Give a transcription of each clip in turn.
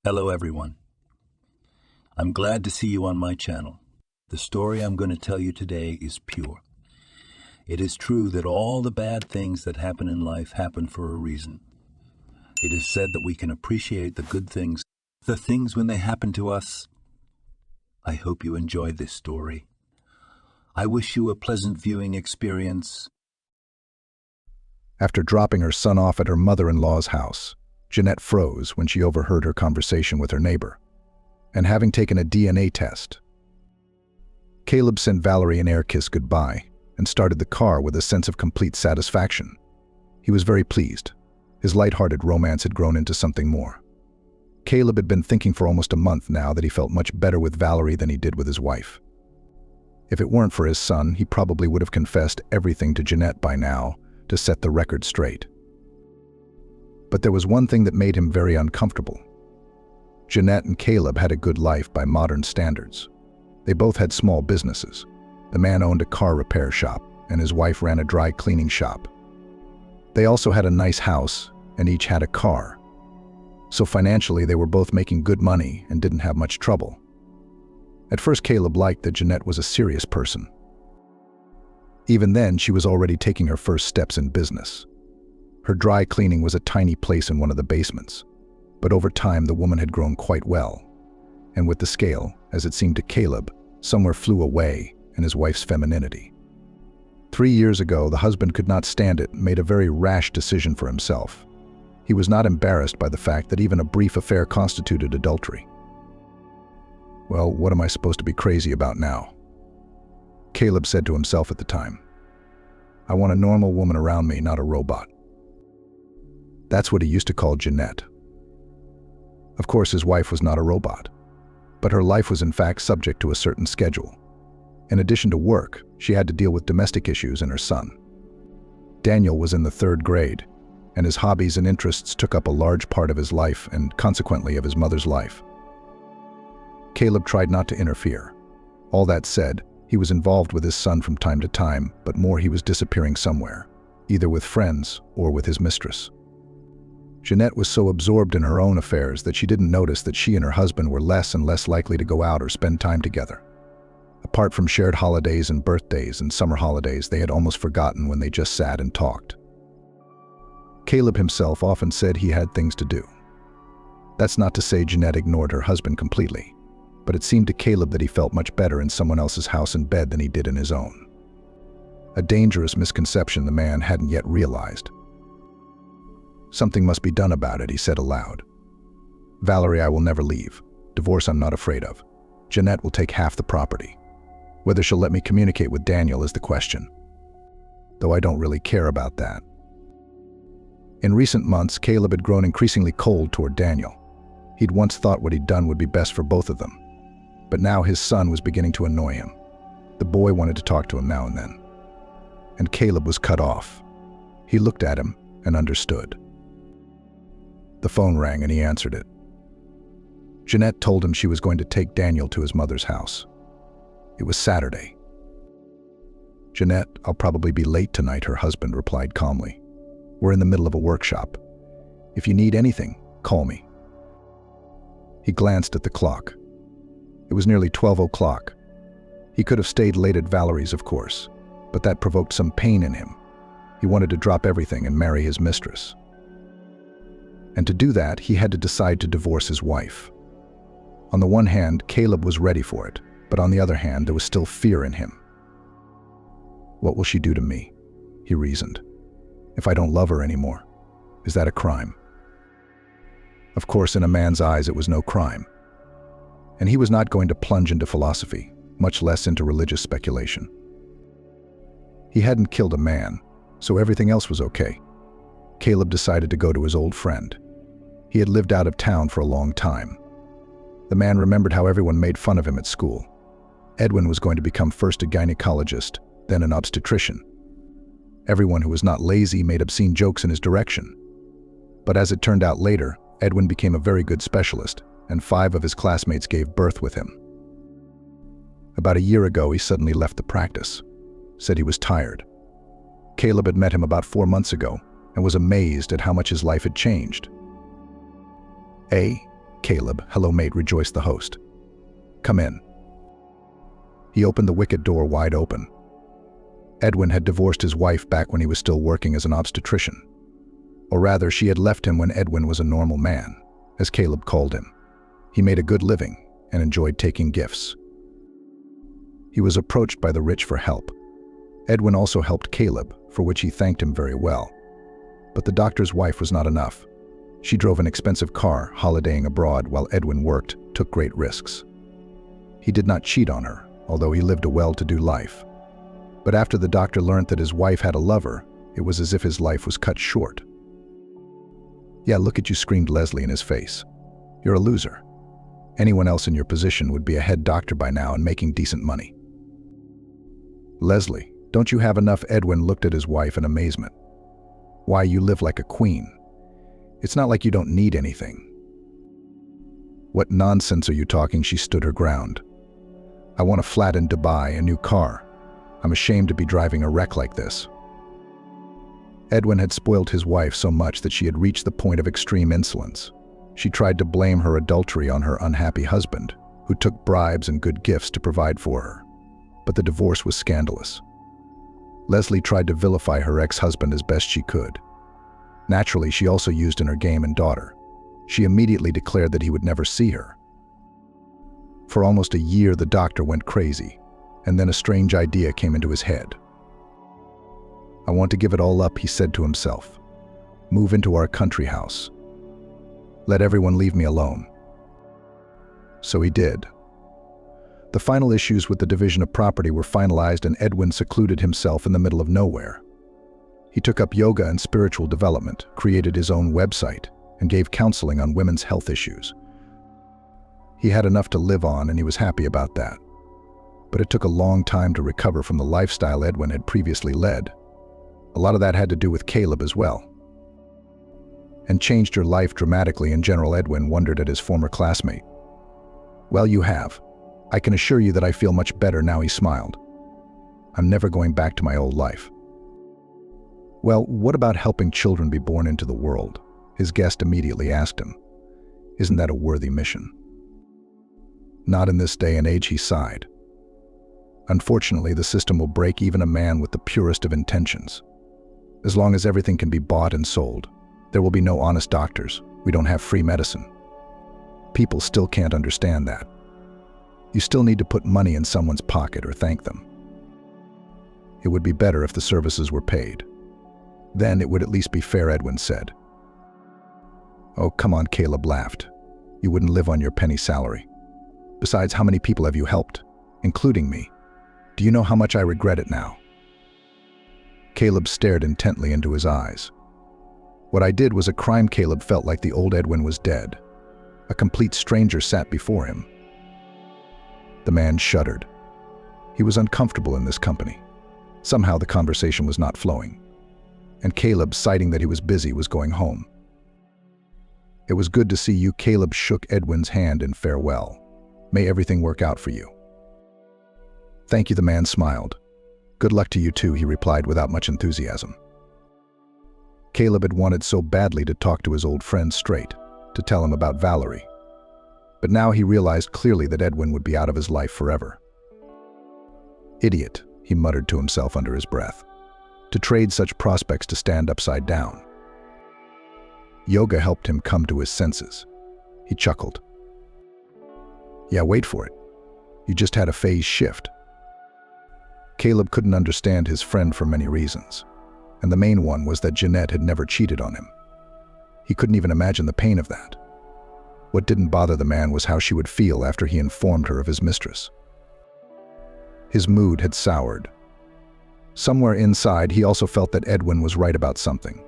Hello everyone. I'm glad to see you on my channel. The story I'm going to tell you today is pure. It is true that all the bad things that happen in life happen for a reason. It is said that we can appreciate the good things, the things when they happen to us. I hope you enjoy this story. I wish you a pleasant viewing experience. After dropping her son off at her mother-in-law's house, Jeanette froze when she overheard her conversation with her neighbor. And having taken a DNA test, Caleb sent Valerie an air kiss goodbye and started the car with a sense of complete satisfaction. He was very pleased. His light-hearted romance had grown into something more. Caleb had been thinking for almost a month now that he felt much better with Valerie than he did with his wife. If it weren't for his son, he probably would have confessed everything to Jeanette by now to set the record straight. But there was one thing that made him very uncomfortable. Jeanette and Caleb had a good life by modern standards. They both had small businesses. The man owned a car repair shop, and his wife ran a dry cleaning shop. They also had a nice house, and each had a car. So financially, they were both making good money and didn't have much trouble. At first, Caleb liked that Jeanette was a serious person. Even then, she was already taking her first steps in business. Her dry cleaning was a tiny place in one of the basements, but over time the woman had grown quite well. And with the scale, as it seemed to Caleb, somewhere flew away in his wife's femininity. 3 years ago, the husband could not stand it and made a very rash decision for himself. He was not embarrassed by the fact that even a brief affair constituted adultery. Well, what am I supposed to be crazy about now? Caleb said to himself at the time. I want a normal woman around me, not a robot. That's what he used to call Jeanette. Of course, his wife was not a robot, but her life was in fact subject to a certain schedule. In addition to work, she had to deal with domestic issues and her son. Daniel was in the 3rd grade, and his hobbies and interests took up a large part of his life and consequently of his mother's life. Caleb tried not to interfere. All that said, he was involved with his son from time to time, but more he was disappearing somewhere, either with friends or with his mistress. Jeanette was so absorbed in her own affairs that she didn't notice that she and her husband were less and less likely to go out or spend time together. Apart from shared holidays and birthdays and summer holidays, they had almost forgotten when they just sat and talked. Caleb himself often said he had things to do. That's not to say Jeanette ignored her husband completely, but it seemed to Caleb that he felt much better in someone else's house and bed than he did in his own. A dangerous misconception the man hadn't yet realized. Something must be done about it, he said aloud. Valerie, I will never leave. Divorce I'm not afraid of. Jeanette will take half the property. Whether she'll let me communicate with Daniel is the question. Though I don't really care about that. In recent months, Caleb had grown increasingly cold toward Daniel. He'd once thought what he'd done would be best for both of them. But now his son was beginning to annoy him. The boy wanted to talk to him now and then. And Caleb was cut off. He looked at him and understood. The phone rang and he answered it. Jeanette told him she was going to take Daniel to his mother's house. It was Saturday. Jeanette, I'll probably be late tonight, her husband replied calmly. We're in the middle of a workshop. If you need anything, call me. He glanced at the clock. It was nearly 12 o'clock. He could have stayed late at Valerie's, of course, but that provoked some pain in him. He wanted to drop everything and marry his mistress. And to do that, he had to decide to divorce his wife. On the one hand, Caleb was ready for it, but on the other hand, there was still fear in him. What will she do to me? He reasoned. If I don't love her anymore, is that a crime? Of course, in a man's eyes, it was no crime. And he was not going to plunge into philosophy, much less into religious speculation. He hadn't killed a man, so everything else was okay. Caleb decided to go to his old friend. He had lived out of town for a long time. The man remembered how everyone made fun of him at school. Edwin was going to become first a gynecologist, then an obstetrician. Everyone who was not lazy made obscene jokes in his direction. But as it turned out later, Edwin became a very good specialist, and 5 of his classmates gave birth with him. About a year ago, he suddenly left the practice, said he was tired. Caleb had met him about 4 months ago and was amazed at how much his life had changed. Caleb. "Hello, mate," rejoiced the host. "Come in." He opened the wicket door wide open. Edwin had divorced his wife back when he was still working as an obstetrician. Or rather, she had left him when Edwin was a normal man, as Caleb called him. He made a good living and enjoyed taking gifts. He was approached by the rich for help. Edwin also helped Caleb, for which he thanked him very well. But the doctor's wife was not enough. She drove an expensive car, holidaying abroad while Edwin worked, took great risks. He did not cheat on her, although he lived a well-to-do life. But after the doctor learned that his wife had a lover, it was as if his life was cut short. "Yeah, look at you," screamed Leslie in his face. "You're a loser. Anyone else in your position would be a head doctor by now and making decent money." "Leslie, don't you have enough?" Edwin looked at his wife in amazement. "Why, you live like a queen. It's not like you don't need anything." "What nonsense are you talking?" She stood her ground. "I want a flat in Dubai, a new car. I'm ashamed to be driving a wreck like this." Edwin had spoiled his wife so much that she had reached the point of extreme insolence. She tried to blame her adultery on her unhappy husband, who took bribes and good gifts to provide for her. But the divorce was scandalous. Leslie tried to vilify her ex-husband as best she could. Naturally, she also used in her game and daughter. She immediately declared that he would never see her. For almost a year, the doctor went crazy, and then a strange idea came into his head. "I want to give it all up," he said to himself. "Move into our country house. Let everyone leave me alone." So he did. The final issues with the division of property were finalized, and Edwin secluded himself in the middle of nowhere. He took up yoga and spiritual development, created his own website, and gave counseling on women's health issues. He had enough to live on, and he was happy about that. But it took a long time to recover from the lifestyle Edwin had previously led. A lot of that had to do with Caleb as well. "And changed your life dramatically in general," Edwin wondered at his former classmate. "Well, you have. I can assure you that I feel much better now," he smiled. "I'm never going back to my old life." "Well, what about helping children be born into the world?" his guest immediately asked him. "Isn't that a worthy mission?" "Not in this day and age," he sighed. "Unfortunately, the system will break even a man with the purest of intentions. As long as everything can be bought and sold, there will be no honest doctors. We don't have free medicine. People still can't understand that. You still need to put money in someone's pocket or thank them. It would be better if the services were paid. Then it would at least be fair," Edwin said. "Oh, come on," Caleb laughed. "You wouldn't live on your penny salary. Besides, how many people have you helped, including me? Do you know how much I regret it now?" Caleb stared intently into his eyes. "What I did was a crime." Caleb felt like the old Edwin was dead. A complete stranger sat before him. The man shuddered. He was uncomfortable in this company. Somehow the conversation was not flowing. And Caleb, citing that he was busy, was going home. "It was good to see you." Caleb shook Edwin's hand in farewell. "May everything work out for you." "Thank you," the man smiled. "Good luck to you too," he replied without much enthusiasm. Caleb had wanted so badly to talk to his old friend straight, to tell him about Valerie. But now he realized clearly that Edwin would be out of his life forever. "Idiot," he muttered to himself under his breath, "to trade such prospects to stand upside down." Yoga helped him come to his senses. He chuckled. "Yeah, wait for it. You just had a phase shift." Caleb couldn't understand his friend for many reasons, and the main one was that Jeanette had never cheated on him. He couldn't even imagine the pain of that. What didn't bother the man was how she would feel after he informed her of his mistress. His mood had soured. Somewhere inside, he also felt that Edwin was right about something.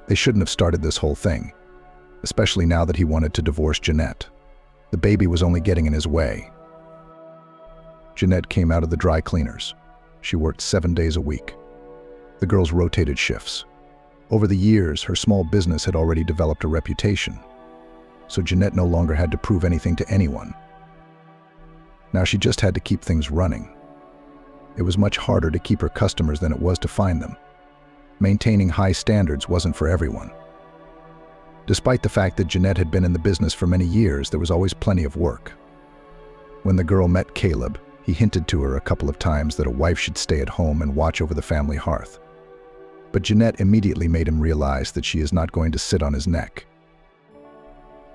They shouldn't have started this whole thing, especially now that he wanted to divorce Jeanette. The baby was only getting in his way. Jeanette came out of the dry cleaners. She worked 7 days a week. The girls rotated shifts. Over the years, her small business had already developed a reputation, so Jeanette no longer had to prove anything to anyone. Now she just had to keep things running. It was much harder to keep her customers than it was to find them. Maintaining high standards wasn't for everyone. Despite the fact that Jeanette had been in the business for many years, there was always plenty of work. When the girl met Caleb, he hinted to her a couple of times that a wife should stay at home and watch over the family hearth. But Jeanette immediately made him realize that she is not going to sit on his neck.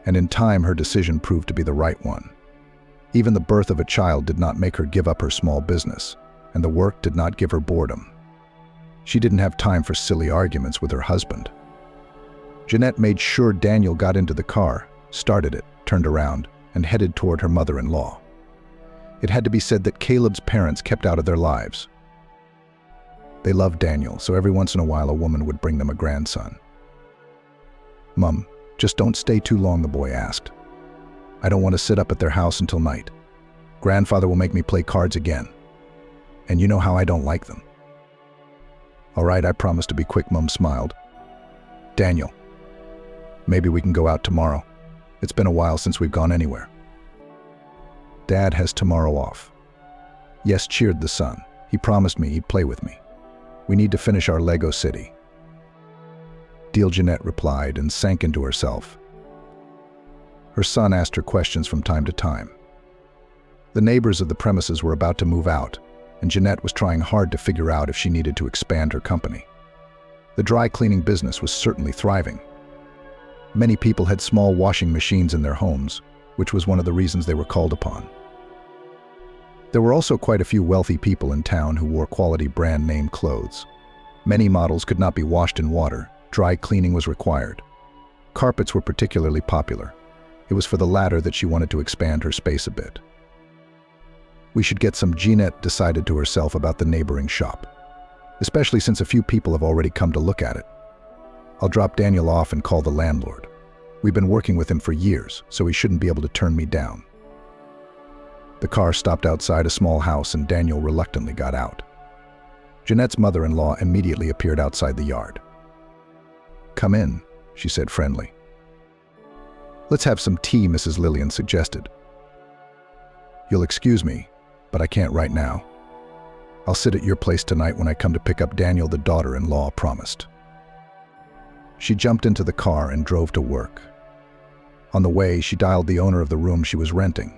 And in time, her decision proved to be the right one. Even the birth of a child did not make her give up her small business, and the work did not give her boredom. She didn't have time for silly arguments with her husband. Jeanette made sure Daniel got into the car, started it, turned around, and headed toward her mother-in-law. It had to be said that Caleb's parents kept out of their lives. They loved Daniel, so every once in a while a woman would bring them a grandson. "Mum, just don't stay too long," the boy asked. "I don't want to sit up at their house until night. Grandfather will make me play cards again. And you know how I don't like them." "All right, I promise to be quick," Mum smiled. "Daniel, maybe we can go out tomorrow. It's been a while since we've gone anywhere." "Dad has tomorrow off." "Yes," cheered the son. "He promised me he'd play with me. We need to finish our Lego city." "Deal," Jeanette replied and sank into herself. Her son asked her questions from time to time. The neighbors of the premises were about to move out, and Jeanette was trying hard to figure out if she needed to expand her company. The dry cleaning business was certainly thriving. Many people had small washing machines in their homes, which was one of the reasons they were called upon. There were also quite a few wealthy people in town who wore quality brand-name clothes. Many models could not be washed in water. Dry cleaning was required. Carpets were particularly popular. It was for the latter that she wanted to expand her space a bit. "We should get some," Jeanette decided to herself about the neighboring shop, especially since a few people have already come to look at it. "I'll drop Daniel off and call the landlord. We've been working with him for years, so he shouldn't be able to turn me down." The car stopped outside a small house and Daniel reluctantly got out. Jeanette's mother-in-law immediately appeared outside the yard. "Come in," she said friendly. "Let's have some tea," Mrs. Lillian suggested. "You'll excuse me, but I can't right now. I'll sit at your place tonight when I come to pick up Daniel," the daughter-in-law promised. She jumped into the car and drove to work. On the way, she dialed the owner of the room she was renting.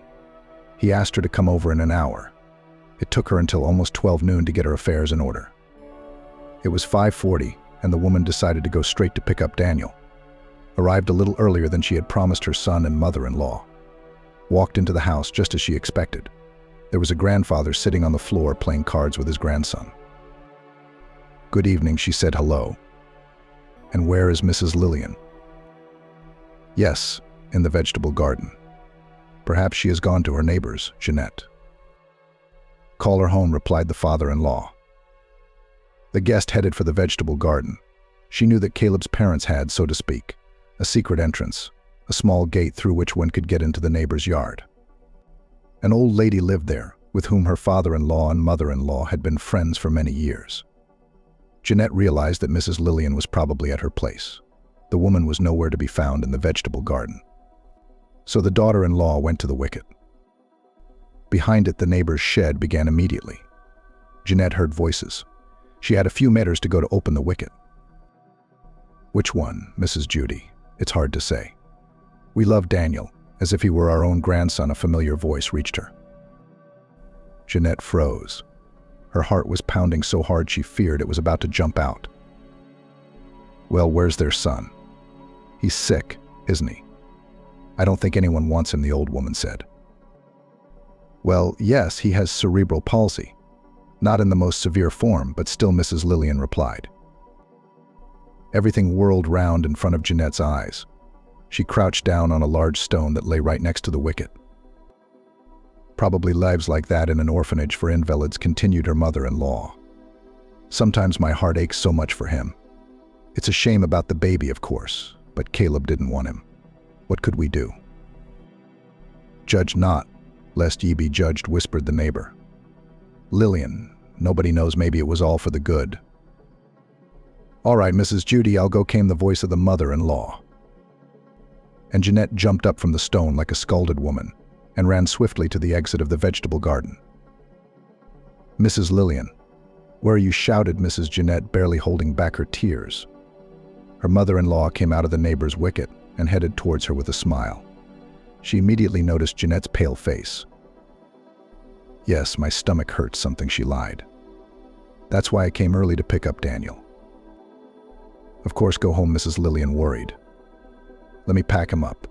He asked her to come over in an hour. It took her until almost 12 noon to get her affairs in order. It was 5:40, and the woman decided to go straight to pick up Daniel. Arrived a little earlier than she had promised her son and mother-in-law. Walked into the house just as she expected. There was a grandfather sitting on the floor playing cards with his grandson. "Good evening," she said hello. "And where is Mrs. Lillian?" "Yes, in the vegetable garden. Perhaps she has gone to her neighbors, Jeanette." "Call her home," replied the father-in-law. The guest headed for the vegetable garden. She knew that Caleb's parents had, so to speak, a secret entrance, a small gate through which one could get into the neighbor's yard. An old lady lived there, with whom her father-in-law and mother-in-law had been friends for many years. Jeanette realized that Mrs. Lillian was probably at her place. The woman was nowhere to be found in the vegetable garden. So the daughter-in-law went to the wicket. Behind it, the neighbor's shed began immediately. Jeanette heard voices. She had a few meters to go to open the wicket. "Which one, Mrs. Judy? It's hard to say. We love Daniel," as if he were our own grandson, a familiar voice reached her. Jeanette froze. Her heart was pounding so hard she feared it was about to jump out. "Well, where's their son?" "He's sick, isn't he?" "I don't think anyone wants him," the old woman said. "Well, yes, he has cerebral palsy. Not in the most severe form, but still," Mrs. Lillian replied. Everything whirled round in front of Jeanette's eyes. She crouched down on a large stone that lay right next to the wicket. "Probably lives like that in an orphanage for invalids," continued her mother-in-law. "Sometimes my heart aches so much for him. It's a shame about the baby, of course, but Caleb didn't want him. What could we do?" "Judge not, lest ye be judged," whispered the neighbor. "Lillian, nobody knows, maybe it was all for the good." "All right, Mrs. Judy, I'll go," came the voice of the mother-in-law. And Jeanette jumped up from the stone like a scalded woman and ran swiftly to the exit of the vegetable garden. "Mrs. Lillian, where are you?" shouted Mrs. Jeanette, barely holding back her tears. Her mother-in-law came out of the neighbor's wicket, and headed towards her with a smile. She immediately noticed Jeanette's pale face. "Yes, my stomach hurts something," she lied. "That's why I came early to pick up Daniel." "Of course, go home," Mrs. Lillian worried. "Let me pack him up."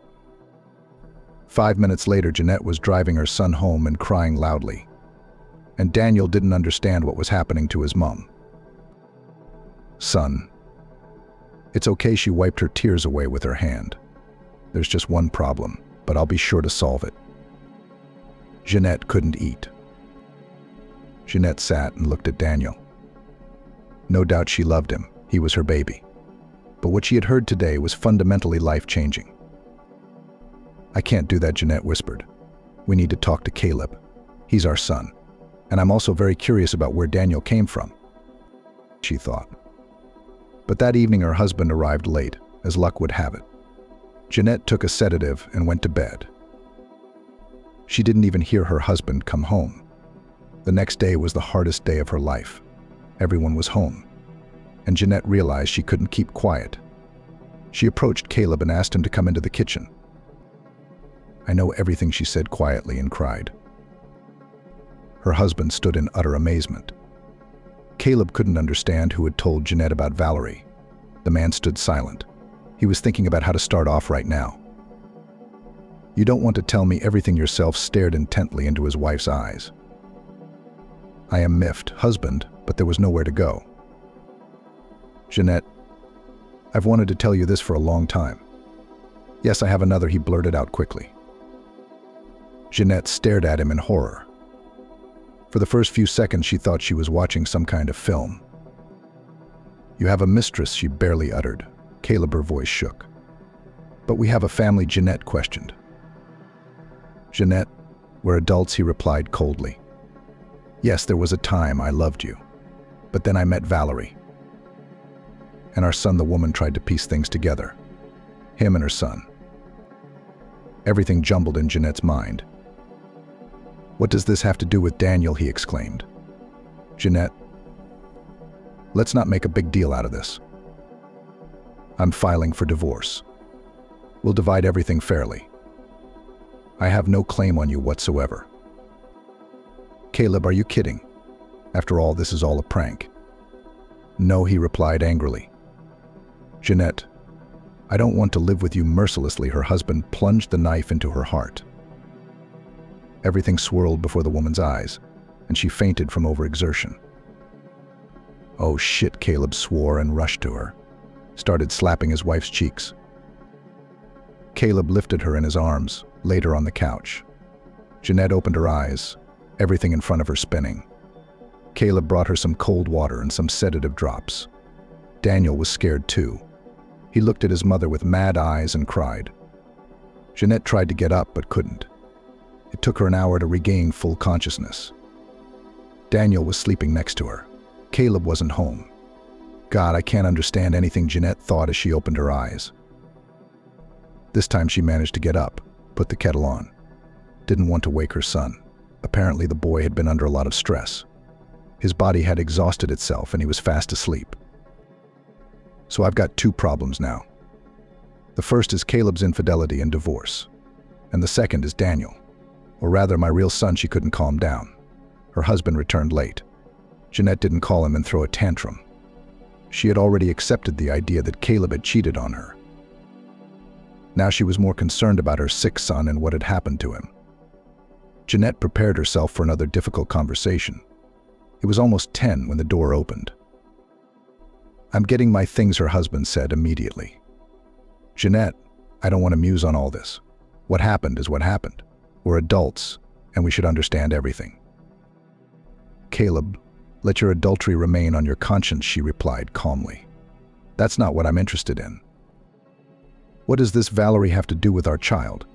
5 minutes later, Jeanette was driving her son home and crying loudly. And Daniel didn't understand what was happening to his mom. "Son." "It's okay," she wiped her tears away with her hand. "There's just one problem, but I'll be sure to solve it." Jeanette couldn't eat. Jeanette sat and looked at Daniel. No doubt she loved him. He was her baby. But what she had heard today was fundamentally life-changing. "I can't do that," Jeanette whispered. "We need to talk to Caleb. He's our son. And I'm also very curious about where Daniel came from," she thought. But that evening her husband arrived late, as luck would have it. Jeanette took a sedative and went to bed. She didn't even hear her husband come home. The next day was the hardest day of her life. Everyone was home, and Jeanette realized she couldn't keep quiet. She approached Caleb and asked him to come into the kitchen. "I know everything," she said quietly, and cried. Her husband stood in utter amazement. Caleb couldn't understand who had told Jeanette about Valerie. The man stood silent. He was thinking about how to start off right now. "You don't want to tell me everything yourself," stared intently into his wife's eyes. "I am miffed, husband, but there was nowhere to go." "Jeanette, I've wanted to tell you this for a long time." "Yes, I have another," he blurted out quickly. Jeanette stared at him in horror. For the first few seconds she thought she was watching some kind of film. "You have a mistress," she barely uttered. Caleb, her voice shook. "But we have a family," Jeanette questioned. "Jeanette, we're adults," he replied coldly. "Yes, there was a time I loved you. But then I met Valerie. And our son," the woman tried to piece things together. "Him and her son." Everything jumbled in Jeanette's mind. "What does this have to do with Daniel?" he exclaimed. "Jeanette, let's not make a big deal out of this. I'm filing for divorce. We'll divide everything fairly. I have no claim on you whatsoever." "Caleb, are you kidding? After all, this is all a prank." "No," he replied angrily. "Jeanette, I don't want to live with you mercilessly." Her husband plunged the knife into her heart. Everything swirled before the woman's eyes, and she fainted from overexertion. "Oh shit," Caleb swore and rushed to her, started slapping his wife's cheeks. Caleb lifted her in his arms, laid her on the couch. Jeanette opened her eyes, everything in front of her spinning. Caleb brought her some cold water and some sedative drops. Daniel was scared too. He looked at his mother with mad eyes and cried. Jeanette tried to get up but couldn't. It took her an hour to regain full consciousness. Daniel was sleeping next to her. Caleb wasn't home. God, I can't understand anything, Jeanette thought as she opened her eyes. This time she managed to get up, put the kettle on. Didn't want to wake her son. Apparently the boy had been under a lot of stress. His body had exhausted itself and he was fast asleep. So I've got two problems now. The first is Caleb's infidelity and divorce. And the second is Daniel. Or rather, my real son. She couldn't calm down. Her husband returned late. Jeanette didn't call him and throw a tantrum. She had already accepted the idea that Caleb had cheated on her. Now she was more concerned about her sick son and what had happened to him. Jeanette prepared herself for another difficult conversation. It was almost 10 when the door opened. I'm getting my things, her husband said immediately. Jeanette, I don't want to muse on all this. What happened is what happened. We're adults, and we should understand everything. Caleb, let your adultery remain on your conscience, she replied calmly. That's not what I'm interested in. What does this Valerie have to do with our child?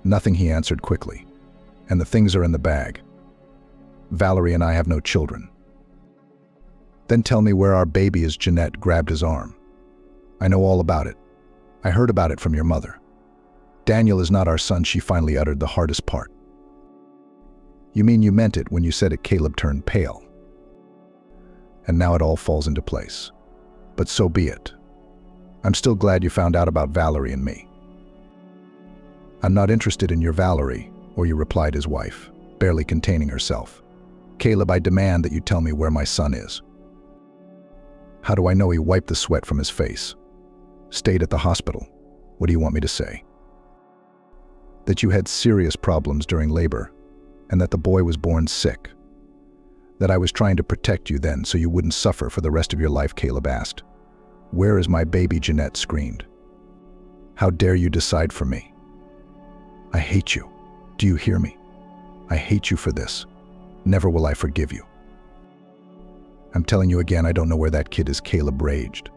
Nothing, he answered quickly. And the things are in the bag. Valerie and I have no children. Then tell me where our baby is. Jeanette grabbed his arm. I know all about it. I heard about it from your mother. Daniel is not our son, she finally uttered the hardest part. You mean you meant it when you said it? Caleb turned pale. And now it all falls into place. But so be it. I'm still glad you found out about Valerie and me. I'm not interested in your Valerie, Orya replied his wife, barely containing herself. Caleb, I demand that you tell me where my son is. How do I know? He wiped the sweat from his face. Stayed at the hospital. What do you want me to say? That you had serious problems during labor, and that the boy was born sick. That I was trying to protect you then so you wouldn't suffer for the rest of your life, Caleb asked. Where is my baby? Jeanette screamed. How dare you decide for me? I hate you. Do you hear me? I hate you for this. Never will I forgive you. I'm telling you again, I don't know where that kid is, Caleb raged.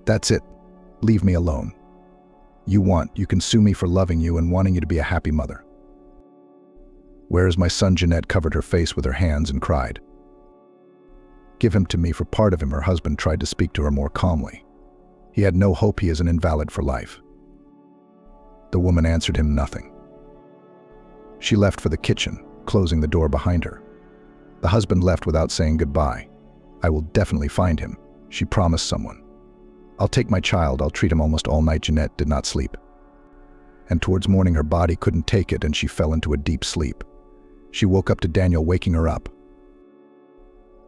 That's it. Leave me alone. You can sue me for loving you and wanting you to be a happy mother. Where is my son? Jeanette covered her face with her hands and cried. Give him to me. For part of him, her husband tried to speak to her more calmly. He had no hope. He is an invalid for life. The woman answered him nothing. She left for the kitchen, closing the door behind her. The husband left without saying goodbye. I will definitely find him, she promised someone. I'll take my child. I'll treat him. Almost all night Jeanette did not sleep. And towards morning her body couldn't take it and she fell into a deep sleep. She woke up to Daniel waking her up.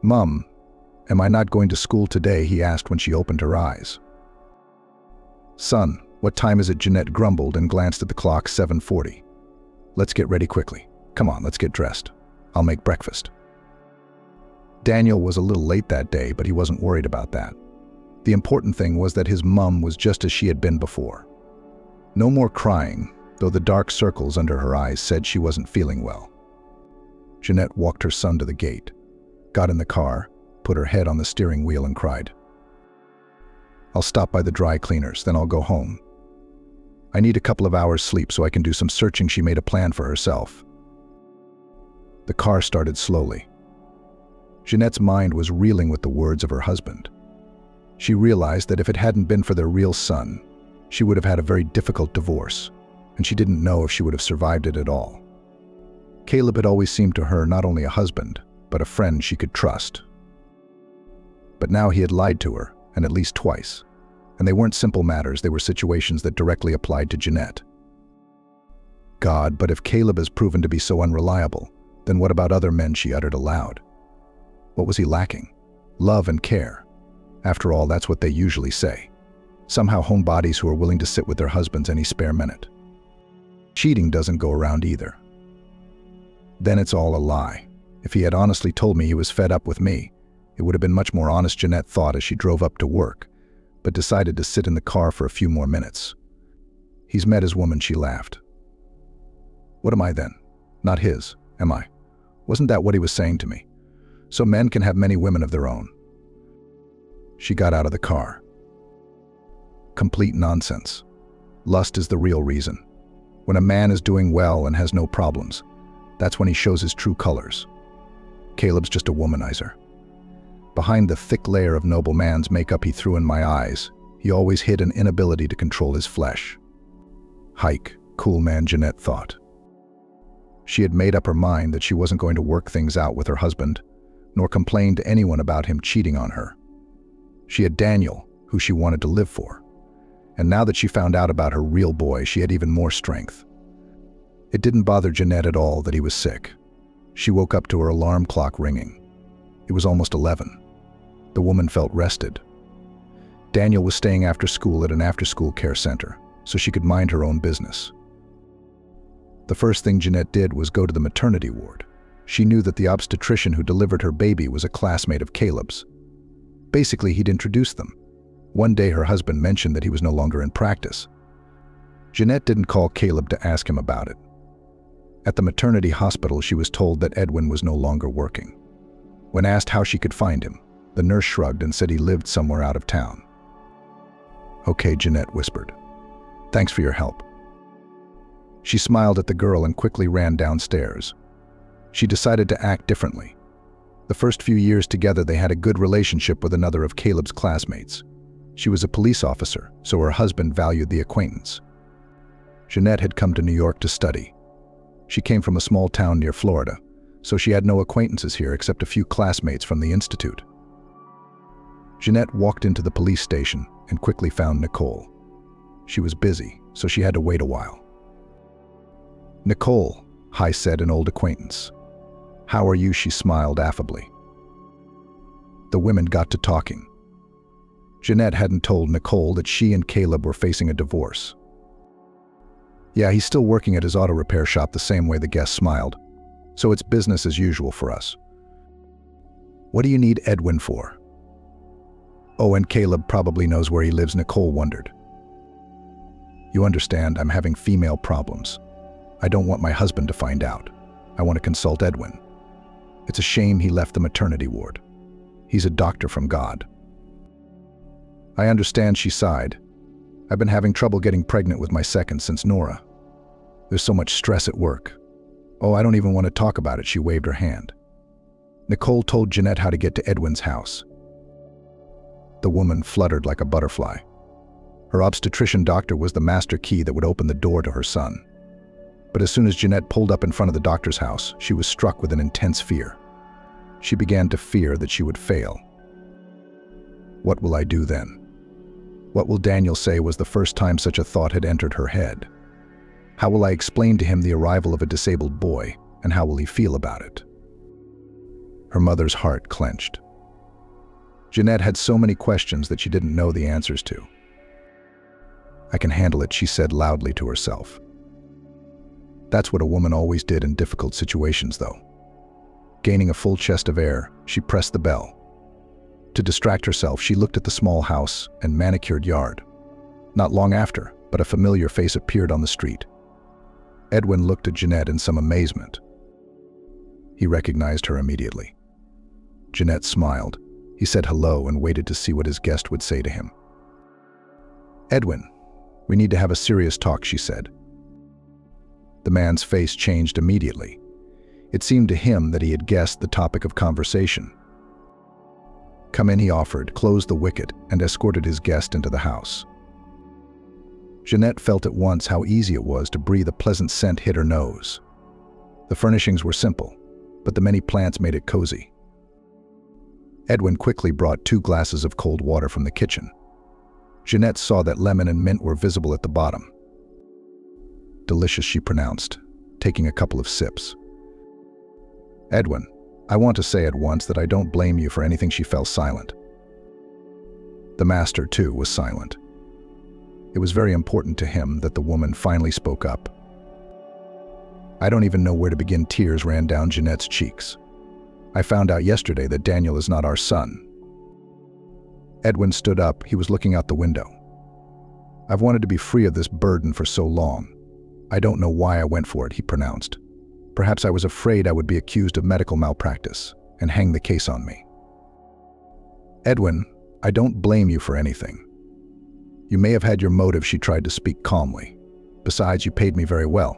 Mum, am I not going to school today? He asked when she opened her eyes. Son, what time is it? Jeanette grumbled and glanced at the clock. 7:40. Let's get ready quickly. Come on, let's get dressed. I'll make breakfast. Daniel was a little late that day, but he wasn't worried about that. The important thing was that his mum was just as she had been before. No more crying, though the dark circles under her eyes said she wasn't feeling well. Jeanette walked her son to the gate, got in the car, put her head on the steering wheel and cried. I'll stop by the dry cleaners, then I'll go home. I need a couple of hours sleep so I can do some searching. She made a plan for herself. The car started slowly. Jeanette's mind was reeling with the words of her husband. She realized that if it hadn't been for their real son, she would have had a very difficult divorce, and she didn't know if she would have survived it at all. Caleb had always seemed to her not only a husband, but a friend she could trust. But now he had lied to her, and at least twice. And they weren't simple matters, they were situations that directly applied to Jeanette. God, but if Caleb has proven to be so unreliable, then what about other men? She uttered aloud. What was he lacking? Love and care. After all, that's what they usually say. Somehow homebodies who are willing to sit with their husbands any spare minute. Cheating doesn't go around either. Then it's all a lie. If he had honestly told me he was fed up with me, it would have been much more honest, Jeanette thought as she drove up to work, but decided to sit in the car for a few more minutes. He's met his woman, she laughed. What am I then? Not his, am I? Wasn't that what he was saying to me? So men can have many women of their own. She got out of the car. Complete nonsense. Lust is the real reason. When a man is doing well and has no problems, that's when he shows his true colors. Caleb's just a womanizer. Behind the thick layer of noble man's makeup he threw in my eyes, he always hid an inability to control his flesh. Hike, cool man, Jeanette thought. She had made up her mind that she wasn't going to work things out with her husband, nor complain to anyone about him cheating on her. She had Daniel, who she wanted to live for. And now that she found out about her real boy, she had even more strength. It didn't bother Jeanette at all that he was sick. She woke up to her alarm clock ringing. It was almost 11. The woman felt rested. Daniel was staying after school at an after-school care center, so she could mind her own business. The first thing Jeanette did was go to the maternity ward. She knew that the obstetrician who delivered her baby was a classmate of Caleb's. Basically, he'd introduced them. One day her husband mentioned that he was no longer in practice. Jeanette didn't call Caleb to ask him about it. At the maternity hospital, she was told that Edwin was no longer working. When asked how she could find him, the nurse shrugged and said he lived somewhere out of town. Okay, Jeanette whispered. Thanks for your help. She smiled at the girl and quickly ran downstairs. She decided to act differently. The first few years together, they had a good relationship with another of Caleb's classmates. She was a police officer, so her husband valued the acquaintance. Jeanette had come to New York to study. She came from a small town near Florida, so she had no acquaintances here except a few classmates from the institute. Jeanette walked into the police station and quickly found Nicole. She was busy, so she had to wait a while. "Nicole," Hi said, an old acquaintance. "How are you?" She smiled affably. The women got to talking. Jeanette hadn't told Nicole that she and Caleb were facing a divorce. "Yeah, he's still working at his auto repair shop," the same way the guest smiled. "So it's business as usual for us." "What do you need Edwin for?" "Oh, and Caleb probably knows where he lives," Nicole wondered. "You understand, I'm having female problems. I don't want my husband to find out. I want to consult Edwin. It's a shame he left the maternity ward. He's a doctor from God." "I understand," she sighed. "I've been having trouble getting pregnant with my second since Nora. There's so much stress at work. Oh, I don't even want to talk about it," she waved her hand. Nicole told Jeanette how to get to Edwin's house. The woman fluttered like a butterfly. Her obstetrician doctor was the master key that would open the door to her son. But as soon as Jeanette pulled up in front of the doctor's house, she was struck with an intense fear. She began to fear that she would fail. What will I do then? What will Daniel say was the first time such a thought had entered her head? How will I explain to him the arrival of a disabled boy, and how will he feel about it? Her mother's heart clenched. Jeanette had so many questions that she didn't know the answers to. "I can handle it," she said loudly to herself. That's what a woman always did in difficult situations, though. Gaining a full chest of air, she pressed the bell. To distract herself, she looked at the small house and manicured yard. Not long after, but a familiar face appeared on the street. Edwin looked at Jeanette in some amazement. He recognized her immediately. Jeanette smiled. He said hello and waited to see what his guest would say to him. "Edwin, we need to have a serious talk," she said. The man's face changed immediately. It seemed to him that he had guessed the topic of conversation. "Come in," he offered, closed the wicket, and escorted his guest into the house. Jeanette felt at once how easy it was to breathe. A pleasant scent hit her nose. The furnishings were simple, but the many plants made it cozy. Edwin quickly brought 2 glasses of cold water from the kitchen. Jeanette saw that lemon and mint were visible at the bottom. "Delicious," she pronounced, taking a couple of sips. "Edwin, I want to say at once that I don't blame you for anything." She fell silent. The master, too, was silent. It was very important to him that the woman finally spoke up. "I don't even know where to begin." Tears ran down Jeanette's cheeks. "I found out yesterday that Daniel is not our son." Edwin stood up. He was looking out the window. "I've wanted to be free of this burden for so long. I don't know why I went for it," he pronounced. "Perhaps I was afraid I would be accused of medical malpractice and hang the case on me." "Edwin, I don't blame you for anything. You may have had your motive." She tried to speak calmly. "Besides, you paid me very well."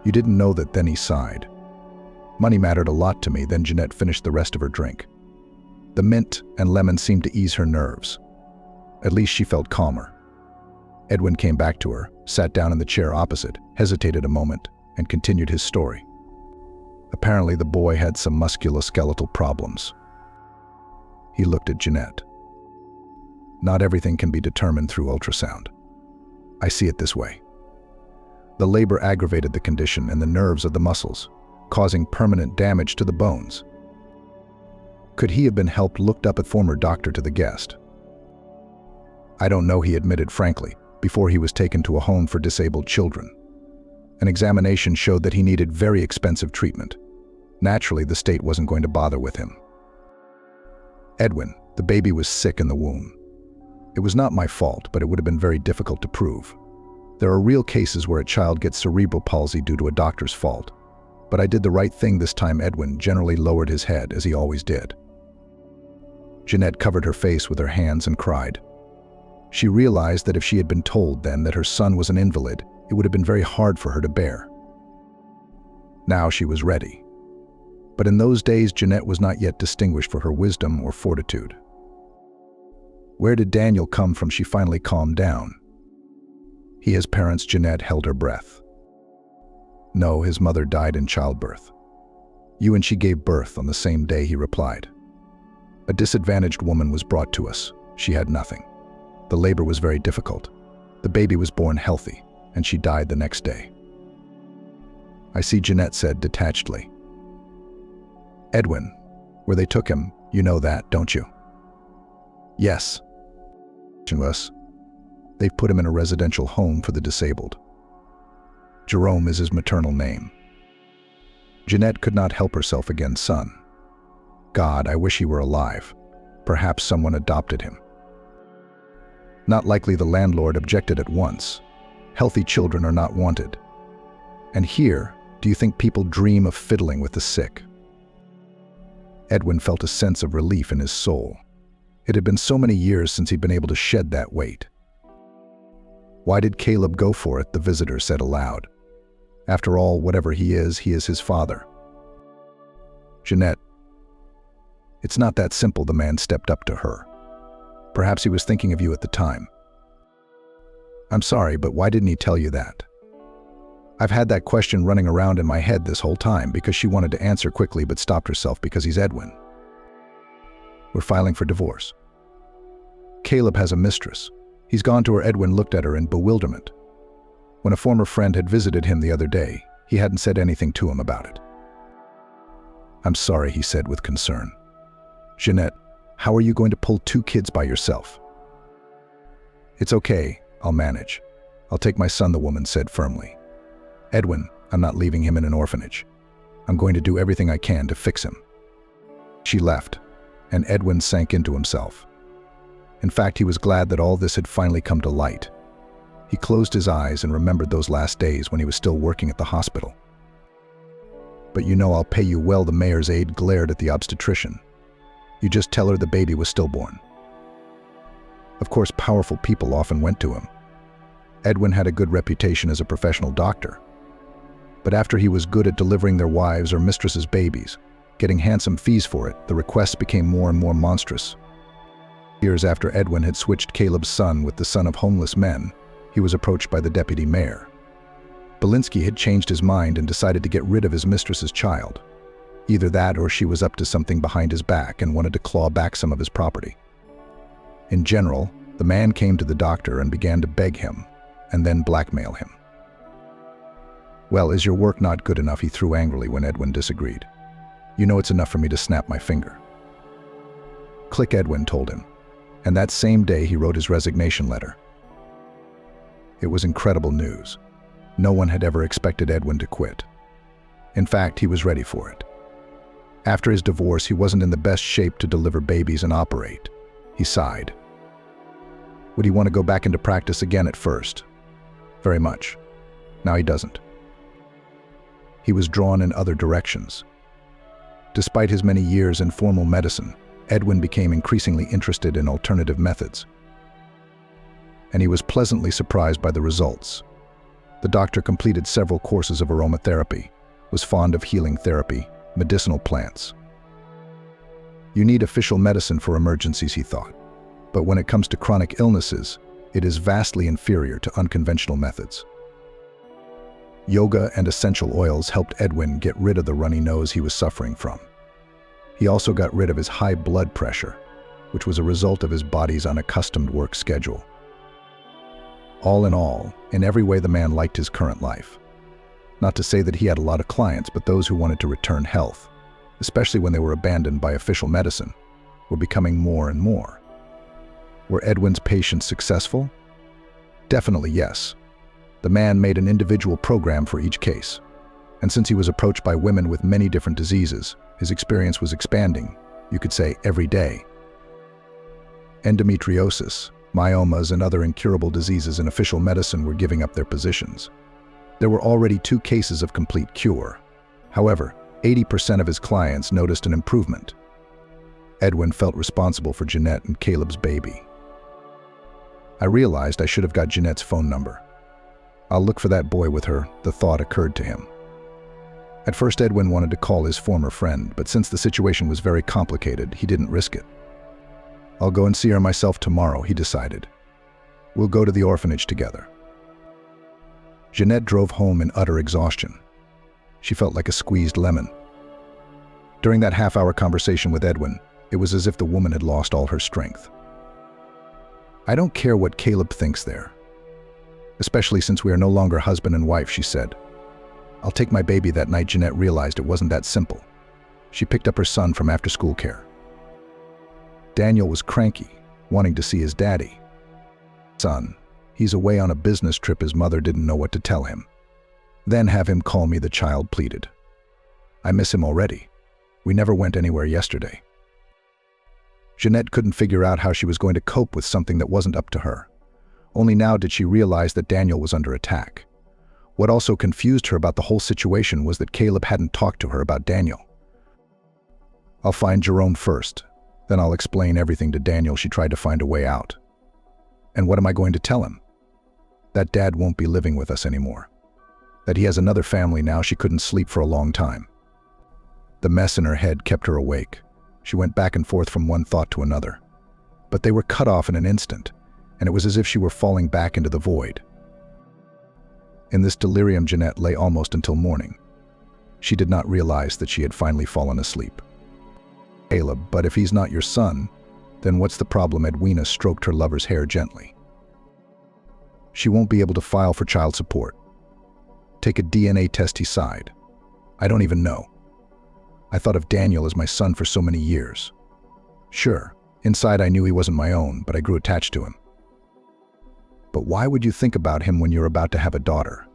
"You didn't know that then," he sighed. "Money mattered a lot to me." Then Jeanette finished the rest of her drink. The mint and lemon seemed to ease her nerves. At least she felt calmer. Edwin came back to her, sat down in the chair opposite, hesitated a moment, and continued his story. Apparently the boy had some musculoskeletal problems. He looked at Jeanette. "Not everything can be determined through ultrasound. I see it this way. The labor aggravated the condition and the nerves of the muscles, causing permanent damage to the bones. Could he have been helped?" Looked up at former doctor to the guest. "I don't know," he admitted frankly, before he was taken to a home for disabled children. An examination showed that he needed very expensive treatment. Naturally, the state wasn't going to bother with him. "Edwin, the baby was sick in the womb. It was not my fault, but it would have been very difficult to prove. There are real cases where a child gets cerebral palsy due to a doctor's fault. But I did the right thing this time." Edwin generally lowered his head, as he always did. Jeanette covered her face with her hands and cried. She realized that if she had been told then that her son was an invalid, it would have been very hard for her to bear. Now she was ready. But in those days, Jeanette was not yet distinguished for her wisdom or fortitude. Where did Daniel come from? She finally calmed down. He has parents. Jeanette held her breath. No, his mother died in childbirth. You and she gave birth on the same day, he replied. A disadvantaged woman was brought to us. She had nothing. The labor was very difficult. The baby was born healthy, and she died the next day. I see, Jeanette said detachedly. Edwin, where they took him, you know that, don't you? Yes. They've put him in a residential home for the disabled. Jerome is his maternal name. Jeanette could not help herself again. Son. God, I wish he were alive. Perhaps someone adopted him. Not likely. The landlord objected at once. Healthy children are not wanted. And here, do you think people dream of fiddling with the sick? Edwin felt a sense of relief in his soul. It had been so many years since he'd been able to shed that weight. Why did Caleb go for it? The visitor said aloud. After all, whatever he is his father. Jeanette. It's not that simple. The man stepped up to her. Perhaps he was thinking of you at the time. I'm sorry, but why didn't he tell you that? I've had that question running around in my head this whole time because she wanted to answer quickly but stopped herself because he's Edwin. We're filing for divorce. Caleb has a mistress. He's gone to her. Edwin looked at her in bewilderment. When a former friend had visited him the other day, he hadn't said anything to him about it. I'm sorry, he said with concern. Jeanette, how are you going to pull 2 kids by yourself? It's okay, I'll manage. I'll take my son, the woman said firmly. Edwin, I'm not leaving him in an orphanage. I'm going to do everything I can to fix him. She left, and Edwin sank into himself. In fact, he was glad that all this had finally come to light. He closed his eyes and remembered those last days when he was still working at the hospital. But you know I'll pay you well. The mayor's aide glared at the obstetrician. You just tell her the baby was stillborn. Of course, powerful people often went to him. Edwin had a good reputation as a professional doctor. But after he was good at delivering their wives' or mistresses' babies, getting handsome fees for it, the requests became more and more monstrous. Years after Edwin had switched Caleb's son with the son of homeless men, he was approached by the deputy mayor. Belinsky had changed his mind and decided to get rid of his mistress's child. Either that or she was up to something behind his back and wanted to claw back some of his property. In general, the man came to the doctor and began to beg him, and then blackmail him. Well, is your work not good enough? He threw angrily when Edwin disagreed. You know it's enough for me to snap my finger. Click, Edwin told him, and that same day he wrote his resignation letter. It was incredible news. No one had ever expected Edwin to quit. In fact, he was ready for it. After his divorce, he wasn't in the best shape to deliver babies and operate. He sighed. Would he want to go back into practice again at first? Very much. Now he doesn't. He was drawn in other directions. Despite his many years in formal medicine, Edwin became increasingly interested in alternative methods. And he was pleasantly surprised by the results. The doctor completed several courses of aromatherapy, was fond of healing therapy, medicinal plants. You need official medicine for emergencies, he thought. But when it comes to chronic illnesses, it is vastly inferior to unconventional methods. Yoga and essential oils helped Edwin get rid of the runny nose he was suffering from. He also got rid of his high blood pressure, which was a result of his body's unaccustomed work schedule. All in all, in every way the man liked his current life. Not to say that he had a lot of clients, but those who wanted to return health, especially when they were abandoned by official medicine, were becoming more and more. Were Edwin's patients successful? Definitely yes. The man made an individual program for each case. And since he was approached by women with many different diseases, his experience was expanding, you could say every day. Endometriosis, myomas, and other incurable diseases in official medicine were giving up their positions. There were already 2 cases of complete cure. However, 80% of his clients noticed an improvement. Edwin felt responsible for Jeanette and Caleb's baby. I realized I should have got Jeanette's phone number. I'll look for that boy with her, the thought occurred to him. At first, Edwin wanted to call his former friend, but since the situation was very complicated, he didn't risk it. I'll go and see her myself tomorrow, he decided. We'll go to the orphanage together. Jeanette drove home in utter exhaustion. She felt like a squeezed lemon. During that half-hour conversation with Edwin, it was as if the woman had lost all her strength. I don't care what Caleb thinks there. Especially since we are no longer husband and wife, she said. I'll take my baby. That night, Jeanette realized it wasn't that simple. She picked up her son from after-school care. Daniel was cranky, wanting to see his daddy. Son, he's away on a business trip. His mother didn't know what to tell him. Then have him call me, the child pleaded. I miss him already. We never went anywhere yesterday. Jeanette couldn't figure out how she was going to cope with something that wasn't up to her. Only now did she realize that Daniel was under attack. What also confused her about the whole situation was that Caleb hadn't talked to her about Daniel. I'll find Jerome first, then I'll explain everything to Daniel. She tried to find a way out. And what am I going to tell him? That Dad won't be living with us anymore. That he has another family now. She couldn't sleep for a long time. The mess in her head kept her awake. She went back and forth from one thought to another. But they were cut off in an instant, and it was as if she were falling back into the void. In this delirium, Jeanette lay almost until morning. She did not realize that she had finally fallen asleep. Caleb, but if he's not your son, then what's the problem? Edwina stroked her lover's hair gently. She won't be able to file for child support. Take a DNA test, he sighed. I don't even know. I thought of Daniel as my son for so many years. Sure, inside I knew he wasn't my own, but I grew attached to him. But why would you think about him when you're about to have a daughter?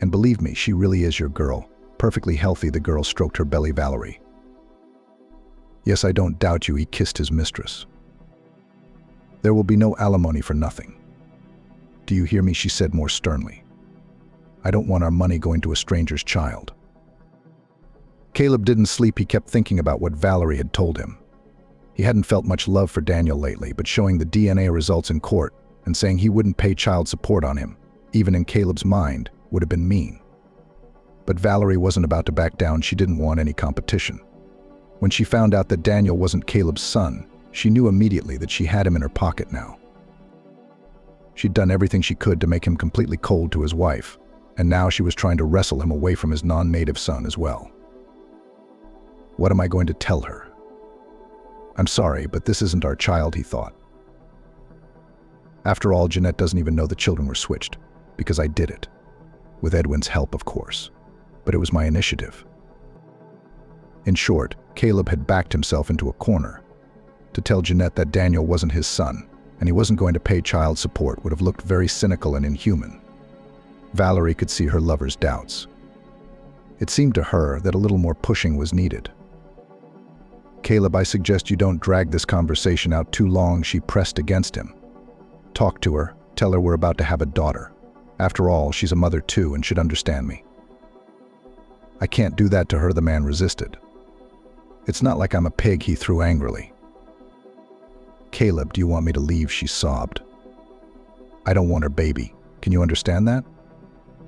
And believe me, she really is your girl, perfectly healthy. The girl stroked her belly. Valerie. Yes, I don't doubt you. He kissed his mistress. There will be no alimony for nothing. Do you hear me? She said more sternly. I don't want our money going to a stranger's child. Caleb didn't sleep. He kept thinking about what Valerie had told him. He hadn't felt much love for Daniel lately, but showing the DNA results in court and saying he wouldn't pay child support on him, even in Caleb's mind, would have been mean. But Valerie wasn't about to back down. She didn't want any competition. When she found out that Daniel wasn't Caleb's son, she knew immediately that she had him in her pocket now. She'd done everything she could to make him completely cold to his wife, and now she was trying to wrestle him away from his non-native son as well. What am I going to tell her? I'm sorry, but this isn't our child, he thought. After all, Jeanette doesn't even know the children were switched, because I did it. With Edwin's help, of course. But it was my initiative. In short, Caleb had backed himself into a corner. To tell Jeanette that Daniel wasn't his son, and he wasn't going to pay child support, would have looked very cynical and inhuman. Valerie could see her lover's doubts. It seemed to her that a little more pushing was needed. Caleb, I suggest you don't drag this conversation out too long. She pressed against him. Talk to her, tell her we're about to have a daughter. After all, she's a mother too and should understand me. I can't do that to her, the man resisted. It's not like I'm a pig, he threw angrily. Caleb, do you want me to leave? She sobbed. I don't want her baby. Can you understand that?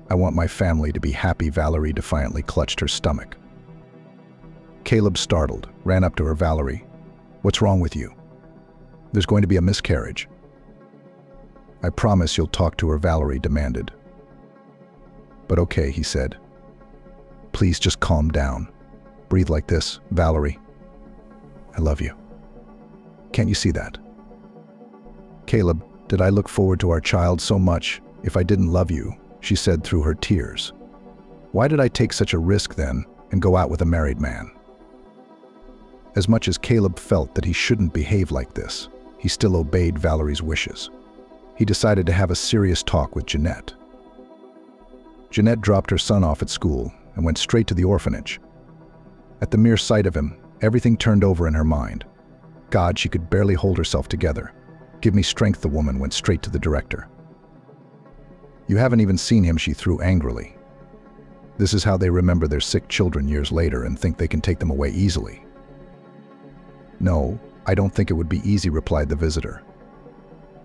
I want my family to be happy. Valerie defiantly clutched her stomach. Caleb, startled, ran up to her. Valerie, what's wrong with you? There's going to be a miscarriage. I promise you'll talk to her, Valerie demanded. But okay, he said. Please just calm down. Breathe like this, Valerie. I love you. Can't you see that? Caleb, did I look forward to our child so much if I didn't love you? She said through her tears. Why did I take such a risk then and go out with a married man? As much as Caleb felt that he shouldn't behave like this, he still obeyed Valerie's wishes. He decided to have a serious talk with Jeanette. Jeanette dropped her son off at school and went straight to the orphanage. At the mere sight of him, everything turned over in her mind. God, she could barely hold herself together. Give me strength, the woman went straight to the director. You haven't even seen him, she threw angrily. This is how they remember their sick children years later and think they can take them away easily. No, I don't think it would be easy, replied the visitor.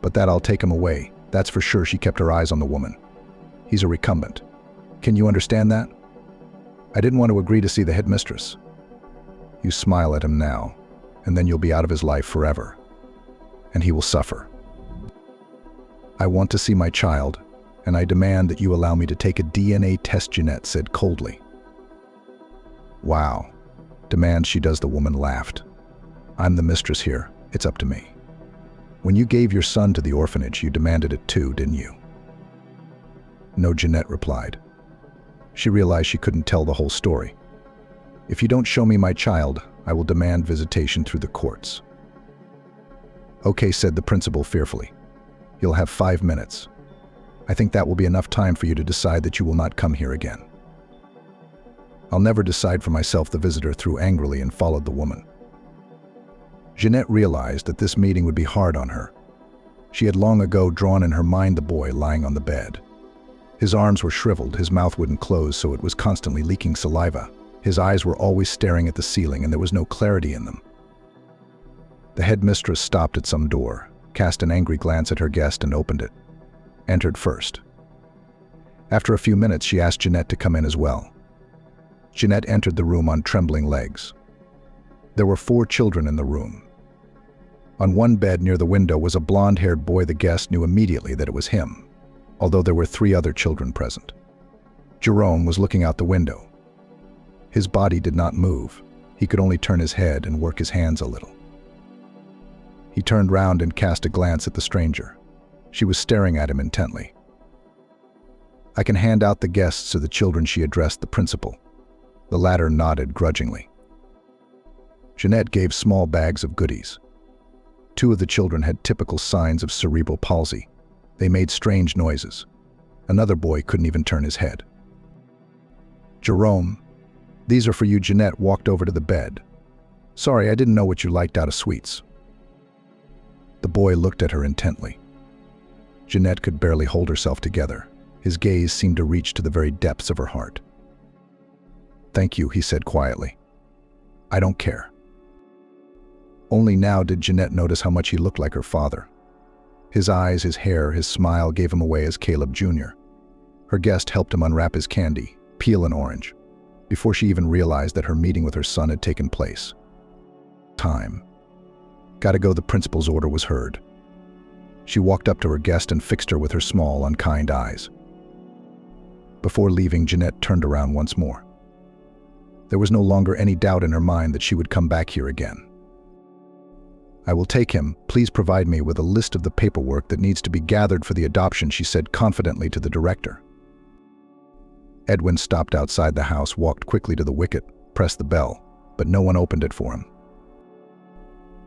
But that I'll take him away, that's for sure. She kept her eyes on the woman. He's a recumbent. Can you understand that? I didn't want to agree to see the headmistress. You smile at him now, and then you'll be out of his life forever. And he will suffer. I want to see my child, and I demand that you allow me to take a DNA test, Jeanette said coldly. Wow. Demand she does, the woman laughed. I'm the mistress here. It's up to me. When you gave your son to the orphanage, you demanded it too, didn't you? No, Jeanette replied. She realized she couldn't tell the whole story. If you don't show me my child, I will demand visitation through the courts. Okay, said the principal fearfully. You'll have 5 minutes. I think that will be enough time for you to decide that you will not come here again. I'll never decide for myself, the visitor threw angrily and followed the woman. Jeanette realized that this meeting would be hard on her. She had long ago drawn in her mind the boy lying on the bed. His arms were shriveled, his mouth wouldn't close, so it was constantly leaking saliva. His eyes were always staring at the ceiling, and there was no clarity in them. The headmistress stopped at some door, cast an angry glance at her guest and opened it. Entered first. After a few minutes, she asked Jeanette to come in as well. Jeanette entered the room on trembling legs. There were 4 children in the room. On one bed near the window was a blonde-haired boy. The guest knew immediately that it was him, although there were 3 other children present. Jerome was looking out the window. His body did not move. He could only turn his head and work his hands a little. He turned round and cast a glance at the stranger. She was staring at him intently. I can hand out the guests to the children, she addressed the principal. The latter nodded grudgingly. Jeanette gave small bags of goodies. 2 of the children had typical signs of cerebral palsy. They made strange noises. Another boy couldn't even turn his head. Jerome, these are for you. Jeanette walked over to the bed. Sorry, I didn't know what you liked out of sweets. The boy looked at her intently. Jeanette could barely hold herself together. His gaze seemed to reach to the very depths of her heart. Thank you, he said quietly. I don't care. Only now did Jeanette notice how much he looked like her father. His eyes, his hair, his smile gave him away as Caleb Jr. Her guest helped him unwrap his candy, peel an orange, before she even realized that her meeting with her son had taken place. Time. Gotta go, the principal's order was heard. She walked up to her guest and fixed her with her small, unkind eyes. Before leaving, Jeanette turned around once more. There was no longer any doubt in her mind that she would come back here again. I will take him. Please provide me with a list of the paperwork that needs to be gathered for the adoption, she said confidently to the director. Edwin stopped outside the house, walked quickly to the wicket, pressed the bell, but no one opened it for him.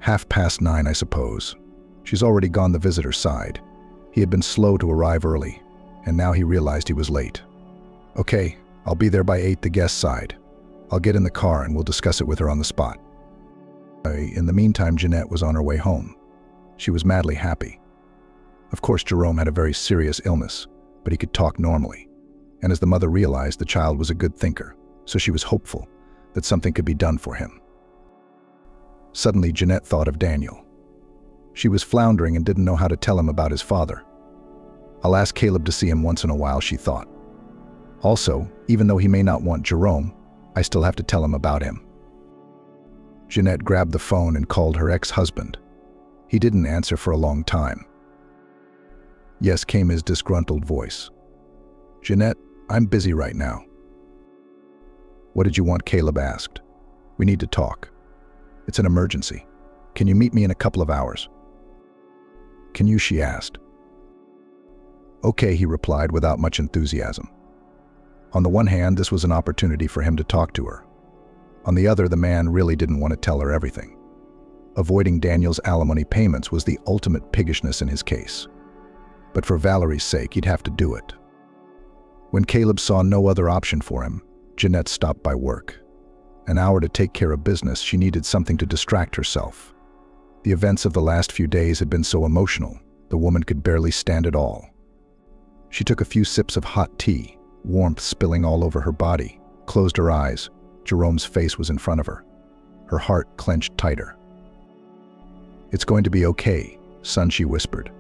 9:30, I suppose. She's already gone, the visitor sighed. He had been slow to arrive early, and now he realized he was late. Okay, I'll be there by 8, the guest sighed. I'll get in the car and we'll discuss it with her on the spot. In the meantime, Jeanette was on her way home. She was madly happy. Of course, Jerome had a very serious illness, but he could talk normally. And as the mother realized, the child was a good thinker, so she was hopeful that something could be done for him. Suddenly, Jeanette thought of Daniel. She was floundering and didn't know how to tell him about his father. I'll ask Caleb to see him once in a while, she thought. Also, even though he may not want Jerome, I still have to tell him about him. Jeanette grabbed the phone and called her ex-husband. He didn't answer for a long time. Yes, came his disgruntled voice. Jeanette, I'm busy right now. What did you want? Caleb asked. We need to talk. It's an emergency. Can you meet me in a couple of hours? Can you? She asked. Okay, he replied without much enthusiasm. On the one hand, this was an opportunity for him to talk to her. On the other, the man really didn't want to tell her everything. Avoiding Daniel's alimony payments was the ultimate piggishness in his case. But for Valerie's sake, he'd have to do it. When Caleb saw no other option for him, Jeanette stopped by work. An hour to take care of business, she needed something to distract herself. The events of the last few days had been so emotional, the woman could barely stand it all. She took a few sips of hot tea, warmth spilling all over her body, closed her eyes. Jerome's face was in front of her. Her heart clenched tighter. It's going to be okay, son, she whispered.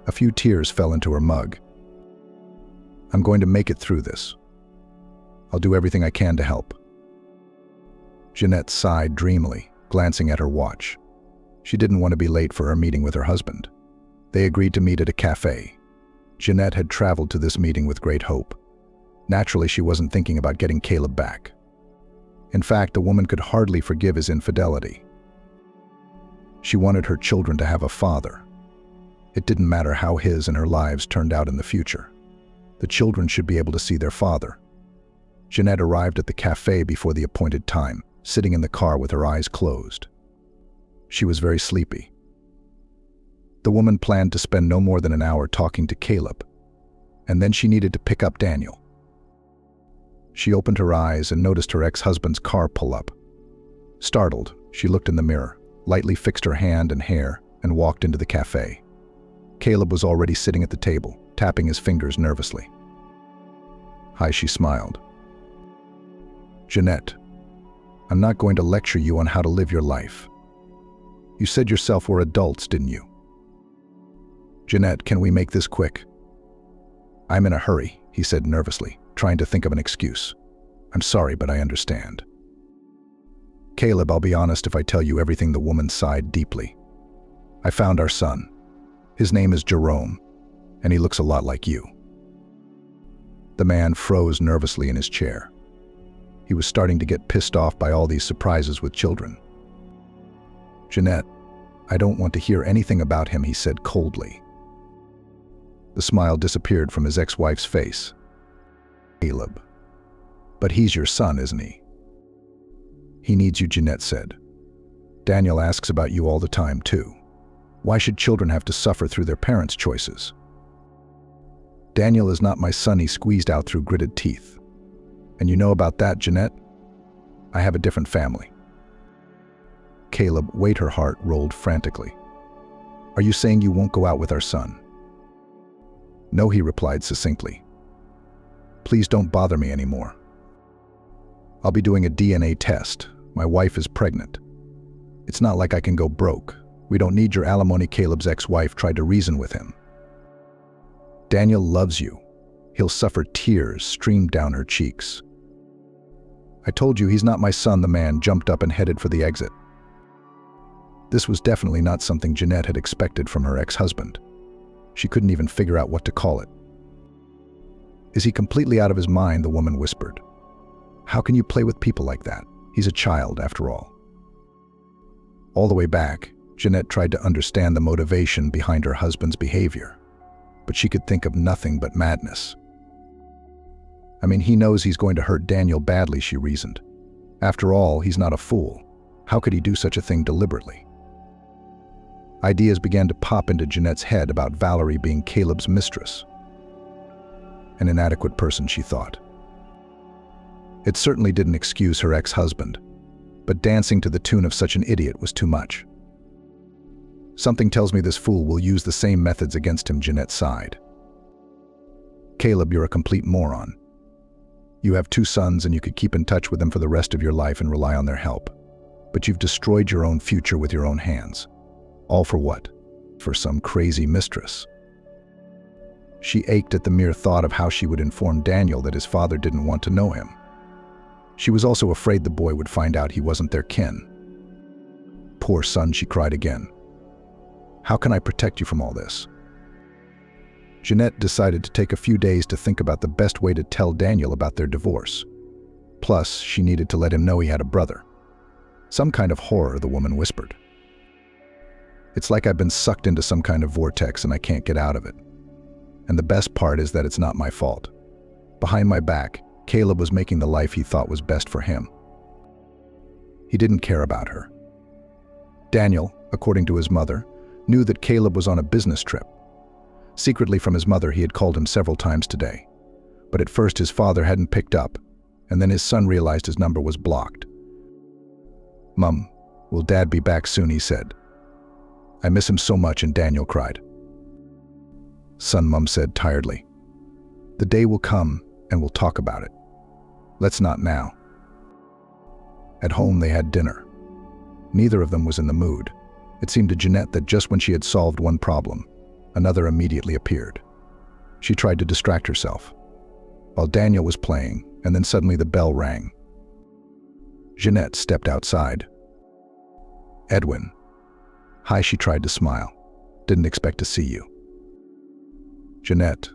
A few tears fell into her mug. I'm going to make it through this. I'll do everything I can to help. Jeanette sighed dreamily, glancing at her watch. She didn't want to be late for her meeting with her husband. They agreed to meet at a cafe. Jeanette had traveled to this meeting with great hope. Naturally, she wasn't thinking about getting Caleb back. In fact, the woman could hardly forgive his infidelity. She wanted her children to have a father. It didn't matter how his and her lives turned out in the future. The children should be able to see their father. Jeanette arrived at the cafe before the appointed time, sitting in the car with her eyes closed. She was very sleepy. The woman planned to spend no more than an hour talking to Caleb, and then she needed to pick up Daniel. She opened her eyes and noticed her ex-husband's car pull up. Startled, she looked in the mirror, lightly fixed her hand and hair, and walked into the cafe. Caleb was already sitting at the table, tapping his fingers nervously. "Hi," she smiled. "Jeanette, I'm not going to lecture you on how to live your life. You said yourself we're adults, didn't you?" "Jeanette, can we make this quick?" "I'm in a hurry," he said nervously, trying to think of an excuse. "I'm sorry, but I understand." "Caleb, I'll be honest if I tell you everything." The woman sighed deeply. "I found our son. His name is Jerome, and he looks a lot like you." The man froze nervously in his chair. He was starting to get pissed off by all these surprises with children. "Jeanette, I don't want to hear anything about him," he said coldly. The smile disappeared from his ex-wife's face. "Caleb, but he's your son, isn't he?" "He needs you," Jeanette said. "Daniel asks about you all the time, too. Why should children have to suffer through their parents' choices?" "Daniel is not my son," he squeezed out through gritted teeth. "And you know about that, Jeanette? I have a different family." "Caleb, wait." Her heart rolled frantically. "Are you saying you won't go out with our son?" "No," he replied succinctly. "Please don't bother me anymore. I'll be doing a DNA test. My wife is pregnant. It's not like I can go broke. We don't need your alimony." Caleb's ex-wife tried to reason with him. "Daniel loves you. He'll suffer." Tears streamed down her cheeks. "I told you he's not my son." The man jumped up and headed for the exit. This was definitely not something Jeanette had expected from her ex-husband. She couldn't even figure out what to call it. "Is he completely out of his mind?" the woman whispered. "How can you play with people like that? He's a child, after all." All the way back, Jeanette tried to understand the motivation behind her husband's behavior, but she could think of nothing but madness. "I mean, he knows he's going to hurt Daniel badly," she reasoned. "After all, he's not a fool. How could he do such a thing deliberately?" Ideas began to pop into Jeanette's head about Valerie being Caleb's mistress. An inadequate person, she thought. It certainly didn't excuse her ex-husband, but dancing to the tune of such an idiot was too much. "Something tells me this fool will use the same methods against him," Jeanette sighed. "Caleb, you're a complete moron. You have 2 sons and you could keep in touch with them for the rest of your life and rely on their help. But you've destroyed your own future with your own hands. All for what? For some crazy mistress." She ached at the mere thought of how she would inform Daniel that his father didn't want to know him. She was also afraid the boy would find out he wasn't their kin. "Poor son," she cried again. "How can I protect you from all this?" Jeanette decided to take a few days to think about the best way to tell Daniel about their divorce. Plus, she needed to let him know he had a brother. "Some kind of horror," the woman whispered. "It's like I've been sucked into some kind of vortex and I can't get out of it. And the best part is that it's not my fault. Behind my back, Caleb was making the life he thought was best for him. He didn't care about her." Daniel, according to his mother, knew that Caleb was on a business trip. Secretly from his mother, he had called him several times today. But at first his father hadn't picked up, and then his son realized his number was blocked. "Mom, will Dad be back soon?" he said. "I miss him so much," and Daniel cried. "Son," Mom said tiredly. "The day will come and we'll talk about it. Let's not now." At home they had dinner. Neither of them was in the mood. It seemed to Jeanette that just when she had solved one problem, another immediately appeared. She tried to distract herself, while Daniel was playing, and then suddenly the bell rang. Jeanette stepped outside. "Edwin." "Hi," she tried to smile. "Didn't expect to see you." "Jeanette."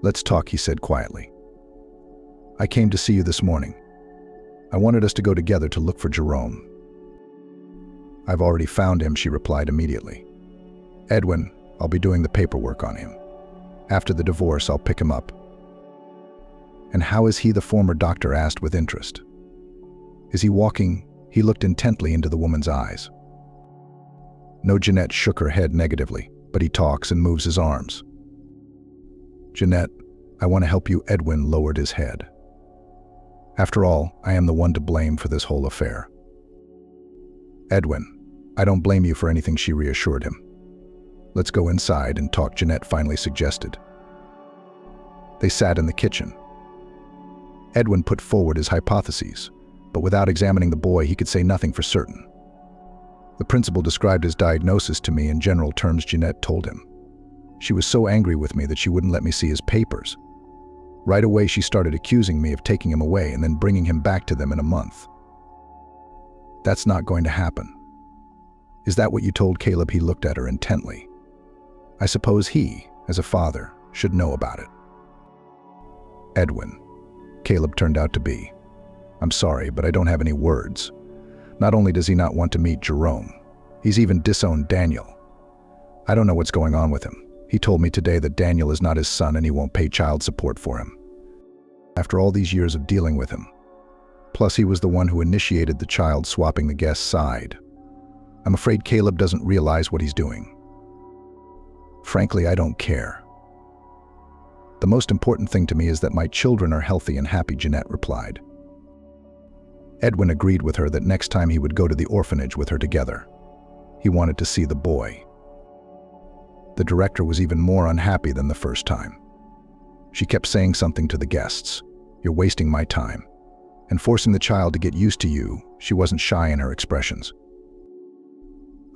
"Let's talk," he said quietly. "I came to see you this morning. I wanted us to go together to look for Jerome." I've already found him, she replied immediately. Edwin, I'll be doing the paperwork on him. After the divorce, I'll pick him up. And how is he? The former doctor asked with interest. Is he walking? He looked intently into the woman's eyes. No, Jeanette shook her head negatively, but he talks and moves his arms. Jeanette, I want to help you. Edwin lowered his head. After all, I am the one to blame for this whole affair. Edwin, I don't blame you for anything, she reassured him. Let's go inside and talk, Jeanette finally suggested. They sat in the kitchen. Edwin put forward his hypotheses, but without examining the boy, he could say nothing for certain. The principal described his diagnosis to me in general terms, Jeanette told him. She was so angry with me that she wouldn't let me see his papers. Right away, she started accusing me of taking him away and then bringing him back to them in a month. That's not going to happen. Is that what you told Caleb? He looked at her intently. I suppose he, as a father, should know about it. Edwin. Caleb turned out to be. I'm sorry, but I don't have any words. Not only does he not want to meet Jerome, he's even disowned Daniel. I don't know what's going on with him. He told me today that Daniel is not his son and he won't pay child support for him. After all these years of dealing with him. Plus, he was the one who initiated the child swapping the guest's side. I'm afraid Caleb doesn't realize what he's doing. Frankly, I don't care. The most important thing to me is that my children are healthy and happy, Jeanette replied. Edwin agreed with her that next time he would go to the orphanage with her together. He wanted to see the boy. The director was even more unhappy than the first time. She kept saying something to the guests. You're wasting my time. And forcing the child to get used to you, she wasn't shy in her expressions.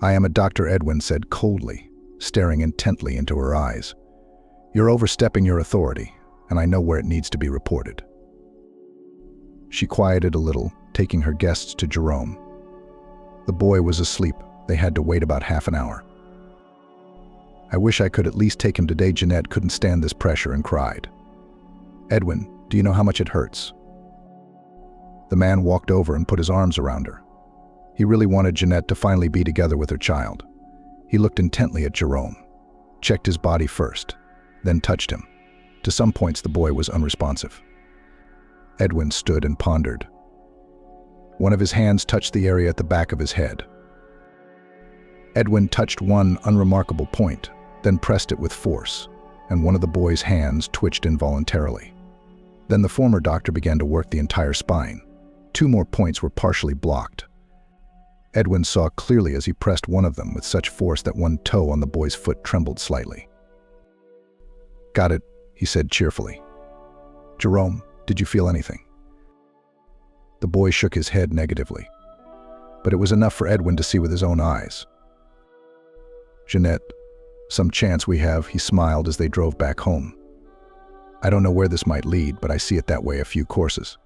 I am a doctor, Edwin said coldly, staring intently into her eyes. You're overstepping your authority, and I know where it needs to be reported. She quieted a little, taking her guests to Jerome. The boy was asleep. They had to wait about half an hour. I wish I could at least take him today. Jeanette couldn't stand this pressure and cried. Edwin, do you know how much it hurts? The man walked over and put his arms around her. He really wanted Jeanette to finally be together with her child. He looked intently at Jerome, checked his body first, then touched him. To some points, the boy was unresponsive. Edwin stood and pondered. One of his hands touched the area at the back of his head. Edwin touched one unremarkable point, then pressed it with force, and one of the boy's hands twitched involuntarily. Then the former doctor began to work the entire spine. 2 more points were partially blocked. Edwin saw clearly as he pressed one of them with such force that one toe on the boy's foot trembled slightly. Got it, he said cheerfully. Jerome, did you feel anything? The boy shook his head negatively, but it was enough for Edwin to see with his own eyes. Jeanette, some chance we have, he smiled as they drove back home. I don't know where this might lead, but I see it that way, a few courses.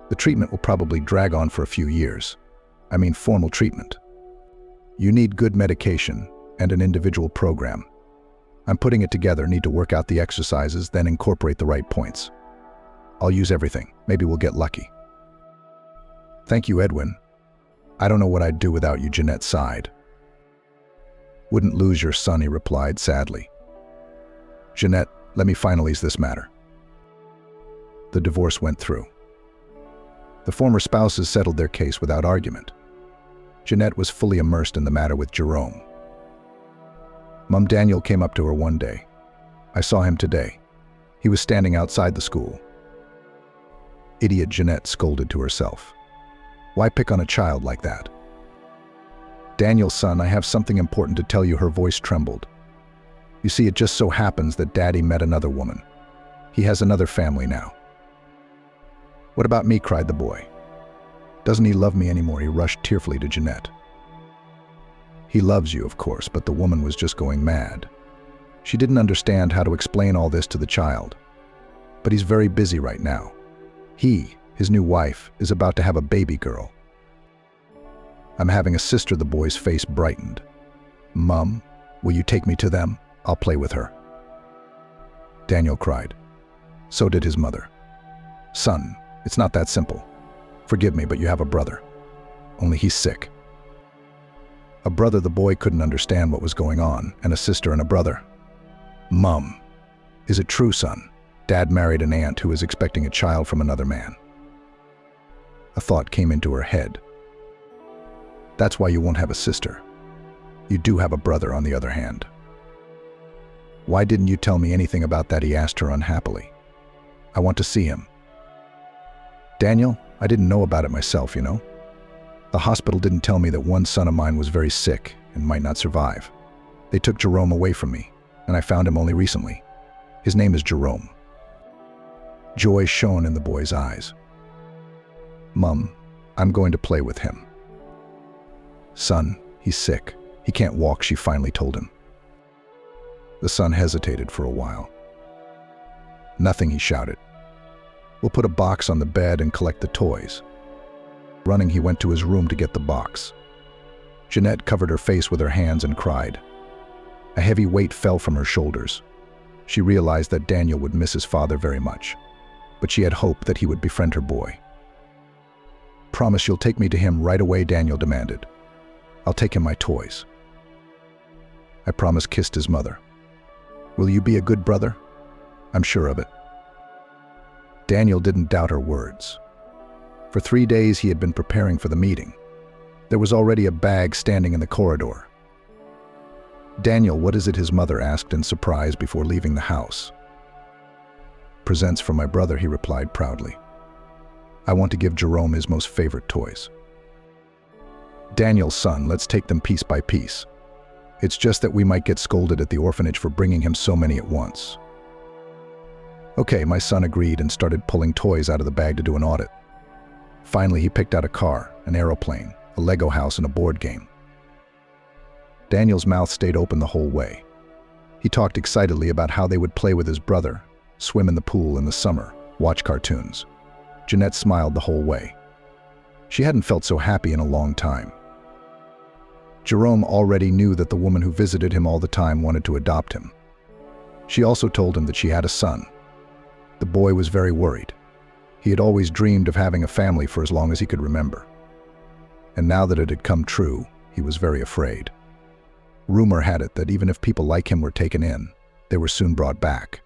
The treatment will probably drag on for a few years. I mean formal treatment. You need good medication and an individual program. I'm putting it together, need to work out the exercises, then incorporate the right points. I'll use everything. Maybe we'll get lucky. Thank you, Edwin. I don't know what I'd do without you, Jeanette sighed. Wouldn't lose your son, he replied sadly. Jeanette, let me finalize this matter. The divorce went through. The former spouses settled their case without argument. Jeanette was fully immersed in the matter with Jerome. Mom Daniel came up to her one day. I saw him today. He was standing outside the school. Idiot, Jeanette scolded to herself. Why pick on a child like that? Daniel, son, I have something important to tell you. Her voice trembled. You see, it just so happens that Daddy met another woman. He has another family now. What about me? Cried the boy. Doesn't he love me anymore? He rushed tearfully to Jeanette. He loves you, of course, but the woman was just going mad. She didn't understand how to explain all this to the child. But he's very busy right now. He, his new wife, is about to have a baby girl. I'm having a sister. The boy's face brightened. Mom, will you take me to them? I'll play with her. Daniel cried. So did his mother. Son, it's not that simple. Forgive me, but you have a brother. Only he's sick. A brother the boy couldn't understand what was going on, and a sister and a brother. Mum, is it true, son? Dad married an aunt who was expecting a child from another man. A thought came into her head. That's why you won't have a sister. You do have a brother, on the other hand. Why didn't you tell me anything about that? He asked her unhappily. I want to see him. Daniel, I didn't know about it myself, you know. The hospital didn't tell me that one son of mine was very sick and might not survive. They took Jerome away from me, and I found him only recently. His name is Jerome. Joy shone in the boy's eyes. Mum, I'm going to play with him. Son, he's sick. He can't walk, she finally told him. The son hesitated for a while. Nothing, he shouted. We'll put a box on the bed and collect the toys. Running, he went to his room to get the box. Jeanette covered her face with her hands and cried. A heavy weight fell from her shoulders. She realized that Daniel would miss his father very much, but she had hoped that he would befriend her boy. Promise you'll take me to him right away, Daniel demanded. I'll take him my toys. I promise, kissed his mother. Will you be a good brother? I'm sure of it. Daniel didn't doubt her words. For 3 days he had been preparing for the meeting. There was already a bag standing in the corridor. Daniel, what is it? His mother asked in surprise before leaving the house. Presents for my brother, he replied proudly. I want to give Jerome his most favorite toys. Daniel's son, let's take them piece by piece. It's just that we might get scolded at the orphanage for bringing him so many at once. Okay, my son agreed and started pulling toys out of the bag to do an audit. Finally, he picked out a car, an aeroplane, a Lego house, and a board game. Daniel's mouth stayed open the whole way. He talked excitedly about how they would play with his brother, swim in the pool in the summer, watch cartoons. Jeanette smiled the whole way. She hadn't felt so happy in a long time. Jerome already knew that the woman who visited him all the time wanted to adopt him. She also told him that she had a son. The boy was very worried. He had always dreamed of having a family for as long as he could remember. And now that it had come true, he was very afraid. Rumor had it that even if people like him were taken in, they were soon brought back.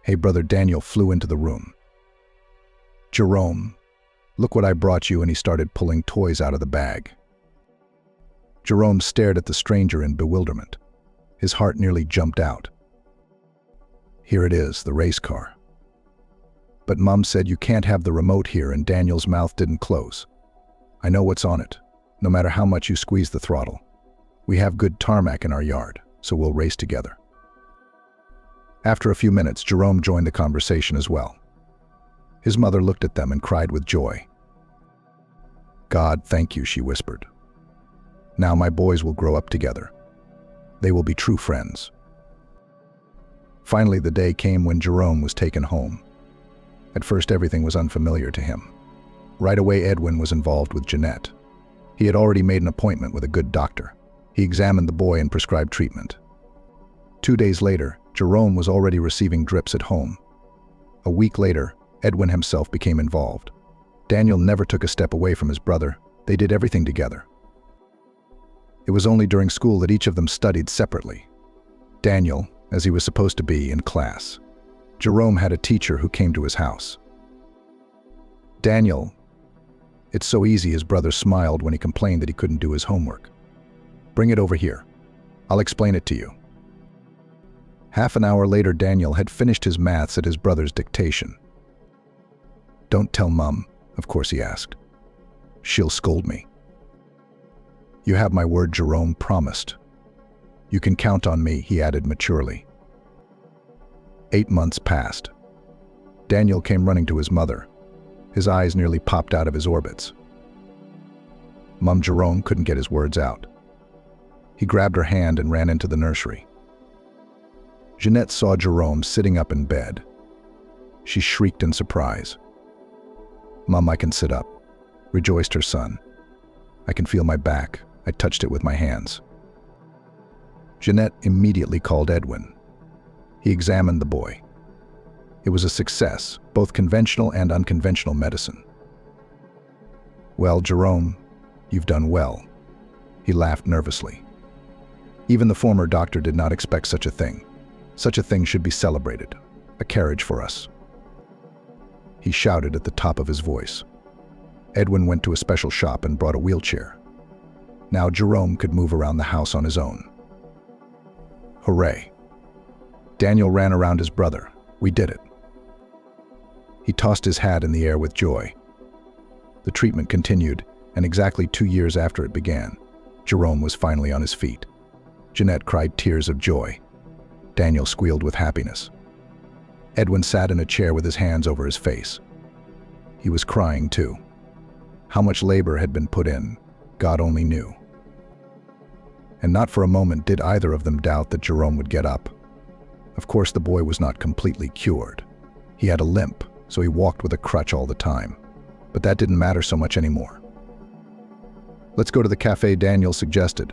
Hey, brother, Daniel flew into the room. Jerome, look what I brought you, and he started pulling toys out of the bag. Jerome stared at the stranger in bewilderment. His heart nearly jumped out. Here it is, the race car. But Mom said you can't have the remote here, and Daniel's mouth didn't close. I know what's on it, no matter how much you squeeze the throttle. We have good tarmac in our yard, so we'll race together. After a few minutes, Jerome joined the conversation as well. His mother looked at them and cried with joy. God, thank you, she whispered. Now my boys will grow up together. They will be true friends. Finally, the day came when Jerome was taken home. At first, everything was unfamiliar to him. Right away, Edwin was involved with Jeanette. He had already made an appointment with a good doctor. He examined the boy and prescribed treatment. 2 days later, Jerome was already receiving drips at home. A week later, Edwin himself became involved. Daniel never took a step away from his brother. They did everything together. It was only during school that each of them studied separately. Daniel, as he was supposed to be, in class. Jerome had a teacher who came to his house. Daniel, it's so easy, his brother smiled when he complained that he couldn't do his homework. Bring it over here. I'll explain it to you. Half an hour later, Daniel had finished his maths at his brother's dictation. Don't tell Mum, of course, he asked. She'll scold me. You have my word, Jerome promised. You can count on me, he added maturely. 8 months passed. Daniel came running to his mother. His eyes nearly popped out of his orbits. Mum, Jerome couldn't get his words out. He grabbed her hand and ran into the nursery. Jeanette saw Jerome sitting up in bed. She shrieked in surprise. Mum, I can sit up, rejoiced her son. I can feel my back. I touched it with my hands. Jeanette immediately called Edwin. He examined the boy. It was a success, both conventional and unconventional medicine. Well, Jerome, you've done well. He laughed nervously. Even the former doctor did not expect such a thing. Such a thing should be celebrated. A carriage for us. He shouted at the top of his voice. Edwin went to a special shop and brought a wheelchair. Now Jerome could move around the house on his own. Hooray! Daniel ran around his brother. We did it. He tossed his hat in the air with joy. The treatment continued, and exactly 2 years after it began, Jerome was finally on his feet. Jeanette cried tears of joy. Daniel squealed with happiness. Edwin sat in a chair with his hands over his face. He was crying too. How much labor had been put in, God only knew. And not for a moment did either of them doubt that Jerome would get up. Of course, the boy was not completely cured. He had a limp, so he walked with a crutch all the time. But that didn't matter so much anymore. Let's go to the cafe, Daniel suggested.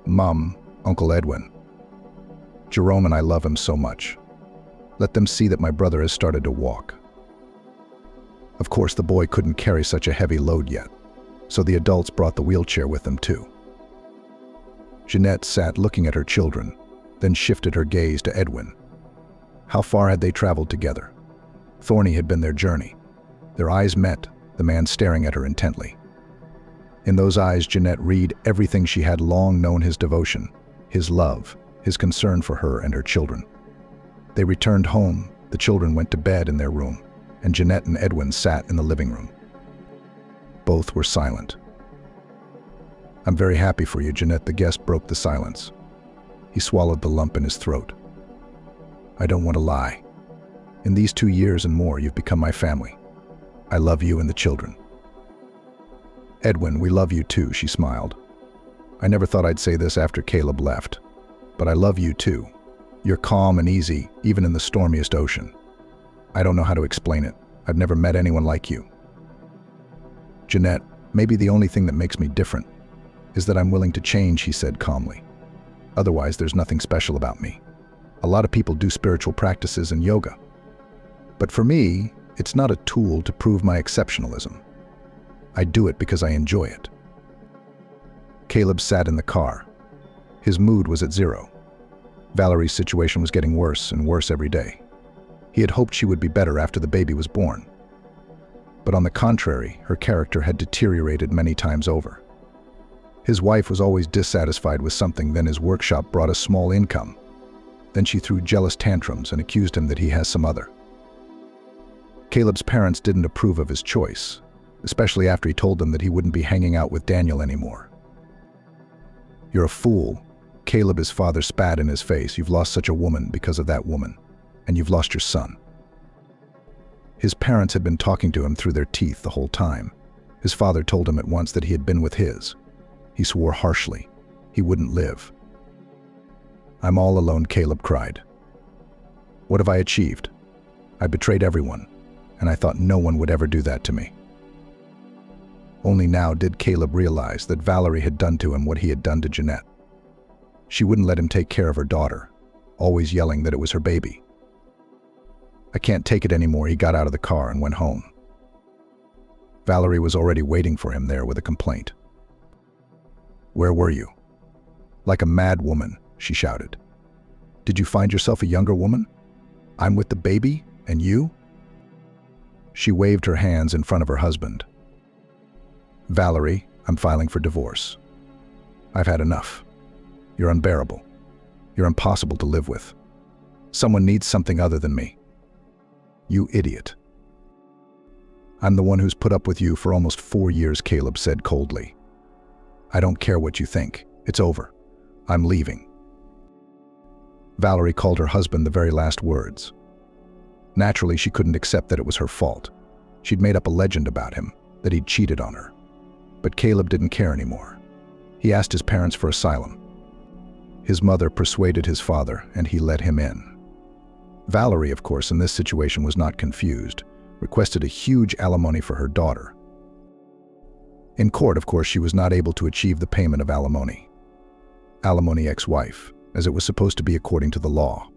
Mom, Uncle Edwin. Jerome and I love him so much. Let them see that my brother has started to walk. Of course, the boy couldn't carry such a heavy load yet, so the adults brought the wheelchair with them too. Jeanette sat looking at her children, then shifted her gaze to Edwin. How far had they traveled together? Thorny had been their journey. Their eyes met, the man staring at her intently. In those eyes, Jeanette read everything she had long known: his devotion, his love, his concern for her and her children. They returned home, the children went to bed in their room, and Jeanette and Edwin sat in the living room. Both were silent. I'm very happy for you, Jeanette. The guest broke the silence. He swallowed the lump in his throat. I don't want to lie. In these 2 years and more, you've become my family. I love you and the children. Edwin, we love you too, she smiled. I never thought I'd say this after Caleb left, but I love you too. You're calm and easy, even in the stormiest ocean. I don't know how to explain it. I've never met anyone like you. Jeanette, maybe the only thing that makes me different is that I'm willing to change, he said calmly. Otherwise, there's nothing special about me. A lot of people do spiritual practices and yoga. But for me, it's not a tool to prove my exceptionalism. I do it because I enjoy it. Caleb sat in the car. His mood was at zero. Valerie's situation was getting worse and worse every day. He had hoped she would be better after the baby was born. But on the contrary, her character had deteriorated many times over. His wife was always dissatisfied with something, then his workshop brought a small income. Then she threw jealous tantrums and accused him that he has some other. Caleb's parents didn't approve of his choice, especially after he told them that he wouldn't be hanging out with Daniel anymore. You're a fool. Caleb, his father, spat in his face. You've lost such a woman because of that woman, and you've lost your son. His parents had been talking to him through their teeth the whole time. His father told him at once that he had been with his. He swore harshly. He wouldn't live. I'm all alone, Caleb cried. What have I achieved? I betrayed everyone, and I thought no one would ever do that to me. Only now did Caleb realize that Valerie had done to him what he had done to Jeanette. She wouldn't let him take care of her daughter, always yelling that it was her baby. I can't take it anymore. He got out of the car and went home. Valerie was already waiting for him there with a complaint. Where were you? Like a mad woman, she shouted. Did you find yourself a younger woman? I'm with the baby, and you? She waved her hands in front of her husband. Valerie, I'm filing for divorce. I've had enough. You're unbearable. You're impossible to live with. Someone needs something other than me. You idiot. I'm the one who's put up with you for almost 4 years, Caleb said coldly. I don't care what you think. It's over. I'm leaving. Valerie called her husband the very last words. Naturally, she couldn't accept that it was her fault. She'd made up a legend about him, that he'd cheated on her. But Caleb didn't care anymore. He asked his parents for asylum. His mother persuaded his father, and he let him in. Valerie, of course, in this situation was not confused, requested a huge alimony for her daughter. In court, of course, she was not able to achieve the payment of alimony. Alimony ex-wife, as it was supposed to be according to the law.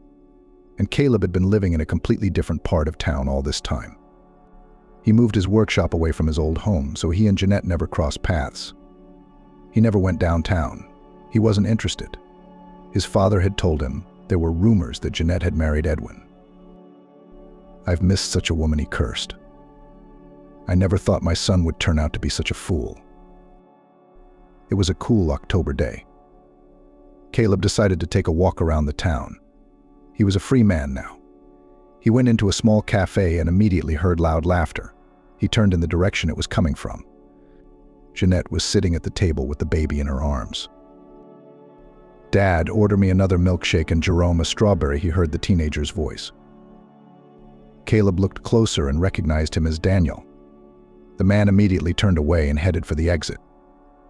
And Caleb had been living in a completely different part of town all this time. He moved his workshop away from his old home, so he and Jeanette never crossed paths. He never went downtown. He wasn't interested. His father had told him there were rumors that Jeanette had married Edwin. "I've missed such a woman," he cursed. "I never thought my son would turn out to be such a fool." It was a cool October day. Caleb decided to take a walk around the town. He was a free man now. He went into a small cafe and immediately heard loud laughter. He turned in the direction it was coming from. Jeanette was sitting at the table with the baby in her arms. "Dad, order me another milkshake and Jerome a strawberry," he heard the teenager's voice. Caleb looked closer and recognized him as Daniel. The man immediately turned away and headed for the exit.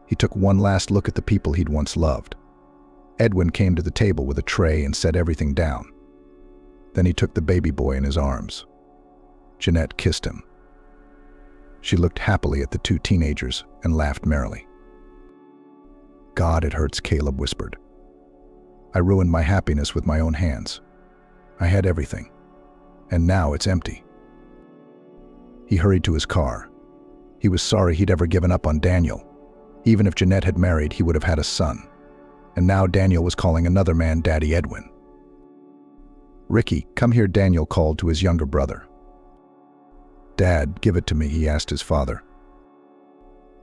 He took one last look at the people he'd once loved. Edwin came to the table with a tray and set everything down. Then he took the baby boy in his arms. Jeanette kissed him. She looked happily at the two teenagers and laughed merrily. "God, it hurts," Caleb whispered. "I ruined my happiness with my own hands. I had everything, and now it's empty." He hurried to his car. He was sorry he'd ever given up on Daniel. Even if Jeanette had married, he would have had a son. And now Daniel was calling another man Daddy Edwin. "Ricky, come here," Daniel called to his younger brother. "Dad, give it to me," he asked his father.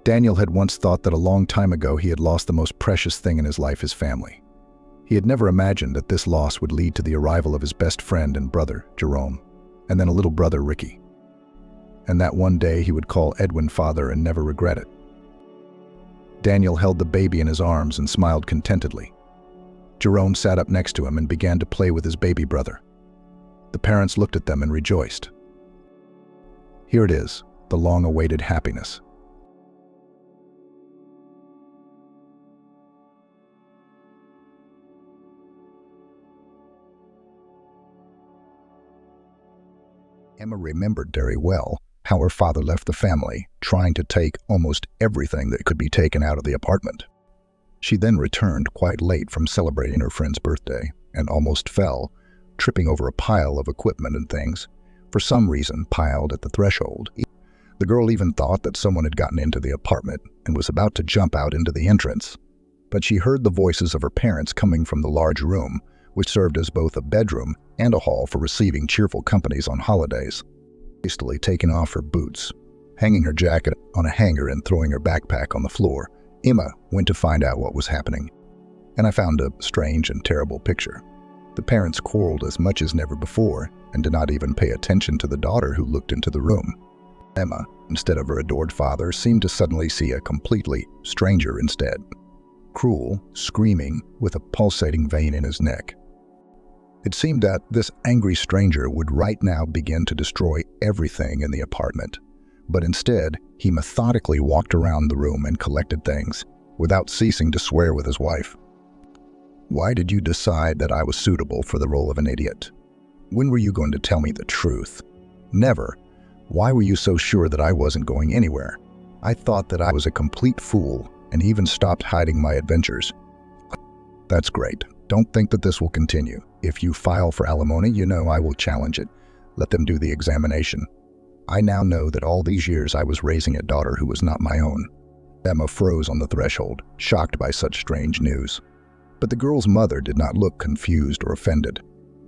Daniel had once thought that a long time ago he had lost the most precious thing in his life, his family. He had never imagined that this loss would lead to the arrival of his best friend and brother, Jerome, and then a little brother, Ricky. And that one day he would call Edwin father and never regret it. Daniel held the baby in his arms and smiled contentedly. Jerome sat up next to him and began to play with his baby brother. The parents looked at them and rejoiced. Here it is, the long-awaited happiness. Emma remembered very well how her father left the family, trying to take almost everything that could be taken out of the apartment. She then returned quite late from celebrating her friend's birthday and almost fell, tripping over a pile of equipment and things, for some reason piled at the threshold. The girl even thought that someone had gotten into the apartment and was about to jump out into the entrance. But she heard the voices of her parents coming from the large room, which served as both a bedroom and a hall for receiving cheerful companies on holidays. Hastily taking off her boots, hanging her jacket on a hanger and throwing her backpack on the floor, Emma went to find out what was happening. And I found a strange and terrible picture. The parents quarreled as much as never before and did not even pay attention to the daughter who looked into the room. Emma, instead of her adored father, seemed to suddenly see a completely stranger instead. Cruel, screaming, with a pulsating vein in his neck. It seemed that this angry stranger would right now begin to destroy everything in the apartment. But instead, he methodically walked around the room and collected things, without ceasing to swear with his wife. "Why did you decide that I was suitable for the role of an idiot? When were you going to tell me the truth? Never. Why were you so sure that I wasn't going anywhere? I thought that I was a complete fool and even stopped hiding my adventures." "That's great. Don't think that this will continue. If you file for alimony, you know I will challenge it. Let them do the examination. I now know that all these years I was raising a daughter who was not my own." Emma froze on the threshold, shocked by such strange news. But the girl's mother did not look confused or offended.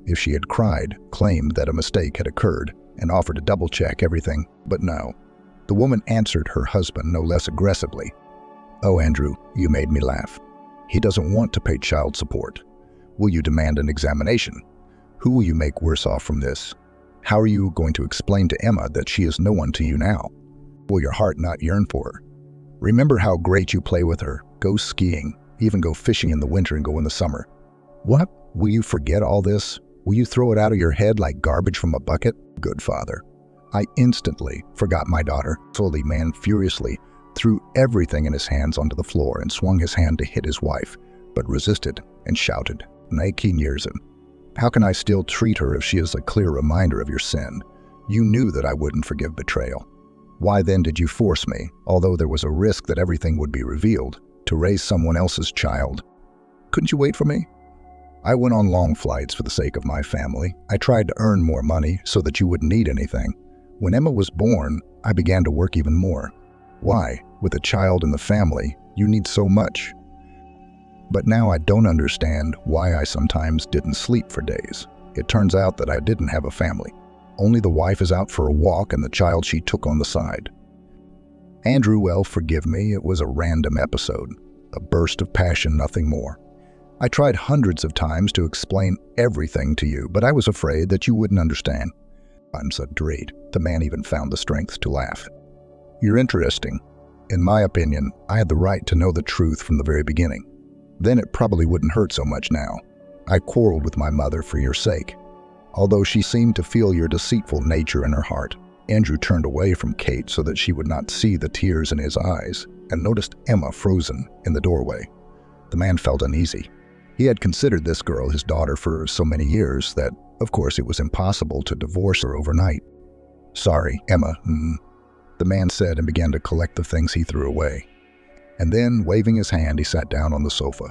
If she had cried, claimed that a mistake had occurred, and offered to double-check everything, but no. The woman answered her husband no less aggressively. "Oh, Andrew, you made me laugh. He doesn't want to pay child support. Will you demand an examination? Who will you make worse off from this? How are you going to explain to Emma that she is no one to you now? Will your heart not yearn for her? Remember how great you play with her, go skiing, even go fishing in the winter and go in the summer. What? Will you forget all this? Will you throw it out of your head like garbage from a bucket?" "Good father." I instantly forgot my daughter. So the man furiously threw everything in his hands onto the floor and swung his hand to hit his wife, but resisted and shouted, "Nakin years him. How can I still treat her if she is a clear reminder of your sin? You knew that I wouldn't forgive betrayal. Why then did you force me, although there was a risk that everything would be revealed, to raise someone else's child? Couldn't you wait for me? I went on long flights for the sake of my family. I tried to earn more money so that you wouldn't need anything. When Emma was born, I began to work even more. Why, with a child in the family, You need so much. But now I don't understand why I sometimes didn't sleep for days. It turns out that I didn't have a family. Only the wife is out for a walk and the child she took on the side. Andrew, well, forgive me, it was a random episode. A burst of passion, nothing more. I tried hundreds of times to explain everything to you, but I was afraid that you wouldn't understand. I'm so dread. The man even found the strength to laugh. You're interesting. In my opinion, I had the right to know the truth from the very beginning. Then it probably wouldn't hurt so much now. I quarreled with my mother for your sake. Although she seemed to feel your deceitful nature in her heart, Andrew turned away from Kate so that she would not see the tears in his eyes and noticed Emma frozen in the doorway. The man felt uneasy. He had considered this girl his daughter for so many years that, of course, it was impossible to divorce her overnight. Sorry, Emma, the man said and began to collect the things he threw away. And then, waving his hand, he sat down on the sofa.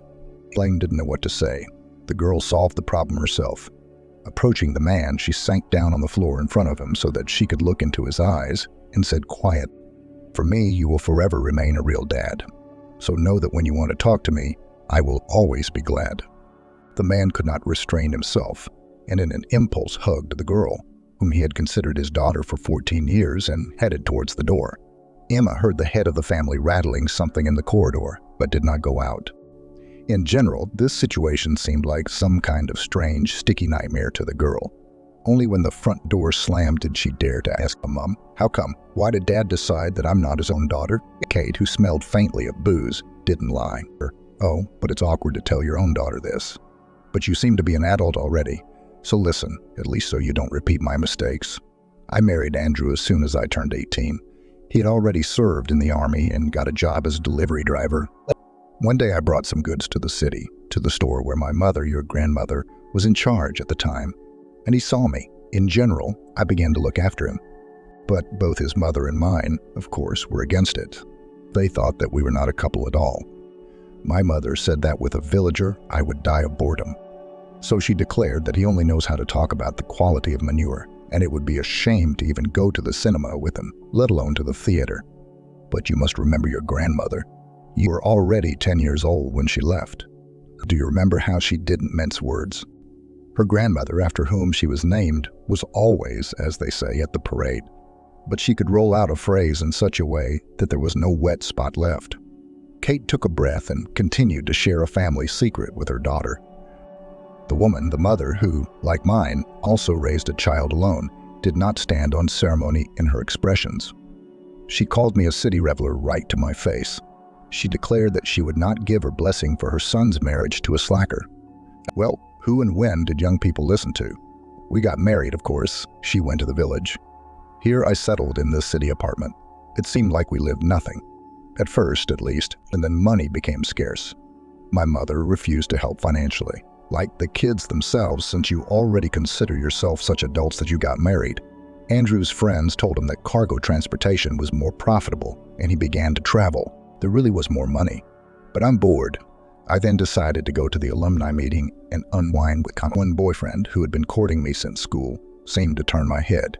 Elaine didn't know what to say. The girl solved the problem herself. Approaching the man, she sank down on the floor in front of him so that she could look into his eyes and said quiet, "For me, you will forever remain a real dad. So know that when you want to talk to me, I will always be glad." The man could not restrain himself, and in an impulse hugged the girl, whom he had considered his daughter for 14 years, and headed towards the door. Emma heard the head of the family rattling something in the corridor, but did not go out. In general, this situation seemed like some kind of strange, sticky nightmare to the girl. Only when the front door slammed did she dare to ask, "Mom, how come? Why did Dad decide that I'm not his own daughter?" Kate, who smelled faintly of booze, didn't lie. "Oh, but it's awkward to tell your own daughter this. But you seem to be an adult already. So listen, at least so you don't repeat my mistakes. I married Andrew as soon as I turned 18. He had already served in the army and got a job as a delivery driver. One day I brought some goods to the city, to the store where my mother, your grandmother, was in charge at the time, and he saw me. In general, I began to look after him. But both his mother and mine, of course, were against it. They thought that we were not a couple at all. My mother said that with a villager, I would die of boredom. So she declared that he only knows how to talk about the quality of manure, and it would be a shame to even go to the cinema with him, let alone to the theater. But you must remember your grandmother. You were already 10 years old when she left. Do you remember how she didn't mince words? Her grandmother, after whom she was named, was always, as they say, at the parade. But she could roll out a phrase in such a way that there was no wet spot left. Kate took a breath and continued to share a family secret with her daughter. The woman, the mother, who, like mine, also raised a child alone, did not stand on ceremony in her expressions. She called me a city reveler right to my face. She declared that she would not give her blessing for her son's marriage to a slacker. Well, who and when did young people listen to? We got married, of course. She went to the village. Here I settled in this city apartment. It seemed like we lived nothing. At first, at least, and then money became scarce. My mother refused to help financially. Like the kids themselves, since you already consider yourself such adults that you got married. Andrew's friends told him that cargo transportation was more profitable, and he began to travel. There really was more money. But I'm bored. I then decided to go to the alumni meeting and unwind with one boyfriend who had been courting me since school seemed to turn my head.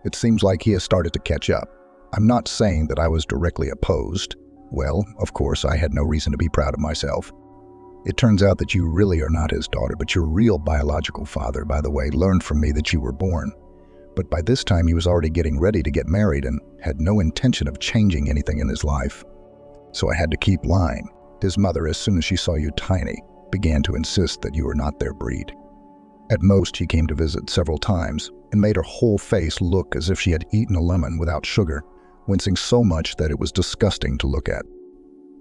It seems like he has started to catch up. I'm not saying that I was directly opposed. Well, of course, I had no reason to be proud of myself. It turns out that you really are not his daughter, but your real biological father, by the way, learned from me that you were born. But by this time he was already getting ready to get married and had no intention of changing anything in his life. So I had to keep lying. His mother, as soon as she saw you tiny, began to insist that you were not their breed. At most, she came to visit several times and made her whole face look as if she had eaten a lemon without sugar, wincing so much that it was disgusting to look at.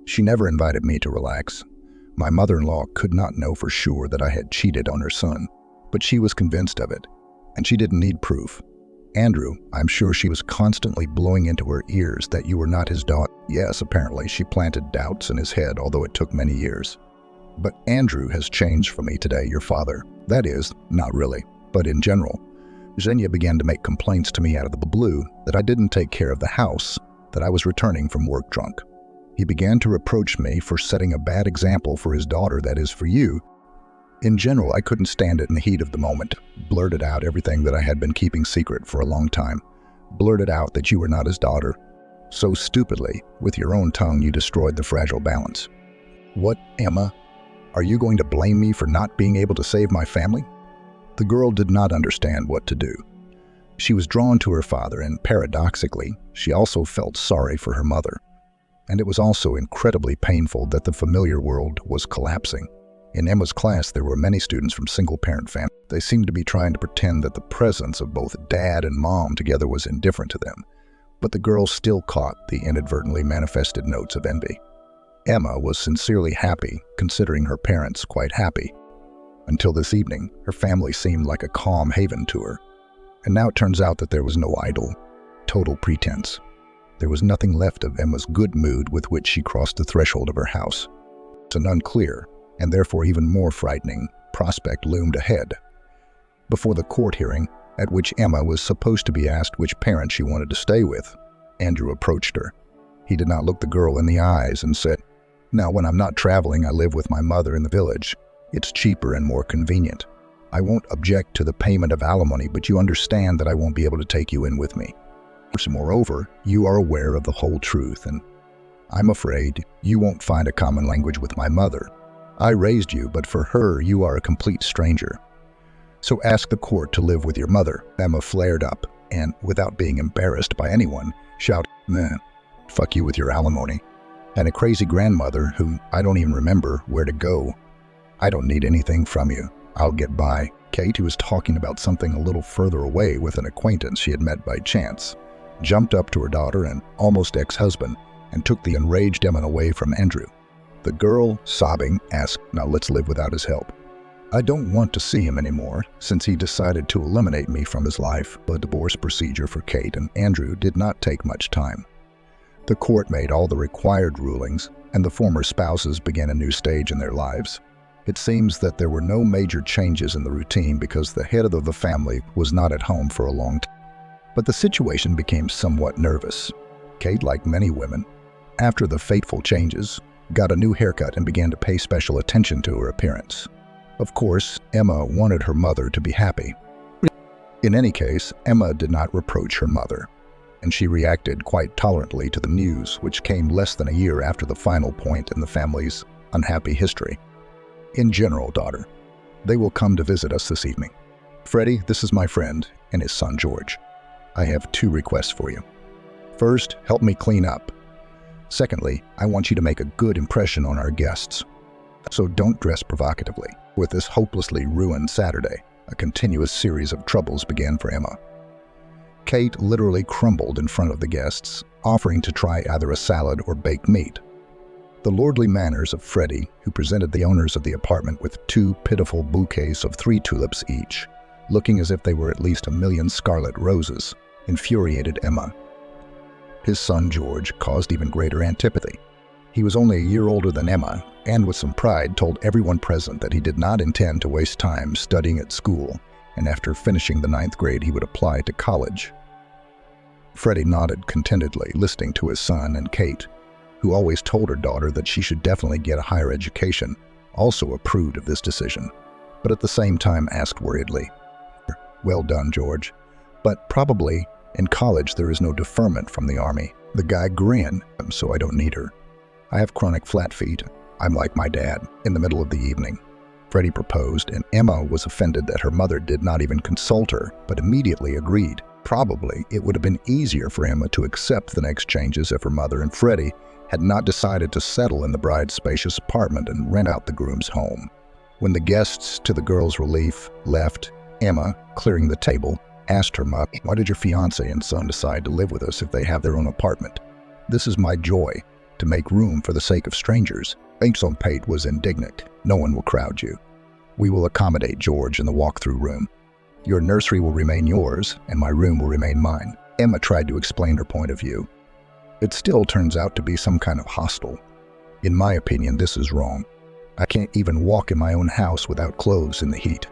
She never invited me to relax. My mother-in-law could not know for sure that I had cheated on her son, but she was convinced of it, and she didn't need proof. Andrew, I'm sure she was constantly blowing into her ears that you were not his daughter. Yes, apparently she planted doubts in his head, although it took many years. But Andrew has changed for me today, your father. That is, not really, but in general. Jeanette began to make complaints to me out of the blue that I didn't take care of the house, that I was returning from work drunk. He began to reproach me for setting a bad example for his daughter, that is, for you. In general, I couldn't stand it in the heat of the moment. Blurted out everything that I had been keeping secret for a long time. Blurted out that you were not his daughter. So stupidly, with your own tongue, you destroyed the fragile balance. What, Emma? Are you going to blame me for not being able to save my family? The girl did not understand what to do. She was drawn to her father, and paradoxically, she also felt sorry for her mother. And it was also incredibly painful that the familiar world was collapsing. In Emma's class, there were many students from single-parent families. They seemed to be trying to pretend that the presence of both dad and mom together was indifferent to them. But the girl still caught the inadvertently manifested notes of envy. Emma was sincerely happy, considering her parents quite happy. Until this evening, her family seemed like a calm haven to her. And now it turns out that there was no idol, total pretense. There was nothing left of Emma's good mood with which she crossed the threshold of her house. It's an unclear, and therefore even more frightening, prospect loomed ahead. Before the court hearing, at which Emma was supposed to be asked which parent she wanted to stay with, Andrew approached her. He did not look the girl in the eyes and said, "Now, when I'm not traveling, I live with my mother in the village. It's cheaper and more convenient. I won't object to the payment of alimony, but you understand that I won't be able to take you in with me. Moreover, you are aware of the whole truth, and I'm afraid you won't find a common language with my mother. I raised you, but for her, you are a complete stranger. So ask the court to live with your mother." Emma flared up and, without being embarrassed by anyone, shouted, "Man, fuck you with your alimony. And a crazy grandmother who I don't even remember where to go. I don't need anything from you. I'll get by." Kate, who was talking about something a little further away with an acquaintance she had met by chance, jumped up to her daughter and almost ex-husband and took the enraged Emma away from Andrew. The girl, sobbing, asked, "Now let's live without his help. I don't want to see him anymore since he decided to eliminate me from his life." The divorce procedure for Kate and Andrew did not take much time. The court made all the required rulings, and the former spouses began a new stage in their lives. It seems that there were no major changes in the routine because the head of the family was not at home for a long time. But the situation became somewhat nervous. Kate, like many women, after the fateful changes, got a new haircut and began to pay special attention to her appearance. Of course, Emma wanted her mother to be happy. In any case, Emma did not reproach her mother, and she reacted quite tolerantly to the news, which came less than a year after the final point in the family's unhappy history. "In general, daughter, they will come to visit us this evening. Freddie, this is my friend, and his son George. I have 2 requests for you. First, help me clean up. Secondly, I want you to make a good impression on our guests. So don't dress provocatively." With this hopelessly ruined Saturday, a continuous series of troubles began for Emma. Kate literally crumbled in front of the guests, offering to try either a salad or baked meat. The lordly manners of Freddie, who presented the owners of the apartment with 2 pitiful bouquets of 3 tulips each, looking as if they were at least 1,000,000 scarlet roses, infuriated Emma. His son George caused even greater antipathy. He was only a year older than Emma, and with some pride told everyone present that he did not intend to waste time studying at school, and after finishing the 9th grade he would apply to college. Freddie nodded contentedly, listening to his son, and Kate, who always told her daughter that she should definitely get a higher education, also approved of this decision, but at the same time asked worriedly, "Well done, George, but probably in college there is no deferment from the army." The guy grinned, "So I don't need her. I have chronic flat feet. I'm like my dad." In the middle of the evening, Freddie proposed, and Emma was offended that her mother did not even consult her, but immediately agreed. Probably it would have been easier for Emma to accept the next changes if her mother and Freddie had not decided to settle in the bride's spacious apartment and rent out the groom's home. When the guests, to the girl's relief, left, Emma, clearing the table, asked her mother, "Why did your fiancé and son decide to live with us if they have their own apartment? This is my joy, to make room for the sake of strangers." Aunt Pate was indignant. "No one will crowd you. We will accommodate George in the walk-through room. Your nursery will remain yours, and my room will remain mine." Emma tried to explain her point of view. It still turns out to be some kind of hostel. In my opinion, this is wrong. I can't even walk in my own house without clothes in the heat.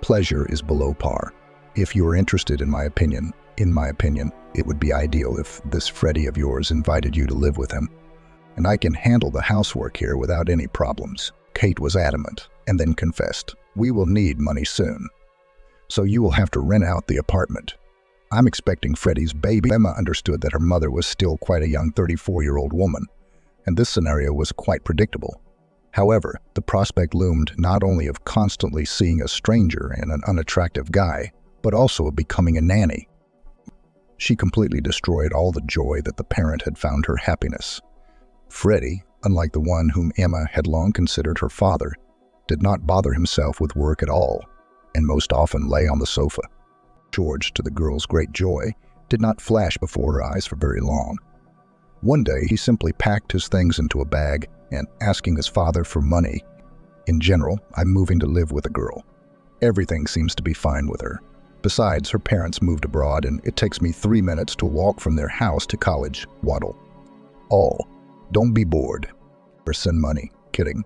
Pleasure is below par. If you are interested in my opinion, it would be ideal if this Freddie of yours invited you to live with him. And I can handle the housework here without any problems. Kate was adamant, and then confessed, "We will need money soon. So you will have to rent out the apartment. I'm expecting Freddie's baby. Emma understood that her mother was still quite a young 34-year-old woman, and this scenario was quite predictable. However, the prospect loomed not only of constantly seeing a stranger and an unattractive guy, but also of becoming a nanny. She completely destroyed all the joy that the parent had found her happiness. Freddie, unlike the one whom Emma had long considered her father, did not bother himself with work at all, and most often lay on the sofa. George, to the girl's great joy, did not flash before her eyes for very long. One day, he simply packed his things into a bag and asking his father for money. In general, I'm moving to live with a girl. Everything seems to be fine with her. Besides, her parents moved abroad and it takes me 3 minutes to walk from their house to college. Waddle. All. Don't be bored. Or send money. Kidding.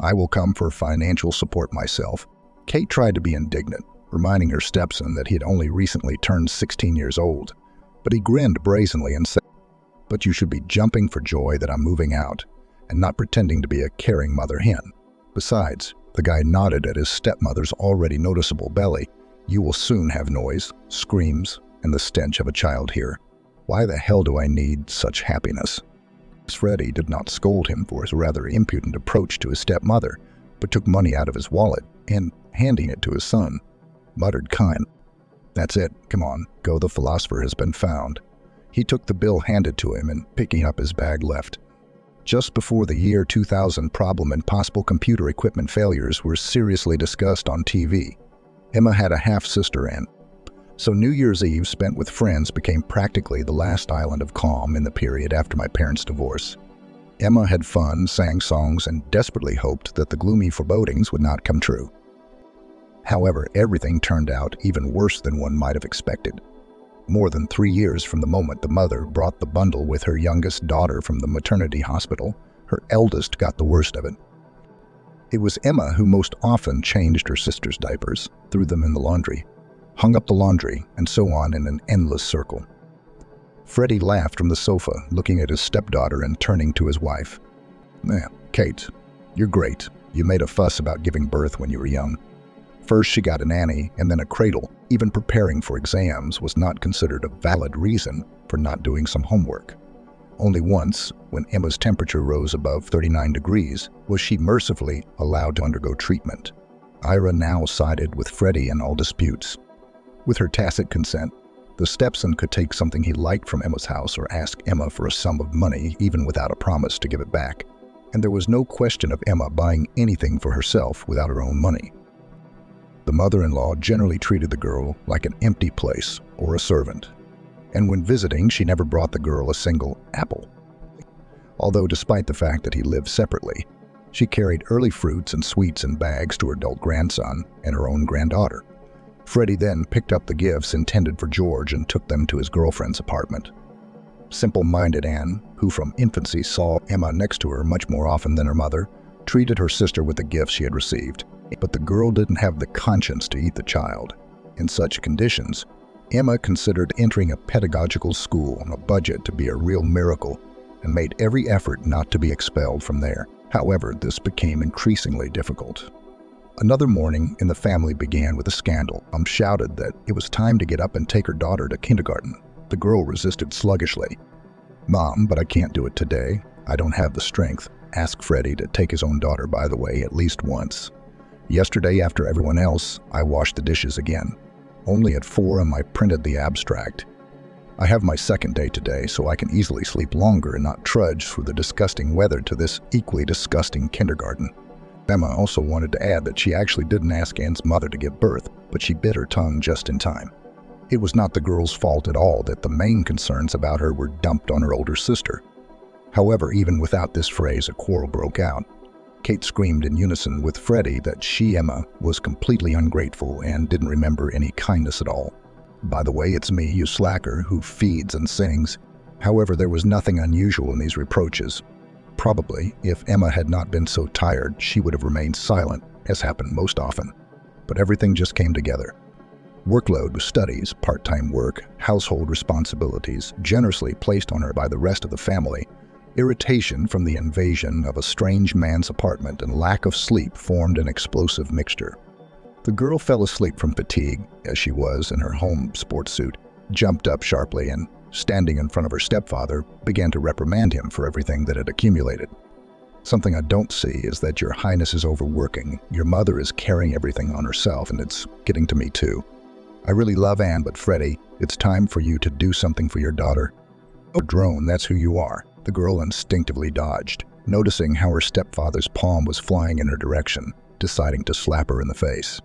I will come for financial support myself. Kate tried to be indignant, reminding her stepson that he had only recently turned 16 years old. But he grinned brazenly and said, "But you should be jumping for joy that I'm moving out, and not pretending to be a caring mother hen. Besides," the guy nodded at his stepmother's already noticeable belly, "you will soon have noise, screams, and the stench of a child here. Why the hell do I need such happiness?" Freddie did not scold him for his rather impudent approach to his stepmother, but took money out of his wallet and, handing it to his son, muttered kind, "That's it, come on, go, the philosopher has been found." He took the bill handed to him and, picking up his bag, left. Just before the year 2000, problem and possible computer equipment failures were seriously discussed on TV. Emma had a half-sister, and so New Year's Eve spent with friends became practically the last island of calm in the period after my parents' divorce. Emma had fun, sang songs, and desperately hoped that the gloomy forebodings would not come true. However, everything turned out even worse than one might have expected. More than 3 years from the moment the mother brought the bundle with her youngest daughter from the maternity hospital, her eldest got the worst of it. It was Emma who most often changed her sister's diapers, threw them in the laundry, hung up the laundry, and so on in an endless circle. Freddie laughed from the sofa, looking at his stepdaughter and turning to his wife. Kate, you're great. You made a fuss about giving birth when you were young. First she got a nanny and then a cradle. Even preparing for exams was not considered a valid reason for not doing some homework. Only once, when Emma's temperature rose above 39 degrees, was she mercifully allowed to undergo treatment. Ira now sided with Freddie in all disputes. With her tacit consent, the stepson could take something he liked from Emma's house or ask Emma for a sum of money even without a promise to give it back. And there was no question of Emma buying anything for herself without her own money. The mother-in-law generally treated the girl like an empty place or a servant, and when visiting, she never brought the girl a single apple. Although despite the fact that he lived separately, she carried early fruits and sweets in bags to her adult grandson and her own granddaughter. Freddie then picked up the gifts intended for George and took them to his girlfriend's apartment. Simple-minded Anne, who from infancy saw Emma next to her much more often than her mother, treated her sister with the gifts she had received. But the girl didn't have the conscience to eat the child. In such conditions, Emma considered entering a pedagogical school on a budget to be a real miracle and made every effort not to be expelled from there. However, this became increasingly difficult. Another morning in the family began with a scandal. Mom shouted that it was time to get up and take her daughter to kindergarten. The girl resisted sluggishly. "Mom, but I can't do it today. I don't have the strength." Asked Freddie to take his own daughter, by the way, at least once. "Yesterday, after everyone else, I washed the dishes again. Only at 4 I printed the abstract. I have my second day today, so I can easily sleep longer and not trudge through the disgusting weather to this equally disgusting kindergarten." Emma also wanted to add that she actually didn't ask Anne's mother to give birth, but she bit her tongue just in time. It was not the girl's fault at all that the main concerns about her were dumped on her older sister. However, even without this phrase, a quarrel broke out. Kate screamed in unison with Freddie that she, Emma, was completely ungrateful and didn't remember any kindness at all. "By the way, it's me, you slacker, who feeds and sings." However, there was nothing unusual in these reproaches. Probably, if Emma had not been so tired, she would have remained silent, as happened most often. But everything just came together. Workload with studies, part-time work, household responsibilities, generously placed on her by the rest of the family, irritation from the invasion of a strange man's apartment, and lack of sleep formed an explosive mixture. The girl fell asleep from fatigue, as she was in her home sports suit, jumped up sharply and, standing in front of her stepfather, began to reprimand him for everything that had accumulated. Something I don't see is that your highness is overworking. Your mother is carrying everything on herself, and it's getting to me too. I really love Anne, but Freddie, it's time for you to do something for your daughter. Oh, drone, that's who you are. The girl instinctively dodged, noticing how her stepfather's palm was flying in her direction, deciding to slap her in the face.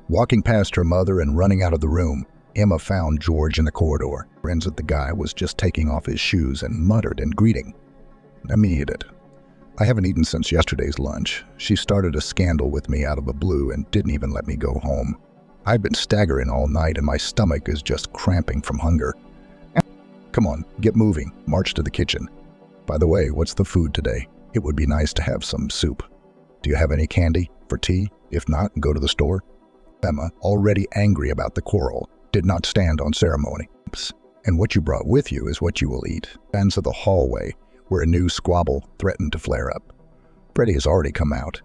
Walking past her mother and running out of the room, Emma found George in the corridor. Friends that the guy was just taking off his shoes and muttered in greeting. Let me eat it. I haven't eaten since yesterday's lunch. She started a scandal with me out of the blue and didn't even let me go home. I've been staggering all night and my stomach is just cramping from hunger. Come on, get moving. March to the kitchen. By the way, what's the food today? It would be nice to have some soup. Do you have any candy for tea? If not, go to the store. Emma, already angry about the quarrel, did not stand on ceremony. And what you brought with you is what you will eat. Fans of the hallway, where a new squabble threatened to flare up. Freddie has already come out.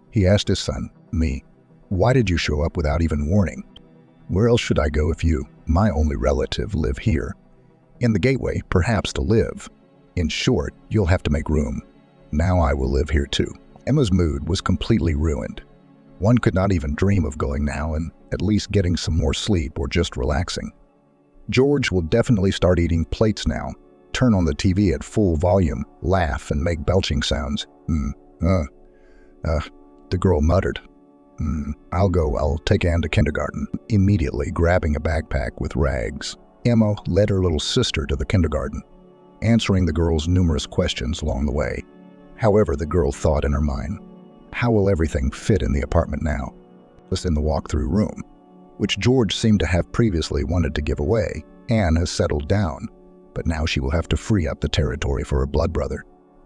He asked his son, me, why did you show up without even warning? Where else should I go if you, my only relative, live here? In the gateway, perhaps to live. In short, you'll have to make room. Now I will live here too. Emma's mood was completely ruined. One could not even dream of going now and at least getting some more sleep or just relaxing. George will definitely start eating plates now, turn on the TV at full volume, laugh, and make belching sounds. The girl muttered. I'll take Anne to kindergarten, immediately grabbing a backpack with rags. Emma led her little sister to the kindergarten, answering the girl's numerous questions along the way. However, the girl thought in her mind, how will everything fit in the apartment now? Was in the walk-through room, which George seemed to have previously wanted to give away. Anne has settled down, but now she will have to free up the territory for her blood brother.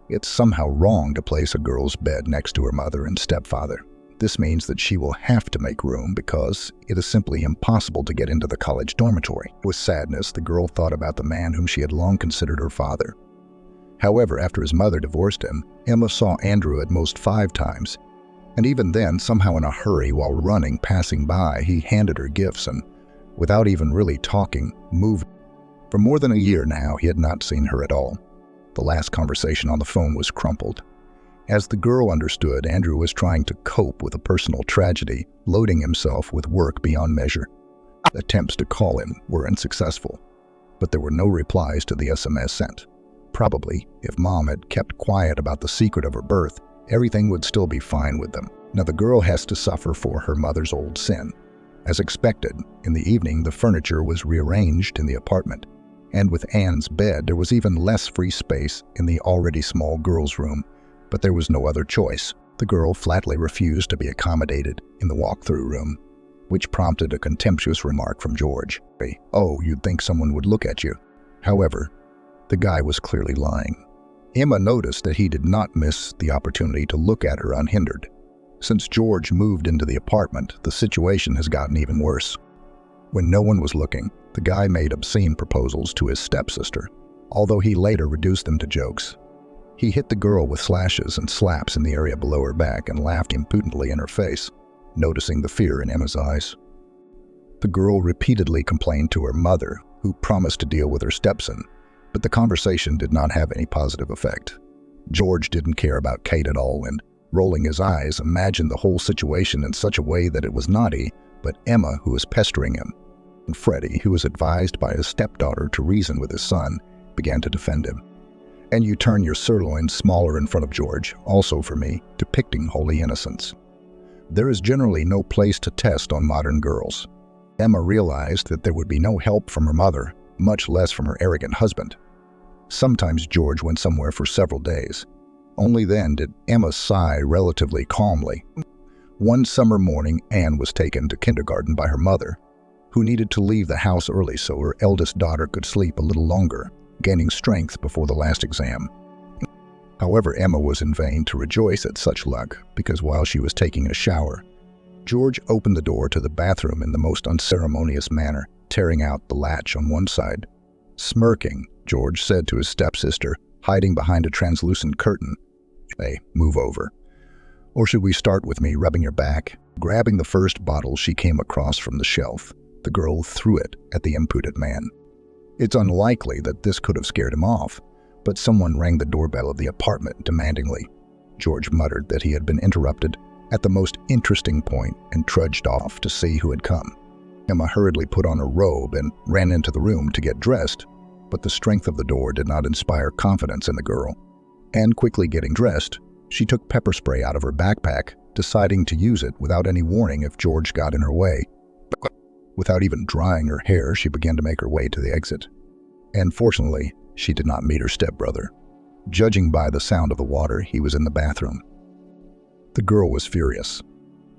It's somehow wrong to place a girl's bed next to her mother and stepfather. This means that she will have to make room because it is simply impossible to get into the college dormitory. With sadness, the girl thought about the man whom she had long considered her father. However, after his mother divorced him, Emma saw Andrew at most 5 times, and even then, somehow in a hurry while running, passing by, he handed her gifts and, without even really talking, moved. For more than a year now, he had not seen her at all. The last conversation on the phone was crumpled. As the girl understood, Andrew was trying to cope with a personal tragedy, loading himself with work beyond measure. Attempts to call him were unsuccessful, but there were no replies to the SMS sent. Probably, if Mom had kept quiet about the secret of her birth, everything would still be fine with them. Now the girl has to suffer for her mother's old sin. As expected, in the evening the furniture was rearranged in the apartment, and with Anne's bed there was even less free space in the already small girl's room. But there was no other choice. The girl flatly refused to be accommodated in the walk-through room, which prompted a contemptuous remark from George. Oh, you'd think someone would look at you. However, the guy was clearly lying. Emma noticed that he did not miss the opportunity to look at her unhindered. Since George moved into the apartment, the situation has gotten even worse. When no one was looking, the guy made obscene proposals to his stepsister, although he later reduced them to jokes. He hit the girl with slashes and slaps in the area below her back and laughed impudently in her face, noticing the fear in Emma's eyes. The girl repeatedly complained to her mother, who promised to deal with her stepson, but the conversation did not have any positive effect. George didn't care about Kate at all and, rolling his eyes, imagined the whole situation in such a way that it was naughty, but Emma who was pestering him. And Freddie, who was advised by his stepdaughter to reason with his son, began to defend him. And you turn your sirloin smaller in front of George, also for me, depicting holy innocence. There is generally no place to test on modern girls. Emma realized that there would be no help from her mother, much less from her arrogant husband. Sometimes George went somewhere for several days. Only then did Emma sigh relatively calmly. One summer morning, Anne was taken to kindergarten by her mother, who needed to leave the house early so her eldest daughter could sleep a little longer, gaining strength before the last exam. However, Emma was in vain to rejoice at such luck, because while she was taking a shower, George opened the door to the bathroom in the most unceremonious manner, tearing out the latch on one side. Smirking, George said to his stepsister, hiding behind a translucent curtain, "Hey, move over. Or should we start with me rubbing your back?" Grabbing the first bottle she came across from the shelf, the girl threw it at the impudent man. It's unlikely that this could have scared him off, but someone rang the doorbell of the apartment demandingly. George muttered that he had been interrupted at the most interesting point and trudged off to see who had come. Emma hurriedly put on her robe and ran into the room to get dressed, but the strength of the door did not inspire confidence in the girl. And quickly getting dressed, she took pepper spray out of her backpack, deciding to use it without any warning if George got in her way. Without even drying her hair, she began to make her way to the exit. And fortunately, she did not meet her stepbrother. Judging by the sound of the water, he was in the bathroom. The girl was furious.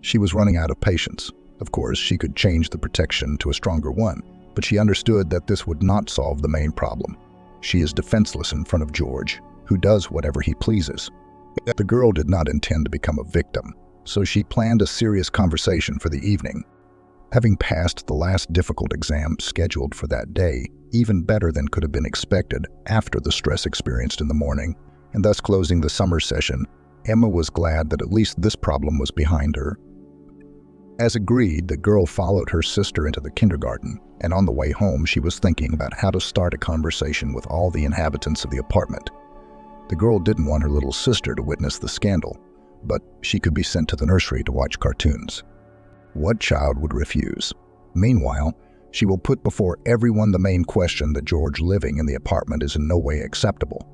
She was running out of patience. Of course, she could change the protection to a stronger one, but she understood that this would not solve the main problem. She is defenseless in front of George, who does whatever he pleases. The girl did not intend to become a victim, so she planned a serious conversation for the evening. Having passed the last difficult exam scheduled for that day, even better than could have been expected after the stress experienced in the morning, and thus closing the summer session, Emma was glad that at least this problem was behind her. As agreed, the girl followed her sister into the kindergarten, and on the way home she was thinking about how to start a conversation with all the inhabitants of the apartment. The girl didn't want her little sister to witness the scandal, but she could be sent to the nursery to watch cartoons. What child would refuse? Meanwhile, she will put before everyone the main question that George living in the apartment is in no way acceptable.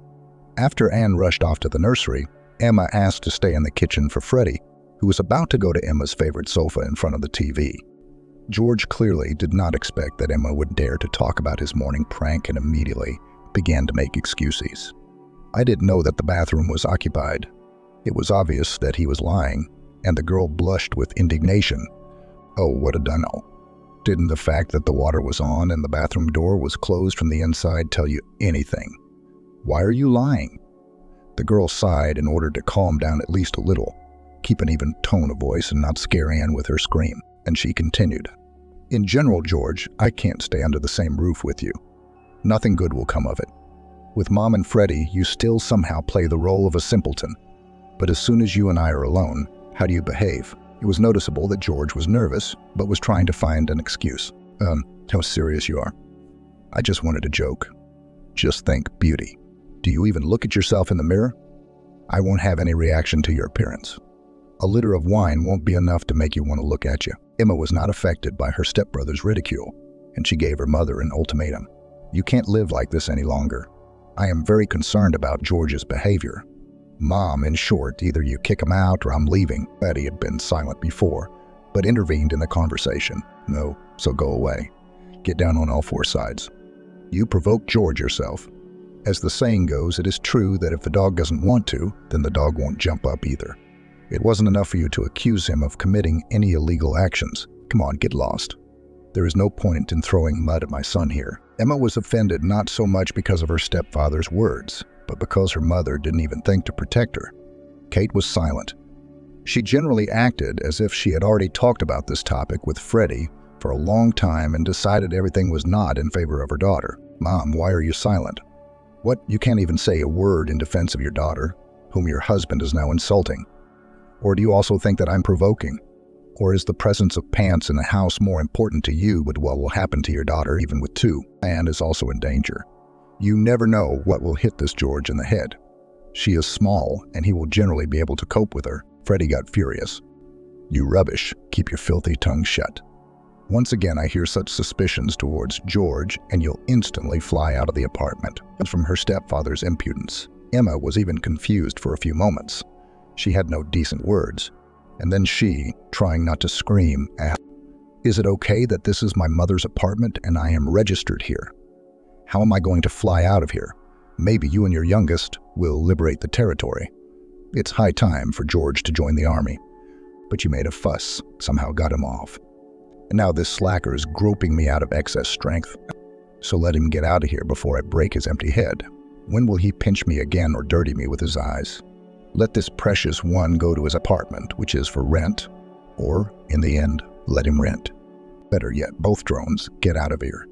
After Anne rushed off to the nursery, Emma asked to stay in the kitchen for Freddie, who was about to go to Emma's favorite sofa in front of the TV. George clearly did not expect that Emma would dare to talk about his morning prank and immediately began to make excuses. I didn't know that the bathroom was occupied. It was obvious that he was lying, and the girl blushed with indignation. Oh, what a dunno. Didn't the fact that the water was on and the bathroom door was closed from the inside tell you anything? Why are you lying? The girl sighed in order to calm down at least a little, keep an even tone of voice and not scare Anne with her scream, and she continued. In general, George, I can't stay under the same roof with you. Nothing good will come of it. With Mom and Freddie, you still somehow play the role of a simpleton. But as soon as you and I are alone, how do you behave? It was noticeable that George was nervous, but was trying to find an excuse. How serious you are. I just wanted to joke. Just think, beauty. Do you even look at yourself in the mirror? I won't have any reaction to your appearance. A liter of wine won't be enough to make you want to look at you. Emma was not affected by her stepbrother's ridicule, and she gave her mother an ultimatum. You can't live like this any longer. I am very concerned about George's behavior. Mom, in short, either you kick him out or I'm leaving. Betty had been silent before, but intervened in the conversation. No, so go away. Get down on all four sides. You provoked George yourself. As the saying goes, it is true that if the dog doesn't want to, then the dog won't jump up either. It wasn't enough for you to accuse him of committing any illegal actions. Come on, get lost. There is no point in throwing mud at my son here. Emma was offended not so much because of her stepfather's words, but because her mother didn't even think to protect her. Kate was silent. She generally acted as if she had already talked about this topic with Freddie for a long time and decided everything was not in favor of her daughter. Mom, why are you silent? What? You can't even say a word in defense of your daughter, whom your husband is now insulting. Or do you also think that I'm provoking? Or is the presence of pants in the house more important to you with what will happen to your daughter even with two? Anne is also in danger. You never know what will hit this George in the head. She is small, and he will generally be able to cope with her. Freddie got furious. You rubbish. Keep your filthy tongue shut. Once again, I hear such suspicions towards George, and you'll instantly fly out of the apartment. From her stepfather's impudence, Emma was even confused for a few moments. She had no decent words. And then she, trying not to scream, asked, Is it okay that this is my mother's apartment and I am registered here? How am I going to fly out of here? Maybe you and your youngest will liberate the territory. It's high time for George to join the army. But you made a fuss, somehow got him off. And now this slacker is groping me out of excess strength. So let him get out of here before I break his empty head. When will he pinch me again or dirty me with his eyes? Let this precious one go to his apartment, which is for rent, or, in the end, let him rent. Better yet, both drones, get out of here.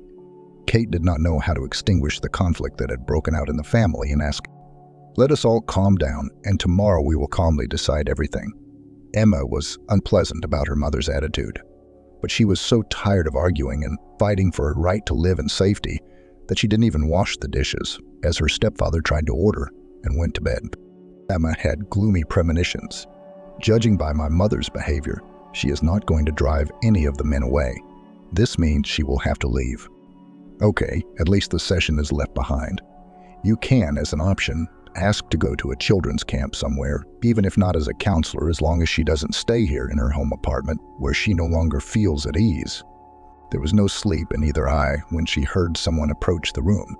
Kate did not know how to extinguish the conflict that had broken out in the family and asked, Let us all calm down, and tomorrow we will calmly decide everything. Emma was unpleasant about her mother's attitude, but she was so tired of arguing and fighting for her right to live in safety that she didn't even wash the dishes, as her stepfather tried to order, and went to bed. Emma had gloomy premonitions. Judging by my mother's behavior, she is not going to drive any of the men away. This means she will have to leave. Okay, at least the session is left behind. You can, as an option, ask to go to a children's camp somewhere, even if not as a counselor, as long as she doesn't stay here in her home apartment where she no longer feels at ease. There was no sleep in either eye when she heard someone approach the room.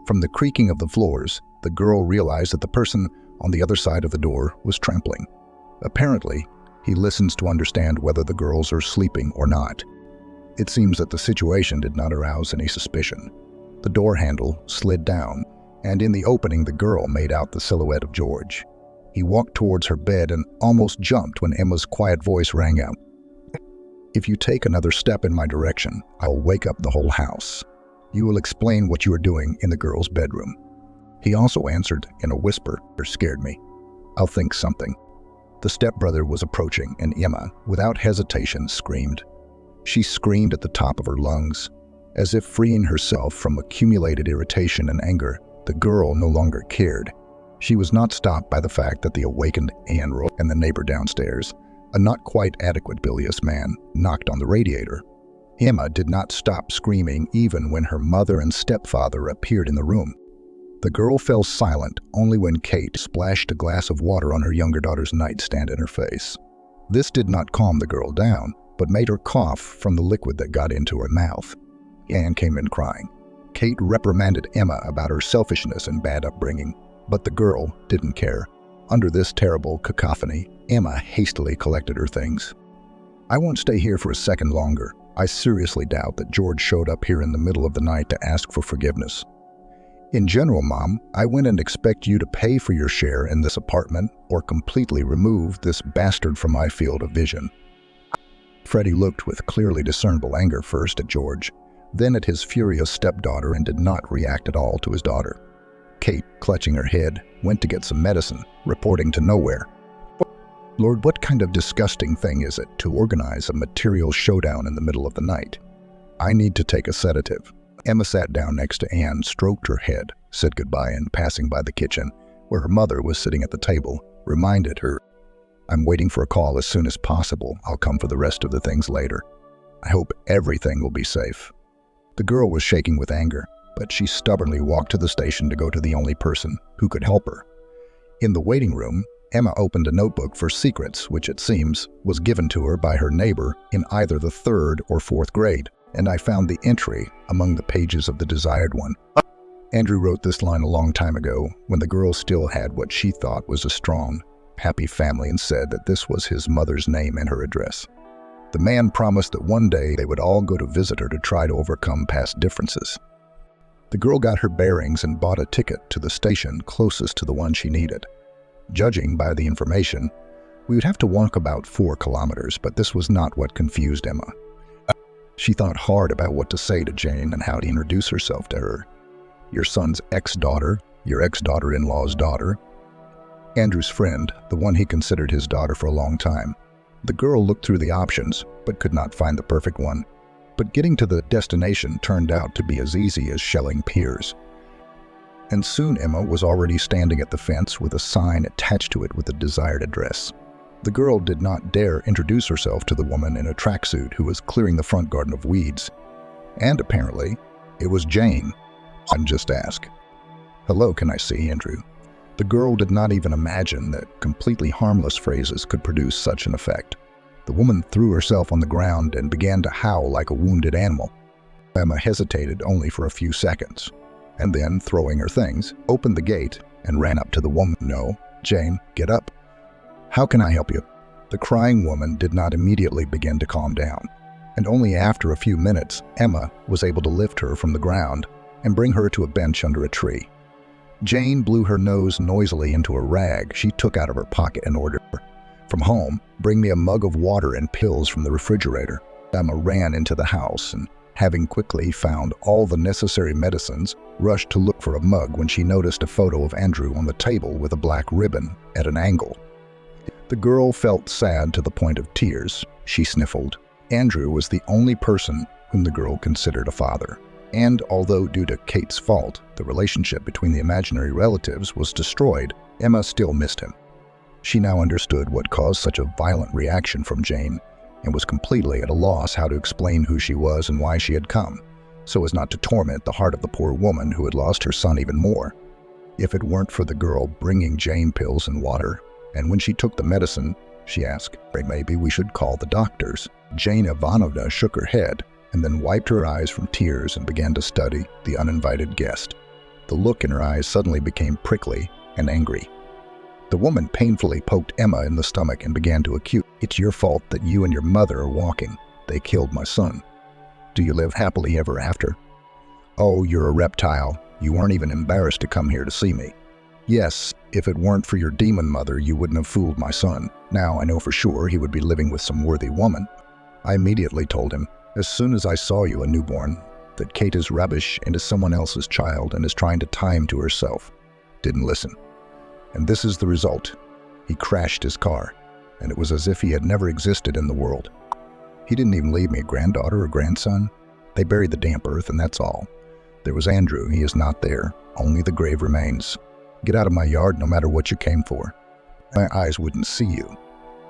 From the creaking of the floors, the girl realized that the person on the other side of the door was trampling. Apparently, he listens to understand whether the girls are sleeping or not. It seems that the situation did not arouse any suspicion. The door handle slid down, and in the opening the girl made out the silhouette of George. He walked towards her bed and almost jumped when Emma's quiet voice rang out. "If you take another step in my direction, I will wake up the whole house. You will explain what you are doing in the girl's bedroom." He also answered in a whisper, "It scared me. I'll think something." The stepbrother was approaching, and Emma, without hesitation, screamed. She screamed at the top of her lungs, as if freeing herself from accumulated irritation and anger. The girl no longer cared. She was not stopped by the fact that the awakened Anne and the neighbor downstairs, a not quite adequate bilious man, knocked on the radiator. Emma did not stop screaming even when her mother and stepfather appeared in the room. The girl fell silent only when Kate splashed a glass of water on her younger daughter's nightstand in her face. This did not calm the girl down, but made her cough from the liquid that got into her mouth. Anne came in crying. Kate reprimanded Emma about her selfishness and bad upbringing, but the girl didn't care. Under this terrible cacophony, Emma hastily collected her things. "I won't stay here for a second longer. I seriously doubt that George showed up here in the middle of the night to ask for forgiveness. In general, Mom, I wouldn't expect you to pay for your share in this apartment or completely remove this bastard from my field of vision." Freddie looked with clearly discernible anger first at George, then at his furious stepdaughter, and did not react at all to his daughter. Kate, clutching her head, went to get some medicine, reporting to nowhere. "Lord, what kind of disgusting thing is it to organize a material showdown in the middle of the night? I need to take a sedative." Emma sat down next to Anne, stroked her head, said goodbye, and passing by the kitchen, where her mother was sitting at the table, reminded her, "I'm waiting for a call as soon as possible. I'll come for the rest of the things later. I hope everything will be safe." The girl was shaking with anger, but she stubbornly walked to the station to go to the only person who could help her. In the waiting room, Emma opened a notebook for secrets, which it seems was given to her by her neighbor in either the 3rd or 4th grade, and I found the entry among the pages of the desired one. Andrew wrote this line a long time ago, when the girl still had what she thought was a strong, happy family, and said that this was his mother's name and her address. The man promised that one day they would all go to visit her to try to overcome past differences. The girl got her bearings and bought a ticket to the station closest to the one she needed. Judging by the information, we would have to walk about 4 kilometers, but this was not what confused Emma. She thought hard about what to say to Jane and how to introduce herself to her. Your son's ex-daughter, your ex-daughter-in-law's daughter, Andrew's friend, the one he considered his daughter for a long time. The girl looked through the options, but could not find the perfect one. But getting to the destination turned out to be as easy as shelling pears. And soon Emma was already standing at the fence with a sign attached to it with the desired address. The girl did not dare introduce herself to the woman in a tracksuit who was clearing the front garden of weeds. And apparently, it was Jane. And just ask, "Hello, can I see Andrew?" The girl did not even imagine that completely harmless phrases could produce such an effect. The woman threw herself on the ground and began to howl like a wounded animal. Emma hesitated only for a few seconds, and then, throwing her things, opened the gate and ran up to the woman. "No, Jane, get up. How can I help you?" The crying woman did not immediately begin to calm down, and only after a few minutes, Emma was able to lift her from the ground and bring her to a bench under a tree. Jane blew her nose noisily into a rag she took out of her pocket and ordered, "From home, bring me a mug of water and pills from the refrigerator." Emma ran into the house and, having quickly found all the necessary medicines, rushed to look for a mug when she noticed a photo of Andrew on the table with a black ribbon at an angle. The girl felt sad to the point of tears. She sniffled. Andrew was the only person whom the girl considered a father. And although due to Kate's fault, the relationship between the imaginary relatives was destroyed, Emma still missed him. She now understood what caused such a violent reaction from Jane and was completely at a loss how to explain who she was and why she had come, so as not to torment the heart of the poor woman who had lost her son even more. If it weren't for the girl bringing Jane pills and water, and when she took the medicine, she asked, maybe we should call the doctors. Jane Ivanovna shook her head and then wiped her eyes from tears and began to study the uninvited guest. The look in her eyes suddenly became prickly and angry. The woman painfully poked Emma in the stomach and began to accuse, "It's your fault that you and your mother are walking. They killed my son. Do you live happily ever after? Oh, you're a reptile. You weren't even embarrassed to come here to see me. Yes, if it weren't for your demon mother, you wouldn't have fooled my son. Now I know for sure he would be living with some worthy woman." I immediately told him, as soon as I saw you a newborn, that Kate is rubbish and is someone else's child and is trying to tie him to herself. Didn't listen. And this is the result. He crashed his car, and it was as if he had never existed in the world. He didn't even leave me a granddaughter or grandson. They buried the damp earth, and that's all. There was Andrew. He is not there. Only the grave remains. Get out of my yard no matter what you came for. My eyes wouldn't see you.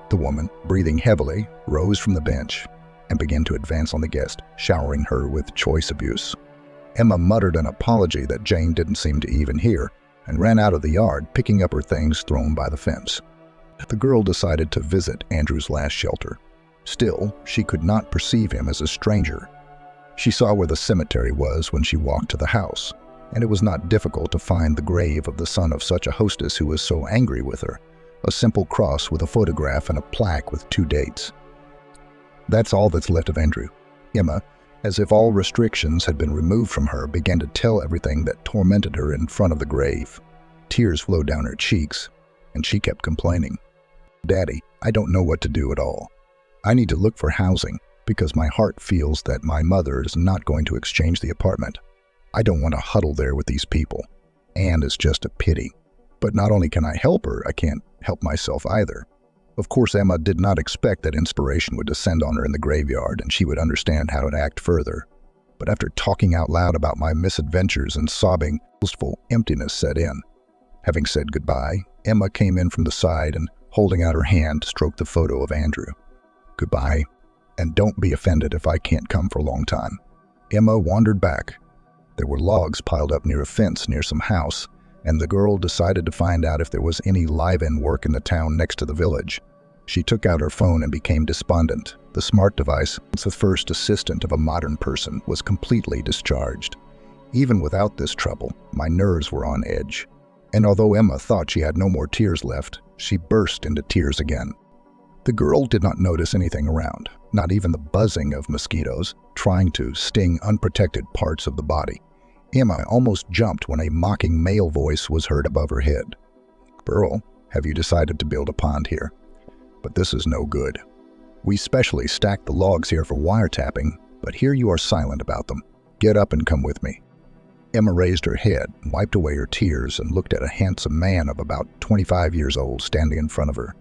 The woman, breathing heavily, rose from the bench and began to advance on the guest, showering her with choice abuse. Emma muttered an apology that Jane didn't seem to even hear and ran out of the yard, picking up her things thrown by the fence. The girl decided to visit Andrew's last shelter. Still, she could not perceive him as a stranger. She saw where the cemetery was when she walked to the house, and it was not difficult to find the grave of the son of such a hostess who was so angry with her, a simple cross with a photograph and a plaque with 2 dates. That's all that's left of Andrew. Emma, as if all restrictions had been removed from her, began to tell everything that tormented her in front of the grave. Tears flowed down her cheeks, and she kept complaining. "Daddy, I don't know what to do at all. I need to look for housing because my heart feels that my mother is not going to exchange the apartment. I don't want to huddle there with these people. And it's just a pity. But not only can I help her, I can't help myself either." Of course, Emma did not expect that inspiration would descend on her in the graveyard and she would understand how to act further. But after talking out loud about my misadventures and sobbing, wistful emptiness set in. Having said goodbye, Emma came in from the side and, holding out her hand, stroked the photo of Andrew. "Goodbye, and don't be offended if I can't come for a long time." Emma wandered back. There were logs piled up near a fence near some house, and the girl decided to find out if there was any live-in work in the town next to the village. She took out her phone and became despondent. The smart device, the first assistant of a modern person, was completely discharged. Even without this trouble, my nerves were on edge. And although Emma thought she had no more tears left, she burst into tears again. The girl did not notice anything around, not even the buzzing of mosquitoes trying to sting unprotected parts of the body. Emma almost jumped when a mocking male voice was heard above her head. "Pearl, have you decided to build a pond here? But this is no good. We specially stacked the logs here for wiretapping, but here you are silent about them. Get up and come with me." Emma raised her head, wiped away her tears, and looked at a handsome man of about 25 years old standing in front of her.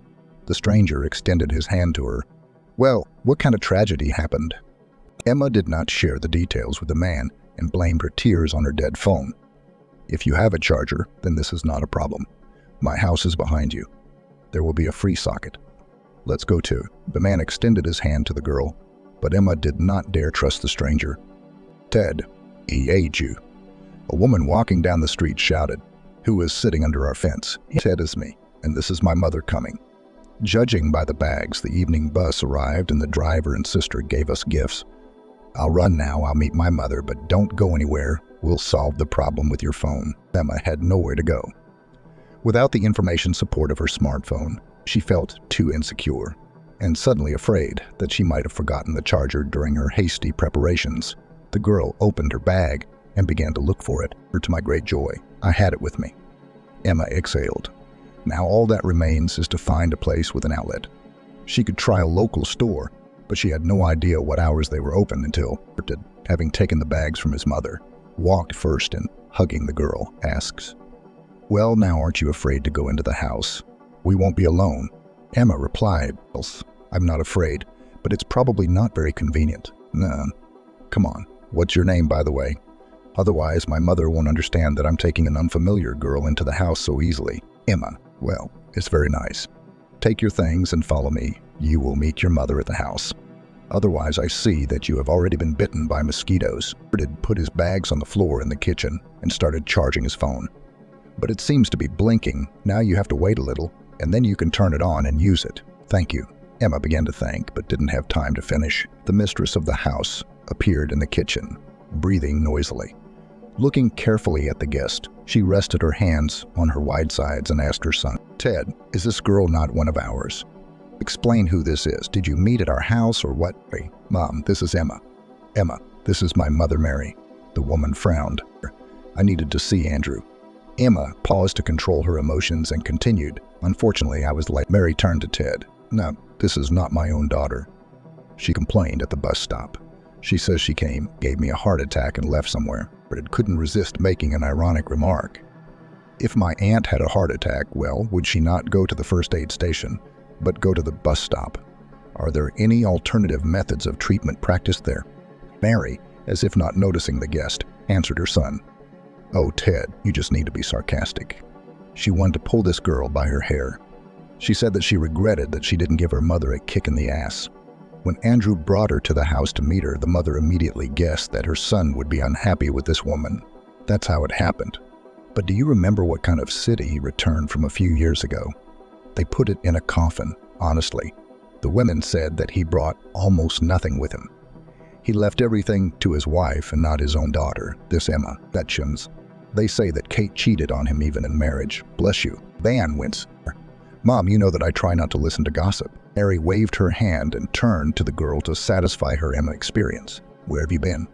The stranger extended his hand to her. "Well, what kind of tragedy happened?" Emma did not share the details with the man and blamed her tears on her dead phone. "If you have a charger, then this is not a problem. My house is behind you. There will be a free socket. Let's go too." The man extended his hand to the girl, but Emma did not dare trust the stranger. "Ted, he ate you." A woman walking down the street shouted, "Who is sitting under our fence?" "Ted is me, and this is my mother coming." Judging by the bags, the evening bus arrived and the driver and sister gave us gifts. "I'll run now. I'll meet my mother, but don't go anywhere. We'll solve the problem with your phone." Emma had nowhere to go. Without the information support of her smartphone, she felt too insecure and suddenly afraid that she might have forgotten the charger during her hasty preparations. The girl opened her bag and began to look for it. To my great joy, I had it with me. Emma exhaled. Now all that remains is to find a place with an outlet. She could try a local store, but she had no idea what hours they were open until, having taken the bags from his mother, walked first and, hugging the girl, asks, "Well, now aren't you afraid to go into the house? We won't be alone." Emma replied, "I'm not afraid, but it's probably not very convenient." "No. Come on. What's your name, by the way?" Otherwise, my mother won't understand that I'm taking an unfamiliar girl into the house so easily. Emma, well, it's very nice. Take your things and follow me. You will meet your mother at the house. Otherwise, I see that you have already been bitten by mosquitoes. He put his bags on the floor in the kitchen and started charging his phone. But it seems to be blinking. Now you have to wait a little, and then you can turn it on and use it. Thank you. Emma began to thank, but didn't have time to finish. The mistress of the house appeared in the kitchen, breathing noisily. Looking carefully at the guest, she rested her hands on her wide sides and asked her son, Ted, is this girl not one of ours? Explain who this is. Did you meet at our house or what? Mom, this is Emma. Emma, this is my mother, Mary. The woman frowned. I needed to see Andrew. Emma paused to control her emotions and continued. Unfortunately, I was late. Mary turned to Ted. No, this is not my own daughter. She complained at the bus stop. She says she gave me a heart attack and left somewhere, but it couldn't resist making an ironic remark. If my aunt had a heart attack, well, would she not go to the first aid station, but go to the bus stop? Are there any alternative methods of treatment practiced there? Mary, as if not noticing the guest, answered her son. Oh, Ted, you just need to be sarcastic. She wanted to pull this girl by her hair. She said that she regretted that she didn't give her mother a kick in the ass. When Andrew brought her to the house to meet her, the mother immediately guessed that her son would be unhappy with this woman. That's how it happened. But do you remember what kind of city he returned from a few years ago? They put it in a coffin, honestly. The women said that he brought almost nothing with him. He left everything to his wife and not his own daughter, this Emma. Betchins. They say that Kate cheated on him even in marriage. Bless you. Van wince. Mom, you know that I try not to listen to gossip. Mary waved her hand and turned to the girl to satisfy her Emma experience. Where have you been?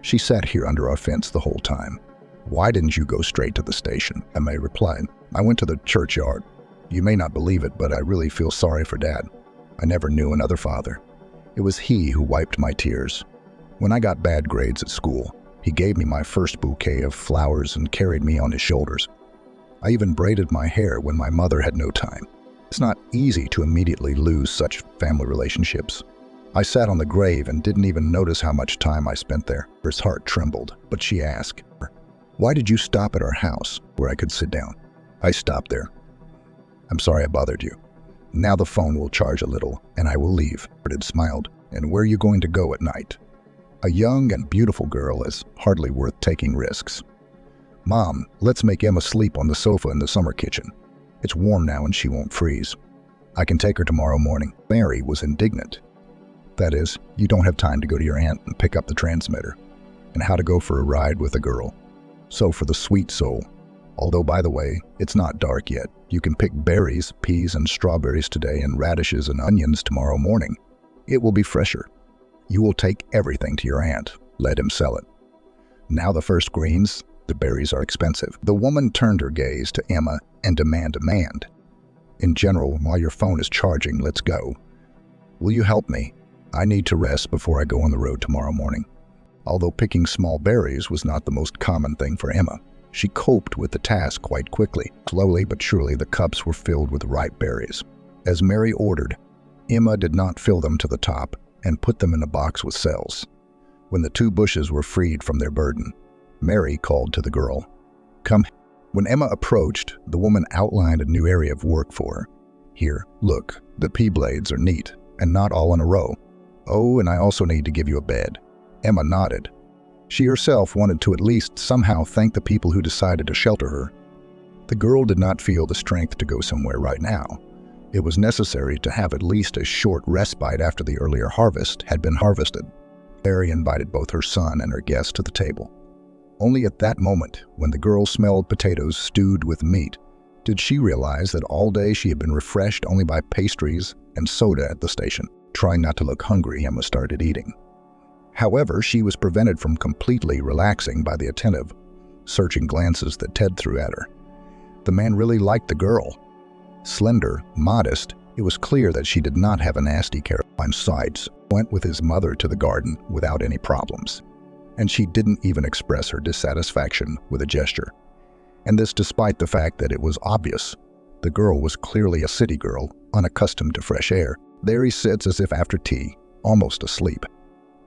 She sat here under our fence the whole time. Why didn't you go straight to the station? Emma replied. I went to the churchyard. You may not believe it, but I really feel sorry for Dad. I never knew another father. It was he who wiped my tears. When I got bad grades at school, he gave me my first bouquet of flowers and carried me on his shoulders. I even braided my hair when my mother had no time. It's not easy to immediately lose such family relationships. I sat on the grave and didn't even notice how much time I spent there. Her heart trembled, but she asked, Why did you stop at our house where I could sit down? I stopped there. I'm sorry I bothered you. Now the phone will charge a little, and I will leave. Ted smiled. And where are you going to go at night? A young and beautiful girl is hardly worth taking risks. Mom, let's make Emma sleep on the sofa in the summer kitchen. It's warm now and she won't freeze. I can take her tomorrow morning. Mary was indignant. That is, you don't have time to go to your aunt and pick up the transmitter, and how to go for a ride with a girl. So for the sweet soul. Although, by the way, it's not dark yet. You can pick berries, peas, and strawberries today and radishes and onions tomorrow morning. It will be fresher. You will take everything to your aunt. Let him sell it. Now the first greens, the berries are expensive. The woman turned her gaze to Emma and demand. In general, while your phone is charging, let's go. Will you help me? I need to rest before I go on the road tomorrow morning. Although picking small berries was not the most common thing for Emma, she coped with the task quite quickly. Slowly but surely, the cups were filled with ripe berries. As Mary ordered, Emma did not fill them to the top and put them in a box with cells. When the two bushes were freed from their burden, Mary called to the girl, Come. When Emma approached, the woman outlined a new area of work for her. Here, look, the pea blades are neat and not all in a row. Oh, and I also need to give you a bed. Emma nodded. She herself wanted to at least somehow thank the people who decided to shelter her. The girl did not feel the strength to go somewhere right now. It was necessary to have at least a short respite after the earlier harvest had been harvested. Mary invited both her son and her guests to the table. Only at that moment, when the girl smelled potatoes stewed with meat, did she realize that all day she had been refreshed only by pastries and soda at the station. Trying not to look hungry, Emma started eating. However, she was prevented from completely relaxing by the attentive, searching glances that Ted threw at her. The man really liked the girl. Slender, modest, it was clear that she did not have a nasty character. Besides, went with his mother to the garden without any problems. And she didn't even express her dissatisfaction with a gesture. And this despite the fact that it was obvious. The girl was clearly a city girl, unaccustomed to fresh air. There he sits as if after tea, almost asleep.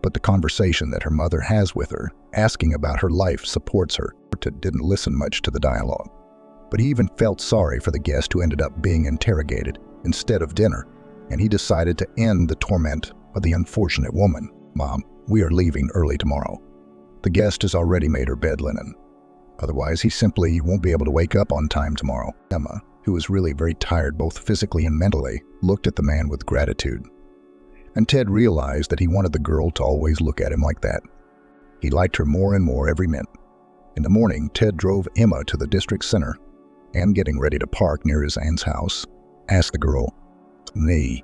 but the conversation that her mother has with her, asking about her life, supports her. Ted didn't listen much to the dialogue, but he even felt sorry for the guest who ended up being interrogated instead of dinner, and he decided to end the torment of the unfortunate woman. "Mom, we are leaving early tomorrow. The guest has already made her bed linen. Otherwise, he simply won't be able to wake up on time tomorrow." Emma, who was really very tired both physically and mentally, looked at the man with gratitude. And Ted realized that he wanted the girl to always look at him like that. He liked her more and more every minute. In the morning, Ted drove Emma to the district center, and getting ready to park near his aunt's house, asked the girl, "Nee,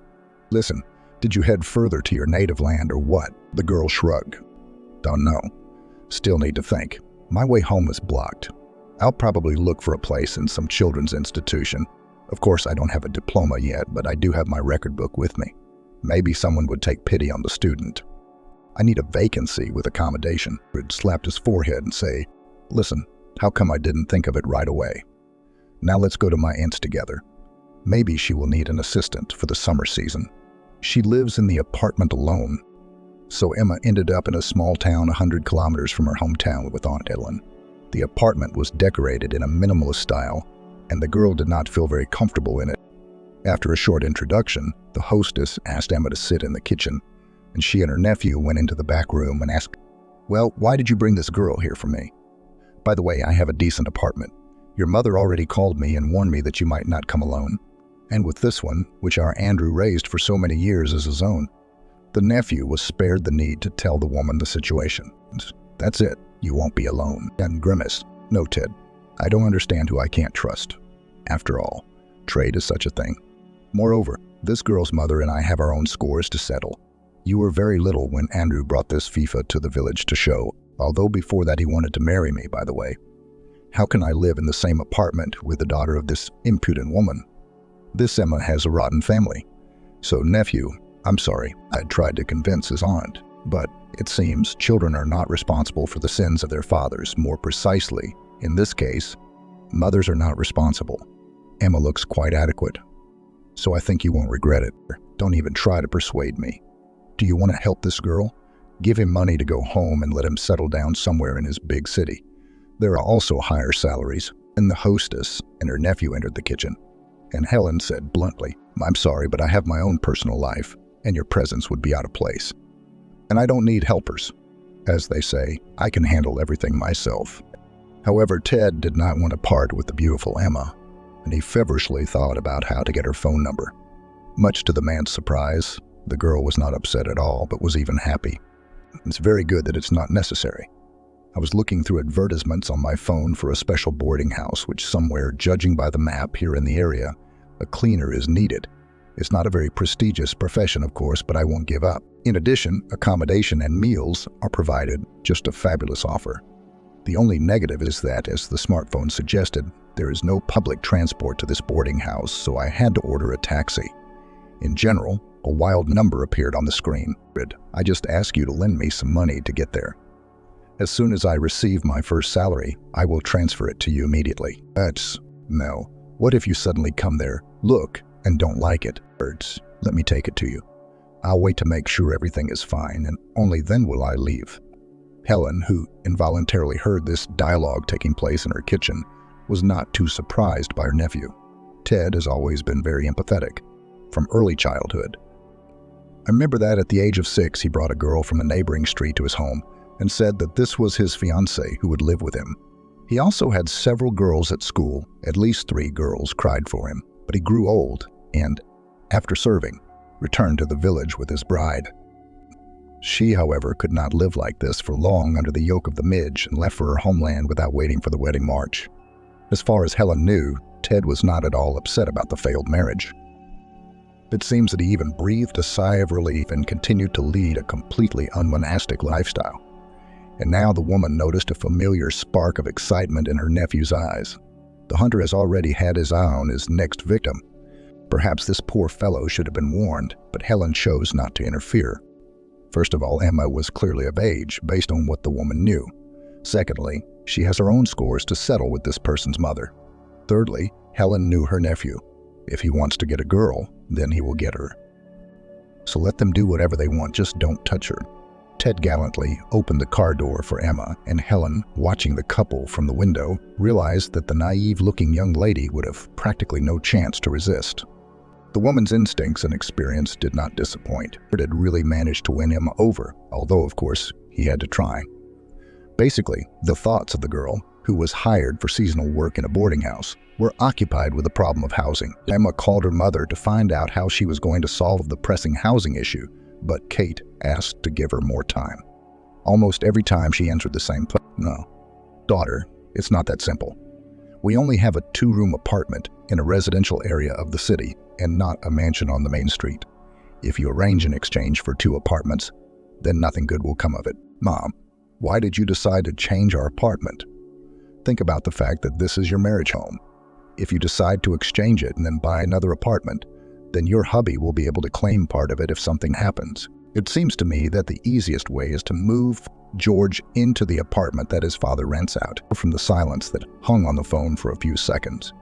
listen, did you head further to your native land or what?" The girl shrugged. "Don't know. Still need to think. My way home is blocked. I'll probably look for a place in some children's institution. Of course, I don't have a diploma yet, but I do have my record book with me. Maybe someone would take pity on the student. I need a vacancy with accommodation." He'd slapped his forehead and say, "Listen, how come I didn't think of it right away? Now let's go to my aunt's together. Maybe she will need an assistant for the summer season. She lives in the apartment alone." So Emma ended up in a small town 100 kilometers from her hometown with Aunt Ellen. The apartment was decorated in a minimalist style, and the girl did not feel very comfortable in it. After a short introduction, the hostess asked Emma to sit in the kitchen, and she and her nephew went into the back room and asked, "Well, why did you bring this girl here for me? By the way, I have a decent apartment. Your mother already called me and warned me that you might not come alone. And with this one, which our Andrew raised for so many years as his own." The nephew was spared the need to tell the woman the situation. "That's it. You won't be alone." And grimaced, "No, Ted. I don't understand who I can't trust. After all, trade is such a thing. Moreover, this girl's mother and I have our own scores to settle. You were very little when Andrew brought this FIFA to the village to show, although before that he wanted to marry me, by the way. How can I live in the same apartment with the daughter of this impudent woman? This Emma has a rotten family. So, nephew, I'm sorry, I tried to convince his aunt, but it seems children are not responsible for the sins of their fathers. More precisely, in this case, mothers are not responsible. Emma looks quite adequate. So I think you won't regret it. Don't even try to persuade me. Do you want to help this girl? Give him money to go home and let him settle down somewhere in his big city. There are also higher salaries." And the hostess and her nephew entered the kitchen, and Helen said bluntly, "I'm sorry, but I have my own personal life, and your presence would be out of place. And I don't need helpers. As they say, I can handle everything myself." However, Ted did not want to part with the beautiful Emma, and he feverishly thought about how to get her phone number. Much to the man's surprise, the girl was not upset at all, but was even happy. "It's very good that it's not necessary. I was looking through advertisements on my phone for a special boarding house, which somewhere, judging by the map here in the area, a cleaner is needed. It's not a very prestigious profession, of course, but I won't give up. In addition, accommodation and meals are provided, just a fabulous offer. The only negative is that, as the smartphone suggested, there is no public transport to this boarding house, so I had to order a taxi. In general, a wild number appeared on the screen. I just ask you to lend me some money to get there. As soon as I receive my first salary, I will transfer it to you immediately." No. What if you suddenly come there, look, and don't like it? Let me take it to you. I'll wait to make sure everything is fine, and only then will I leave." Helen, who involuntarily heard this dialogue taking place in her kitchen, was not too surprised by her nephew. Ted has always been very empathetic, from early childhood. I remember that at the age of 6, he brought a girl from a neighboring street to his home and said that this was his fiancée who would live with him. He also had several girls at school. At least 3 girls cried for him, but he grew old and, after serving, returned to the village with his bride. She, however, could not live like this for long under the yoke of the Midge and left for her homeland without waiting for the wedding march. As far as Helen knew, Ted was not at all upset about the failed marriage. It seems that he even breathed a sigh of relief and continued to lead a completely unmonastic lifestyle. And now the woman noticed a familiar spark of excitement in her nephew's eyes. The hunter has already had his eye on his next victim. Perhaps this poor fellow should have been warned, but Helen chose not to interfere. First of all, Emma was clearly of age, based on what the woman knew. Secondly, she has her own scores to settle with this person's mother. Thirdly, Helen knew her nephew. If he wants to get a girl, then he will get her. So let them do whatever they want, just don't touch her. Ted gallantly opened the car door for Emma, and Helen, watching the couple from the window, realized that the naive-looking young lady would have practically no chance to resist. The woman's instincts and experience did not disappoint. Ted had really managed to win Emma over, although, of course, he had to try. Basically, the thoughts of the girl, who was hired for seasonal work in a boarding house, were occupied with the problem of housing. Emma called her mother to find out how she was going to solve the pressing housing issue, but Kate asked to give her more time. Almost every time she answered the same place. No, daughter, it's not that simple. We only have a 2-room apartment in a residential area of the city and not a mansion on the main street. If you arrange an exchange for 2 apartments, then nothing good will come of it. Mom, why did you decide to change our apartment? Think about the fact that this is your marriage home. If you decide to exchange it and then buy another apartment, then your hubby will be able to claim part of it if something happens. It seems to me that the easiest way is to move George into the apartment that his father rents out. From the silence that hung on the phone for a few seconds,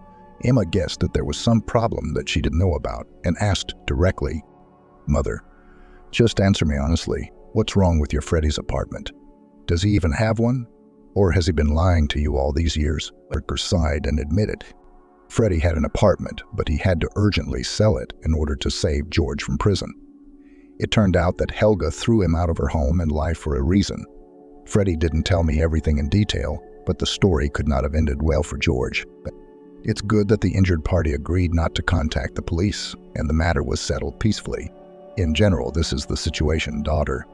Emma guessed that there was some problem that she didn't know about and asked directly, "Mother, just answer me honestly, what's wrong with your Freddie's apartment? Does he even have one? Or has he been lying to you all these years?" Parker sighed and admitted. Freddie had an apartment, but he had to urgently sell it in order to save George from prison. It turned out that Helga threw him out of her home and life for a reason. Freddie didn't tell me everything in detail, but the story could not have ended well for George. It's good that the injured party agreed not to contact the police, and the matter was settled peacefully. In general, this is the situation, daughter.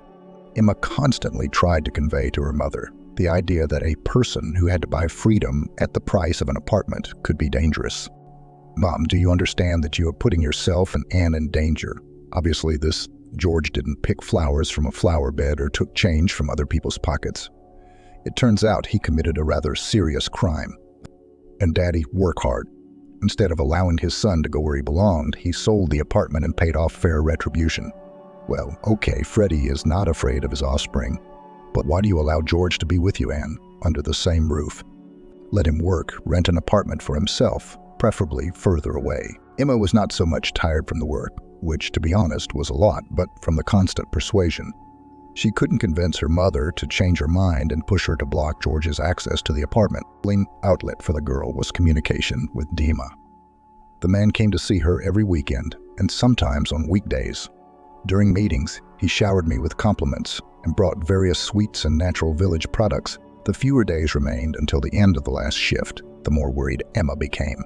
Emma constantly tried to convey to her mother the idea that a person who had to buy freedom at the price of an apartment could be dangerous. Mom, do you understand that you are putting yourself and Anne in danger? Obviously, George didn't pick flowers from a flower bed or took change from other people's pockets. It turns out he committed a rather serious crime. And Daddy, work hard. Instead of allowing his son to go where he belonged, he sold the apartment and paid off fair retribution. Well, okay, Freddie is not afraid of his offspring. But why do you allow George to be with you, Anne, under the same roof? Let him work, rent an apartment for himself, preferably further away. Emma was not so much tired from the work, which, to be honest, was a lot, but from the constant persuasion. She couldn't convince her mother to change her mind and push her to block George's access to the apartment. The only outlet for the girl was communication with Dima. The man came to see her every weekend, and sometimes on weekdays. During meetings, he showered me with compliments and brought various sweets and natural village products. The fewer days remained until the end of the last shift, the more worried Emma became.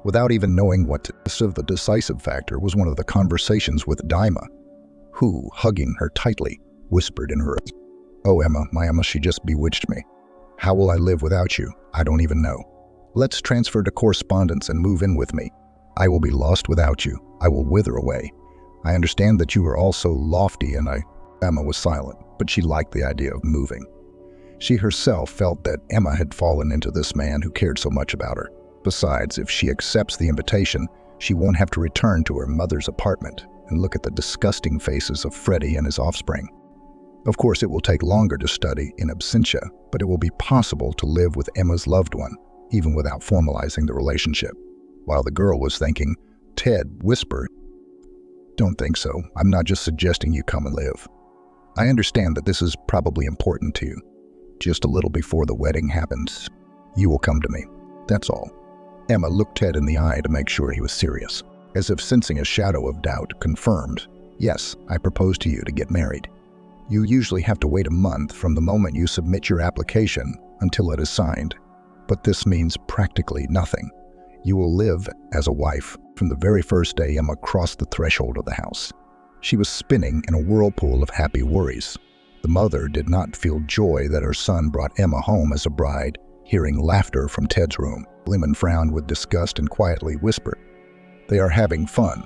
Without even knowing what to say, the decisive factor was one of the conversations with Dima, who, hugging her tightly, whispered in her ear, "Oh, Emma, my Emma, she just bewitched me. How will I live without you? I don't even know. Let's transfer to correspondence and move in with me. I will be lost without you. I will wither away. I understand that you are all so lofty and Emma was silent, but she liked the idea of moving. She herself felt that Emma had fallen into this man who cared so much about her. Besides, if she accepts the invitation, she won't have to return to her mother's apartment and look at the disgusting faces of Freddie and his offspring. Of course, it will take longer to study in absentia, but it will be possible to live with Emma's loved one, even without formalizing the relationship. While the girl was thinking, Ted whispered, "Don't think so. I'm not just suggesting you come and live. I understand that this is probably important to you. Just a little before the wedding happens, you will come to me. That's all." Emma looked Ted in the eye to make sure he was serious. As if sensing a shadow of doubt, confirmed, "Yes, I propose to you to get married. You usually have to wait a month from the moment you submit your application until it is signed. But this means practically nothing. You will live as a wife." From the very first day Emma crossed the threshold of the house, she was spinning in a whirlpool of happy worries. The mother did not feel joy that her son brought Emma home as a bride, hearing laughter from Ted's room. Lehman frowned with disgust and quietly whispered, "They are having fun.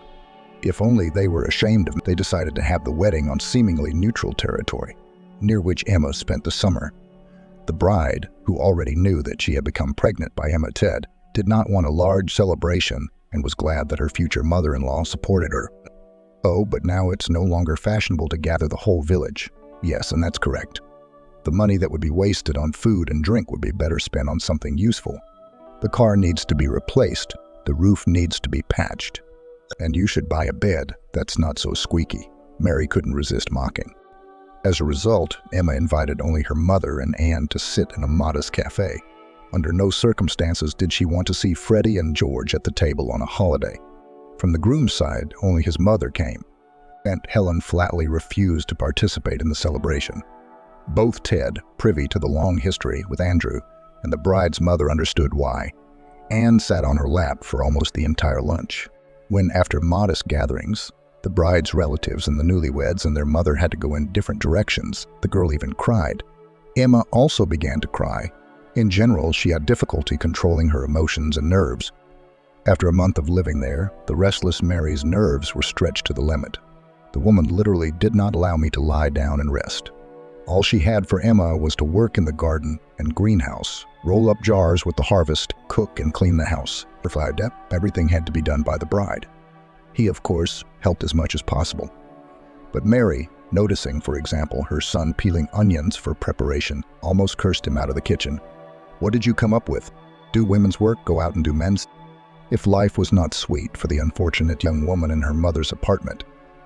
If only they were ashamed of it." They decided to have the wedding on seemingly neutral territory, near which Emma spent the summer. The bride, who already knew that she had become pregnant by Emma Ted, did not want a large celebration and was glad that her future mother-in-law supported her. Oh, but now it's no longer fashionable to gather the whole village. Yes, and that's correct. The money that would be wasted on food and drink would be better spent on something useful. The car needs to be replaced, the roof needs to be patched, and you should buy a bed that's not so squeaky. Mary couldn't resist mocking. As a result, Emma invited only her mother and Anne to sit in a modest cafe. Under no circumstances did she want to see Freddie and George at the table on a holiday. From the groom's side, only his mother came. Aunt Helen flatly refused to participate in the celebration. Both Ted, privy to the long history with Andrew, and the bride's mother understood why. Anne sat on her lap for almost the entire lunch. When, after modest gatherings, the bride's relatives and the newlyweds and their mother had to go in different directions, the girl even cried. Emma also began to cry. In general, she had difficulty controlling her emotions and nerves. After a month of living there, the restless Mary's nerves were stretched to the limit. The woman literally did not allow me to lie down and rest. All she had for Emma was to work in the garden and greenhouse, roll up jars with the harvest, cook and clean the house. Everything had to be done by the bride. He, of course, helped as much as possible. But Mary, noticing, for example, her son peeling onions for preparation, almost cursed him out of the kitchen. What did you come up with? Do women's work, go out and do men's? If life was not sweet for the unfortunate young woman in her mother's apartment,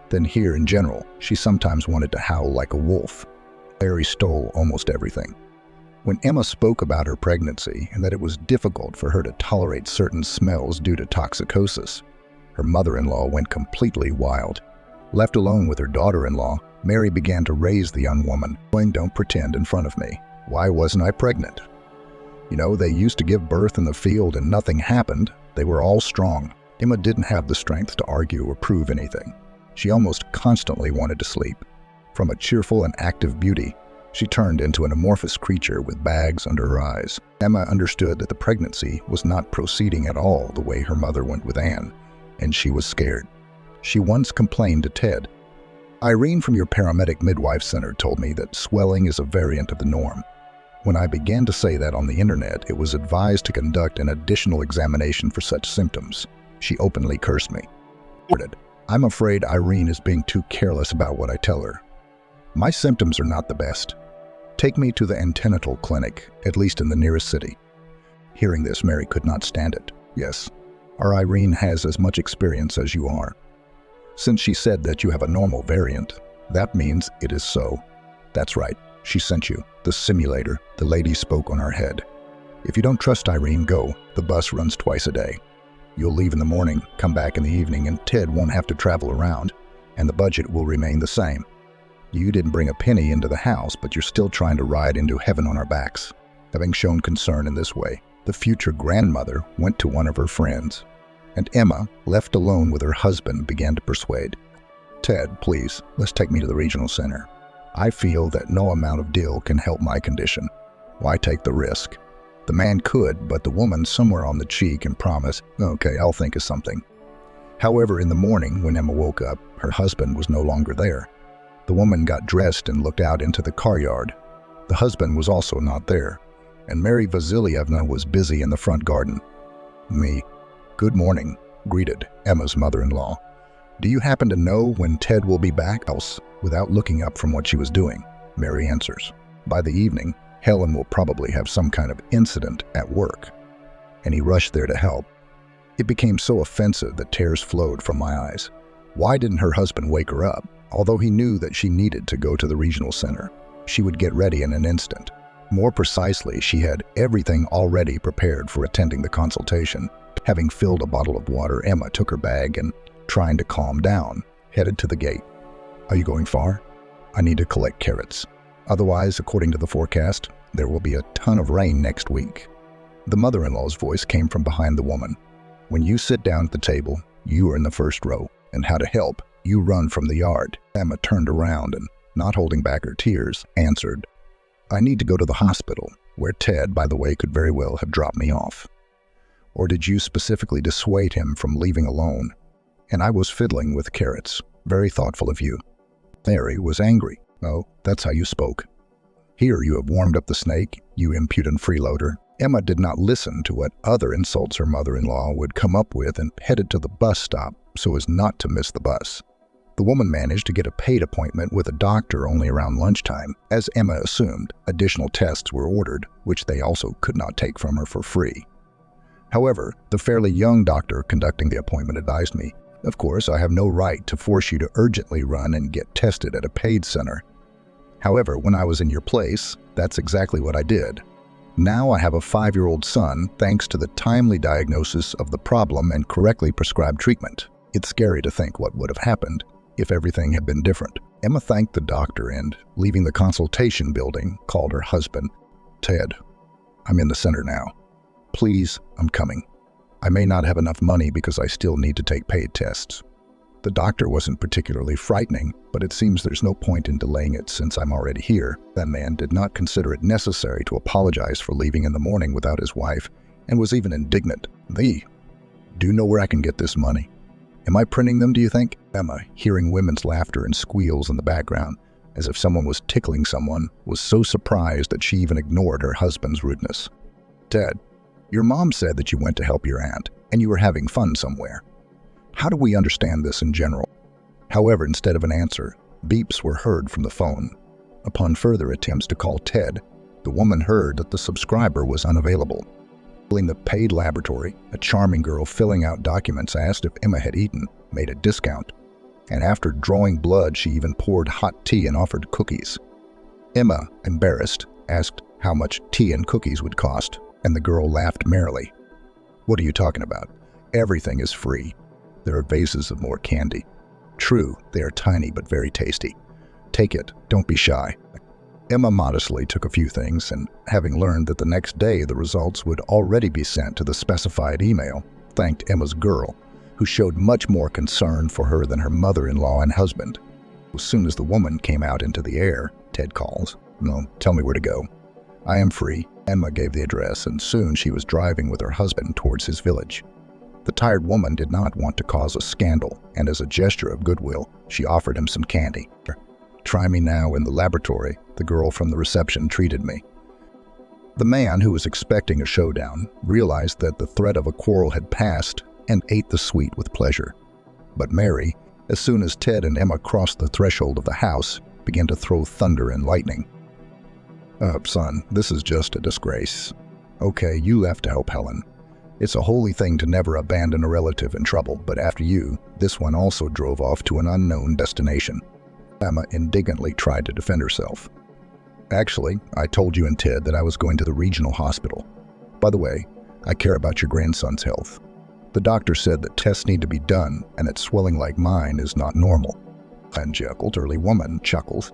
then here in general, she sometimes wanted to howl like a wolf. Mary stole almost everything. When Emma spoke about her pregnancy and that it was difficult for her to tolerate certain smells due to toxicosis, her mother-in-law went completely wild. Left alone with her daughter-in-law, Mary began to raise the young woman. Don't pretend in front of me. Why wasn't I pregnant? You know, they used to give birth in the field and nothing happened. They were all strong. Emma didn't have the strength to argue or prove anything. She almost constantly wanted to sleep. From a cheerful and active beauty, she turned into an amorphous creature with bags under her eyes. Emma understood that the pregnancy was not proceeding at all the way her mother went with Anne, and she was scared. She once complained to Ted, "Irene from your paramedic midwife center told me that swelling is a variant of the norm. When I began to say that on the internet, it was advised to conduct an additional examination for such symptoms. She openly cursed me. I'm afraid Irene is being too careless about what I tell her. My symptoms are not the best. Take me to the antenatal clinic, at least in the nearest city." Hearing this, Mary could not stand it. "Yes, our Irene has as much experience as you are. Since she said that you have a normal variant, that means it is so. That's right, she sent you. The simulator," the lady spoke on her head. "If you don't trust Irene, go. The bus runs twice a day. You'll leave in the morning, come back in the evening, and Ted won't have to travel around, and the budget will remain the same. You didn't bring a penny into the house, but you're still trying to ride into heaven on our backs." Having shown concern in this way, the future grandmother went to one of her friends, and Emma, left alone with her husband, began to persuade. "Ted, please, let's take me to the regional center. I feel that no amount of dill can help my condition. Why take the risk?" The man could, but the woman somewhere on the cheek and promised, "Okay, I'll think of something." However, in the morning, when Emma woke up, her husband was no longer there. The woman got dressed and looked out into the car yard. The husband was also not there, and Mary Vasilievna was busy in the front garden. "Me. Good morning," greeted Emma's mother-in-law. "Do you happen to know when Ted will be back?" Else, without looking up from what she was doing, Mary answers, "By the evening, Helen will probably have some kind of incident at work." And he rushed there to help. It became so offensive that tears flowed from my eyes. Why didn't her husband wake her up? Although he knew that she needed to go to the regional center, she would get ready in an instant. More precisely, she had everything already prepared for attending the consultation. Having filled a bottle of water, Emma took her bag and, trying to calm down, headed to the gate. "Are you going far?" "I need to collect carrots. Otherwise, according to the forecast, there will be a ton of rain next week." The mother-in-law's voice came from behind the woman. "When you sit down at the table, you are in the first row, and how to help, you run from the yard." Emma turned around and, not holding back her tears, answered, "I need to go to the hospital, where Ted, by the way, could very well have dropped me off." "Or did you specifically dissuade him from leaving alone?" "And I was fiddling with carrots. Very thoughtful of you." Mary was angry. "Oh, that's how you spoke. Here you have warmed up the snake, you impudent freeloader." Emma did not listen to what other insults her mother-in-law would come up with and headed to the bus stop so as not to miss the bus. The woman managed to get a paid appointment with a doctor only around lunchtime. As Emma assumed, additional tests were ordered, which they also could not take from her for free. However, the fairly young doctor conducting the appointment advised me, "Of course, I have no right to force you to urgently run and get tested at a paid center. However, when I was in your place, that's exactly what I did. Now I have a 5-year-old son thanks to the timely diagnosis of the problem and correctly prescribed treatment. It's scary to think what would have happened if everything had been different. Emma thanked the doctor and, leaving the consultation building, called her husband. Ted, I'm in the center now. Please, I'm coming. I may not have enough money because I still need to take paid tests. The doctor wasn't particularly frightening, but it seems there's no point in delaying it since I'm already here. That man did not consider it necessary to apologize for leaving in the morning without his wife, and was even indignant. Do you know where I can get this money? Am I printing them, do you think? Emma, hearing women's laughter and squeals in the background, as if someone was tickling someone, was so surprised that she even ignored her husband's rudeness. Ted, your mom said that you went to help your aunt, and you were having fun somewhere. How do we understand this in general? However, instead of an answer, beeps were heard from the phone. Upon further attempts to call Ted, the woman heard that the subscriber was unavailable. In the paid laboratory, a charming girl filling out documents asked if Emma had eaten, made a discount, and after drawing blood, she even poured hot tea and offered cookies. Emma, embarrassed, asked how much tea and cookies would cost, and the girl laughed merrily. What are you talking about? Everything is free. There are vases of more candy. True, they are tiny but very tasty. Take it, don't be shy. Emma modestly took a few things, and having learned that the next day the results would already be sent to the specified email, thanked Emma's girl, who showed much more concern for her than her mother-in-law and husband. As soon as the woman came out into the air, Ted calls. No, tell me where to go. I am free. Emma gave the address, and soon she was driving with her husband towards his village. The tired woman did not want to cause a scandal, and as a gesture of goodwill, she offered him some candy. Try me now in the laboratory, the girl from the reception treated me. The man, who was expecting a showdown, realized that the threat of a quarrel had passed and ate the sweet with pleasure. But Mary, as soon as Ted and Emma crossed the threshold of the house, began to throw thunder and lightning. Son, this is just a disgrace. Okay, you left to help Helen. It's a holy thing to never abandon a relative in trouble, but after you, this one also drove off to an unknown destination. Emma indignantly tried to defend herself. Actually, I told you and Ted that I was going to the regional hospital. By the way, I care about your grandson's health. The doctor said that tests need to be done and that swelling like mine is not normal. And elderly woman chuckles.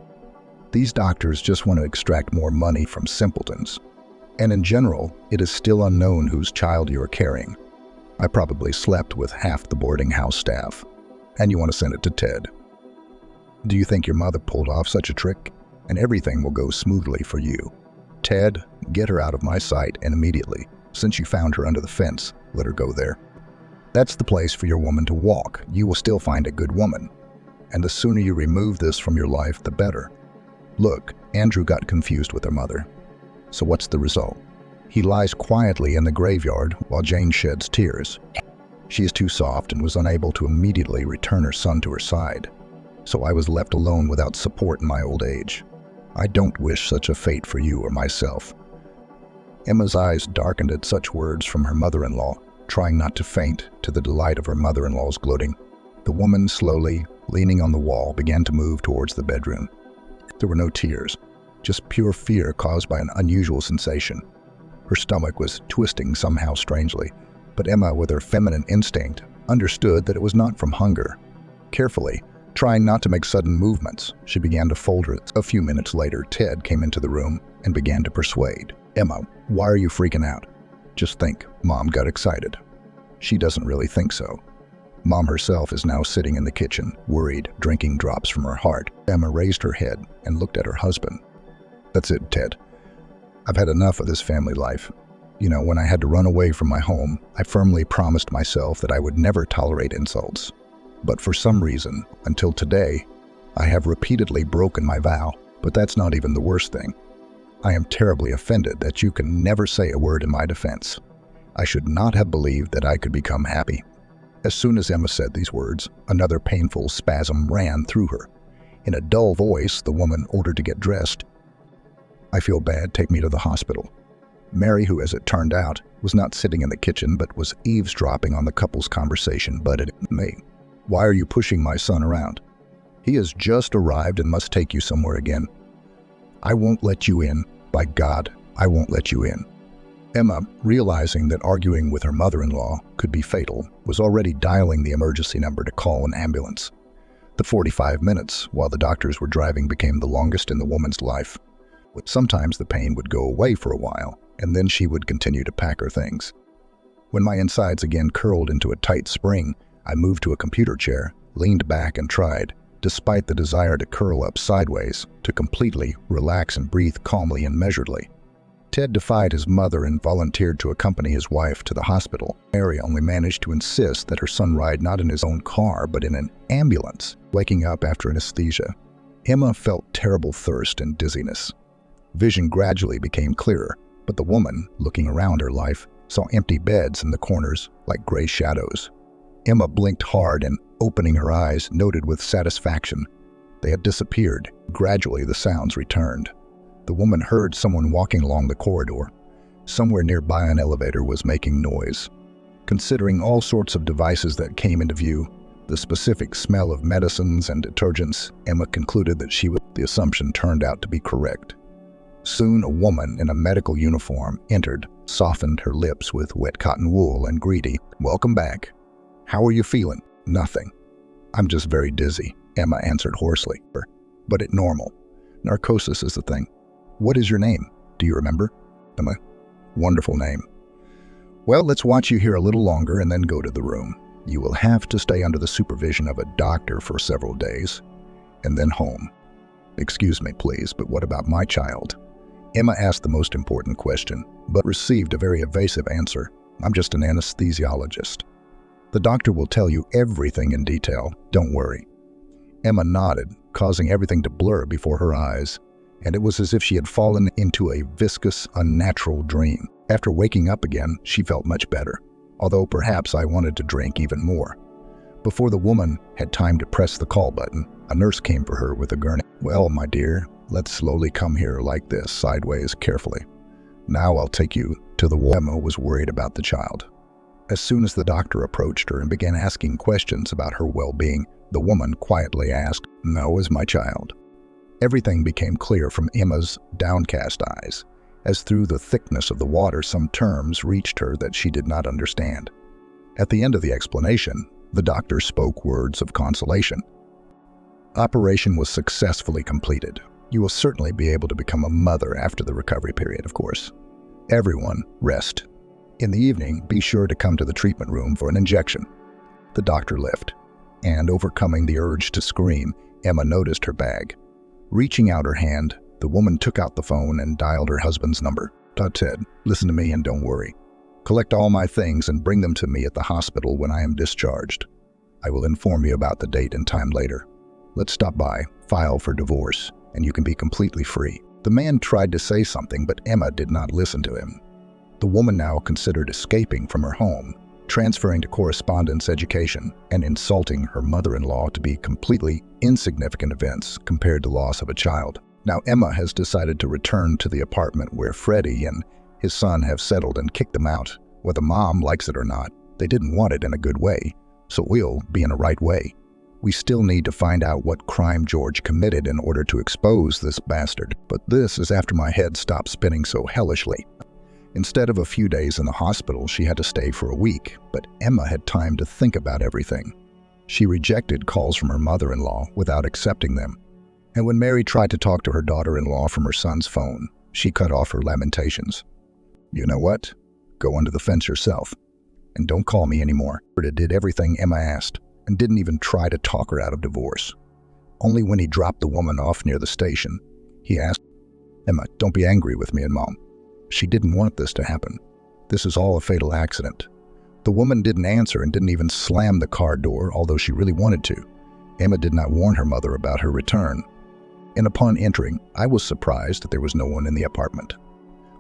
These doctors just want to extract more money from simpletons. And in general, it is still unknown whose child you are carrying. I probably slept with half the boarding house staff. And you want to send it to Ted. Do you think your mother pulled off such a trick? And everything will go smoothly for you. Ted, get her out of my sight and immediately. Since you found her under the fence, let her go there. That's the place for your woman to walk. You will still find a good woman. And the sooner you remove this from your life, the better. Look, Andrew got confused with her mother. So what's the result? He lies quietly in the graveyard while Jane sheds tears. She is too soft and was unable to immediately return her son to her side. So I was left alone without support in my old age. I don't wish such a fate for you or myself. Emma's eyes darkened at such words from her mother-in-law, trying not to faint to the delight of her mother-in-law's gloating. The woman, slowly, leaning on the wall, began to move towards the bedroom. There were no tears, just pure fear caused by an unusual sensation. Her stomach was twisting somehow strangely, but Emma, with her feminine instinct, understood that it was not from hunger. Carefully, trying not to make sudden movements, she began to fold her. A few minutes later, Ted came into the room and began to persuade. Emma, why are you freaking out? Just think, Mom got excited. She doesn't really think so. Mom herself is now sitting in the kitchen, worried, drinking drops from her heart. Emma raised her head and looked at her husband. That's it, Ted. I've had enough of this family life. You know, when I had to run away from my home, I firmly promised myself that I would never tolerate insults. But for some reason, until today, I have repeatedly broken my vow. But that's not even the worst thing. I am terribly offended that you can never say a word in my defense. I should not have believed that I could become happy. As soon as Emma said these words, another painful spasm ran through her. In a dull voice, the woman ordered to get dressed. I feel bad, take me to the hospital. Mary, who, as it turned out, was not sitting in the kitchen but was eavesdropping on the couple's conversation, butted at me. Why are you pushing my son around? He has just arrived and must take you somewhere again. I won't let you in. By God, I won't let you in." Emma, realizing that arguing with her mother-in-law could be fatal, was already dialing the emergency number to call an ambulance. The 45 minutes while the doctors were driving became the longest in the woman's life. Sometimes the pain would go away for a while, and then she would continue to pack her things. When my insides again curled into a tight spring, I moved to a computer chair, leaned back and tried, despite the desire to curl up sideways, to completely relax and breathe calmly and measuredly. Ted defied his mother and volunteered to accompany his wife to the hospital. Mary only managed to insist that her son ride not in his own car, but in an ambulance, waking up after anesthesia. Emma felt terrible thirst and dizziness. Vision gradually became clearer, but the woman, looking around her life, saw empty beds in the corners like gray shadows. Emma blinked hard and, opening her eyes, noted with satisfaction they had disappeared. Gradually, the sounds returned. The woman heard someone walking along the corridor. Somewhere nearby, an elevator was making noise. Considering all sorts of devices that came into view, the specific smell of medicines and detergents, Emma concluded that the assumption turned out to be correct. Soon, a woman in a medical uniform entered, softened her lips with wet cotton wool, and greedy, "Welcome back. How are you feeling?" "Nothing. I'm just very dizzy," Emma answered hoarsely. "But it's normal. Narcosis is the thing." "What is your name? Do you remember?" "Emma." "Wonderful name. Well, let's watch you here a little longer and then go to the room. You will have to stay under the supervision of a doctor for several days, and then home." "Excuse me, please, but what about my child?" Emma asked the most important question, but received a very evasive answer. "I'm just an anesthesiologist. The doctor will tell you everything in detail. Don't worry." Emma nodded, causing everything to blur before her eyes, and it was as if she had fallen into a viscous, unnatural dream. After waking up again, she felt much better, although perhaps I wanted to drink even more. Before the woman had time to press the call button, a nurse came for her with a gurney. "Well, my dear, let's slowly come here like this, sideways, carefully. Now I'll take you to the ward." Emma was worried about the child. As soon as the doctor approached her and began asking questions about her well-being, the woman quietly asked, "How is my child?" Everything became clear from Emma's downcast eyes, as through the thickness of the water some terms reached her that she did not understand. At the end of the explanation, the doctor spoke words of consolation. "Operation was successfully completed. You will certainly be able to become a mother after the recovery period, of course. Everyone, rest. In the evening, be sure to come to the treatment room for an injection." The doctor left, and overcoming the urge to scream, Emma noticed her bag. Reaching out her hand, the woman took out the phone and dialed her husband's number. "Ted, listen to me and don't worry. Collect all my things and bring them to me at the hospital when I am discharged. I will inform you about the date and time later. Let's stop by, file for divorce, and you can be completely free." The man tried to say something, but Emma did not listen to him. The woman now considered escaping from her home, transferring to correspondence education, and insulting her mother-in-law to be completely insignificant events compared to loss of a child. Now Emma has decided to return to the apartment where Freddie and his son have settled and kicked them out. Whether mom likes it or not, they didn't want it in a good way, so we'll be in a right way. We still need to find out what crime George committed in order to expose this bastard. But this is after my head stopped spinning so hellishly. Instead of a few days in the hospital, she had to stay for a week, but Emma had time to think about everything. She rejected calls from her mother-in-law without accepting them. And when Mary tried to talk to her daughter-in-law from her son's phone, she cut off her lamentations. "You know what? Go under the fence yourself. And don't call me anymore." He did everything Emma asked, and didn't even try to talk her out of divorce. Only when he dropped the woman off near the station, he asked, "Emma, don't be angry with me and Mom. She didn't want this to happen. This is all a fatal accident." The woman didn't answer and didn't even slam the car door, although she really wanted to. Emma did not warn her mother about her return. And upon entering, I was surprised that there was no one in the apartment.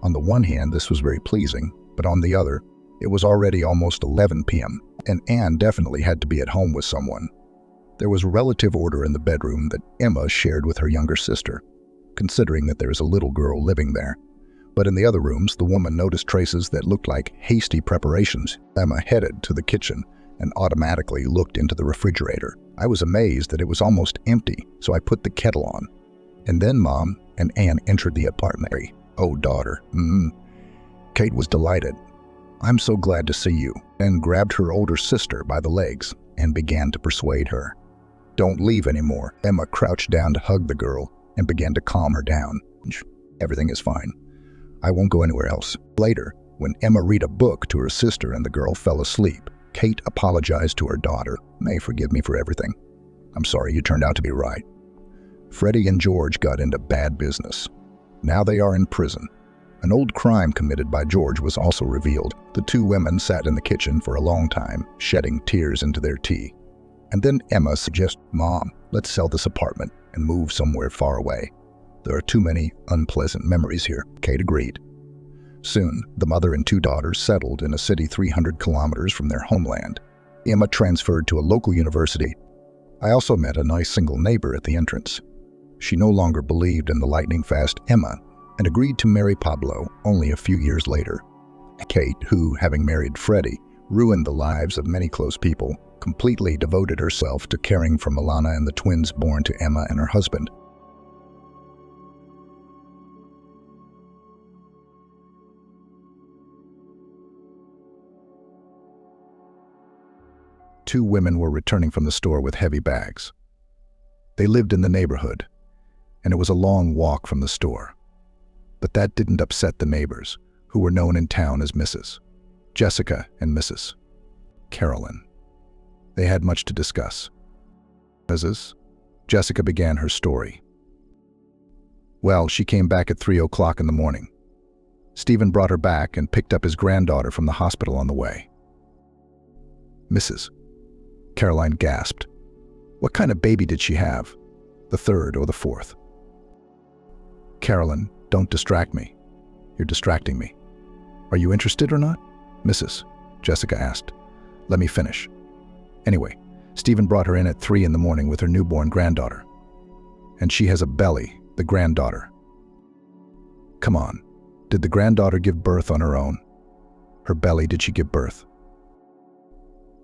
On the one hand, this was very pleasing, but on the other, it was already almost 11 p.m., and Anne definitely had to be at home with someone. There was relative order in the bedroom that Emma shared with her younger sister, considering that there is a little girl living there. But in the other rooms, the woman noticed traces that looked like hasty preparations. Emma headed to the kitchen and automatically looked into the refrigerator. I was amazed that it was almost empty, so I put the kettle on. And then Mom and Ann entered the apartment. "Oh, daughter." Kate was delighted. "I'm so glad to see you," and grabbed her older sister by the legs and began to persuade her. "Don't leave anymore." Emma crouched down to hug the girl and began to calm her down. "Everything is fine. I won't go anywhere else." Later, when Emma read a book to her sister and the girl fell asleep, Kate apologized to her daughter. "May forgive me for everything. I'm sorry, you turned out to be right." Freddie and George got into bad business. Now they are in prison. An old crime committed by George was also revealed. The two women sat in the kitchen for a long time, shedding tears into their tea. And then Emma suggested, "Mom, let's sell this apartment and move somewhere far away. There are too many unpleasant memories here." Kate agreed. Soon, the mother and two daughters settled in a city 300 kilometers from their homeland. Emma transferred to a local university. I also met a nice single neighbor at the entrance. She no longer believed in the lightning-fast Emma and agreed to marry Pablo only a few years later. Kate, who, having married Freddie, ruined the lives of many close people, completely devoted herself to caring for Milana and the twins born to Emma and her husband. Two women were returning from the store with heavy bags. They lived in the neighborhood, and it was a long walk from the store. But that didn't upset the neighbors, who were known in town as Mrs. Jessica and Mrs. Carolyn. They had much to discuss. Mrs. Jessica began her story. "Well, she came back at 3 o'clock in the morning. Stephen brought her back and picked up his granddaughter from the hospital on the way." Mrs. Caroline gasped. "What kind of baby did she have? The third or the fourth?" "Carolyn, don't distract me. You're distracting me. Are you interested or not?" Mrs. Jessica asked. "Let me finish. Anyway, Stephen brought her in at 3 in the morning with her newborn granddaughter. And she has a belly, the granddaughter." "Come on. Did the granddaughter give birth on her own? Her belly, did she give birth?"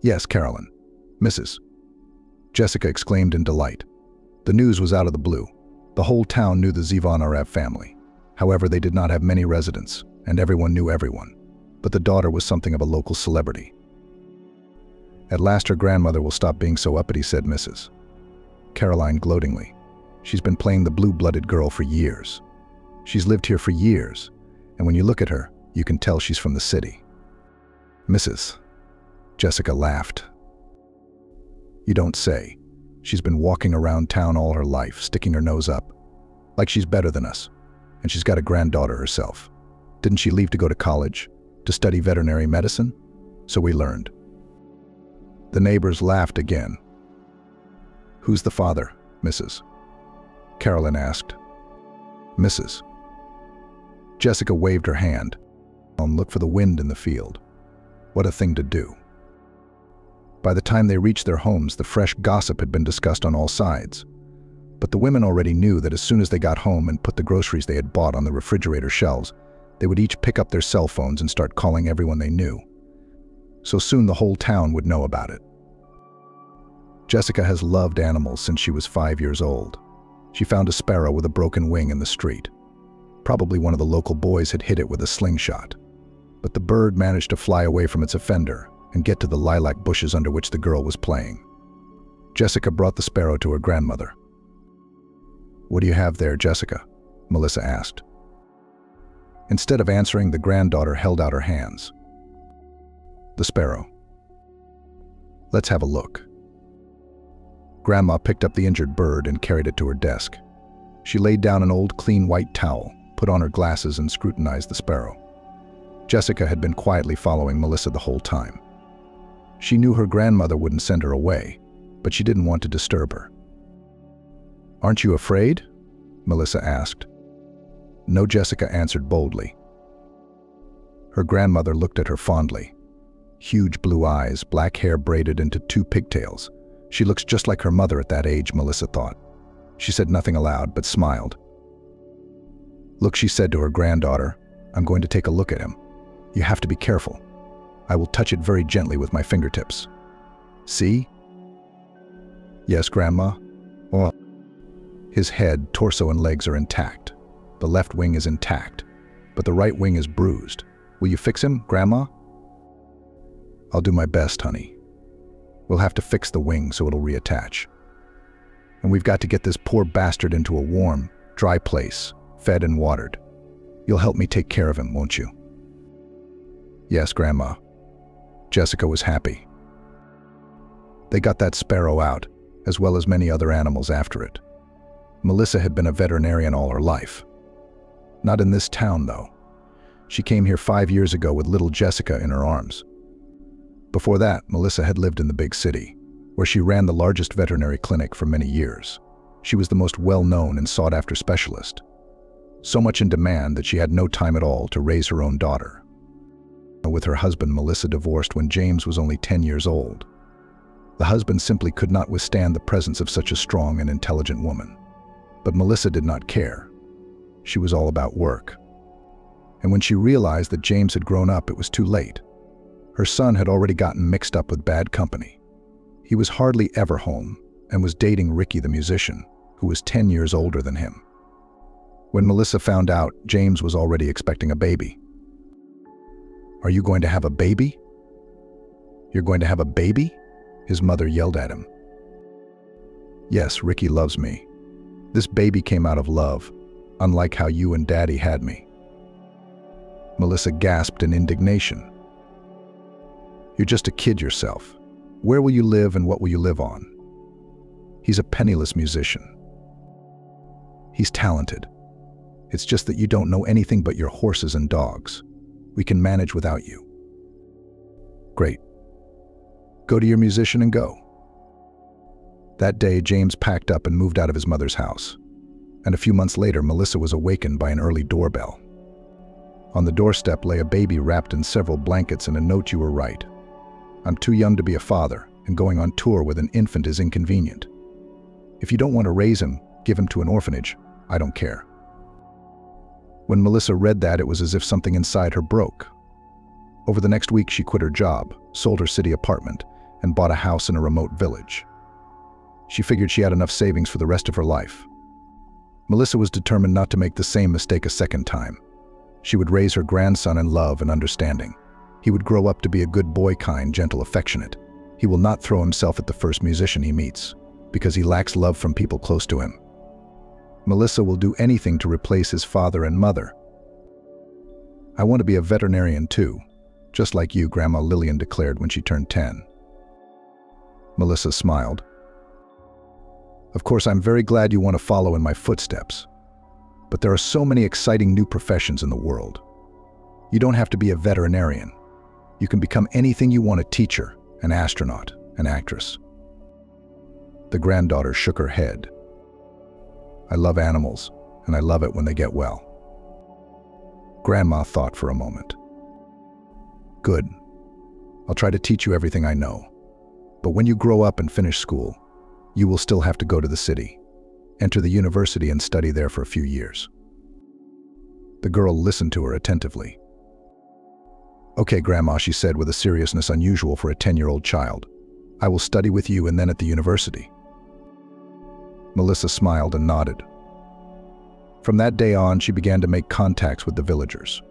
"Yes, Carolyn." Mrs. Jessica exclaimed in delight. The news was out of the blue. The whole town knew the Zivanarev family. However, they did not have many residents, and everyone knew everyone. But the daughter was something of a local celebrity. "At last her grandmother will stop being so uppity," said Mrs. Caroline gloatingly. "She's been playing the blue-blooded girl for years. She's lived here for years, and when you look at her, you can tell she's from the city." Mrs. Jessica laughed. "You don't say. She's been walking around town all her life, sticking her nose up, like she's better than us. And she's got a granddaughter herself. Didn't she leave to go to college, to study veterinary medicine? So we learned." The neighbors laughed again. "Who's the father?" Mrs. Carolyn asked. Mrs. Jessica waved her hand. "Look for the wind in the field. What a thing to do." By the time they reached their homes, the fresh gossip had been discussed on all sides. But the women already knew that as soon as they got home and put the groceries they had bought on the refrigerator shelves, they would each pick up their cell phones and start calling everyone they knew. So soon the whole town would know about it. Jessica has loved animals since she was 5 years old. She found a sparrow with a broken wing in the street. Probably one of the local boys had hit it with a slingshot. But the bird managed to fly away from its offender and get to the lilac bushes under which the girl was playing. Jessica brought the sparrow to her grandmother. "What do you have there, Jessica?" Melissa asked. Instead of answering, the granddaughter held out her hands. "The sparrow." "Let's have a look." Grandma picked up the injured bird and carried it to her desk. She laid down an old, clean white towel, put on her glasses, and scrutinized the sparrow. Jessica had been quietly following Melissa the whole time. She knew her grandmother wouldn't send her away, but she didn't want to disturb her. "Aren't you afraid?" Melissa asked. "No," Jessica answered boldly. Her grandmother looked at her fondly. Huge blue eyes, black hair braided into 2 pigtails. She looks just like her mother at that age, Melissa thought. She said nothing aloud, but smiled. "Look," she said to her granddaughter, "I'm going to take a look at him. You have to be careful. I will touch it very gently with my fingertips. See?" "Yes, Grandma." "Oh, His head, torso, and legs are intact. The left wing is intact, but the right wing is bruised. Will you fix him, Grandma? I'll do my best, honey. We'll have to fix the wing so it'll reattach. And we've got to get this poor bastard into a warm, dry place, fed and watered. You'll help me take care of him, won't you? Yes, Grandma. Jessica was happy. They got that sparrow out, as well as many other animals after it. Melissa had been a veterinarian all her life. Not in this town, though. She came here 5 years ago with little Jessica in her arms. Before that, Melissa had lived in the big city, where she ran the largest veterinary clinic for many years. She was the most well-known and sought-after specialist. So much in demand that she had no time at all to raise her own daughter. With her husband, Melissa divorced when James was only 10 years old. The husband simply could not withstand the presence of such a strong and intelligent woman. But Melissa did not care. She was all about work. And when she realized that James had grown up, it was too late. Her son had already gotten mixed up with bad company. He was hardly ever home and was dating Ricky the musician, who was 10 years older than him. When Melissa found out, James was already expecting a baby. "Are you going to have a baby? You're going to have a baby?" his mother yelled at him. "Yes, Ricky loves me. This baby came out of love, unlike how you and Daddy had me." Melissa gasped in indignation. "You're just a kid yourself. Where will you live and what will you live on? He's a penniless musician. He's talented. It's just that you don't know anything but your horses and dogs. We can manage without you." "Great. Go to your musician and go." That day, James packed up and moved out of his mother's house. And a few months later, Melissa was awakened by an early doorbell. On the doorstep lay a baby wrapped in several blankets and a note: "You were right. I'm too young to be a father, and going on tour with an infant is inconvenient. If you don't want to raise him, give him to an orphanage. I don't care." When Melissa read that, it was as if something inside her broke. Over the next week, she quit her job, sold her city apartment, and bought a house in a remote village. She figured she had enough savings for the rest of her life. Melissa was determined not to make the same mistake a second time. She would raise her grandson in love and understanding. He would grow up to be a good boy, kind, gentle, affectionate. He will not throw himself at the first musician he meets, because he lacks love from people close to him. Melissa will do anything to replace his father and mother. "I want to be a veterinarian too, just like you," Grandma Lillian declared when she turned 10. Melissa smiled. "Of course, I'm very glad you want to follow in my footsteps. But there are so many exciting new professions in the world. You don't have to be a veterinarian. You can become anything you want: a teacher, an astronaut, an actress." The granddaughter shook her head. "I love animals, and I love it when they get well." Grandma thought for a moment. "Good. I'll try to teach you everything I know. But when you grow up and finish school, you will still have to go to the city, enter the university and study there for a few years." The girl listened to her attentively. "Okay, Grandma," she said with a seriousness unusual for a 10-year-old child. "I will study with you and then at the university." Melissa smiled and nodded. From that day on, she began to make contacts with the villagers.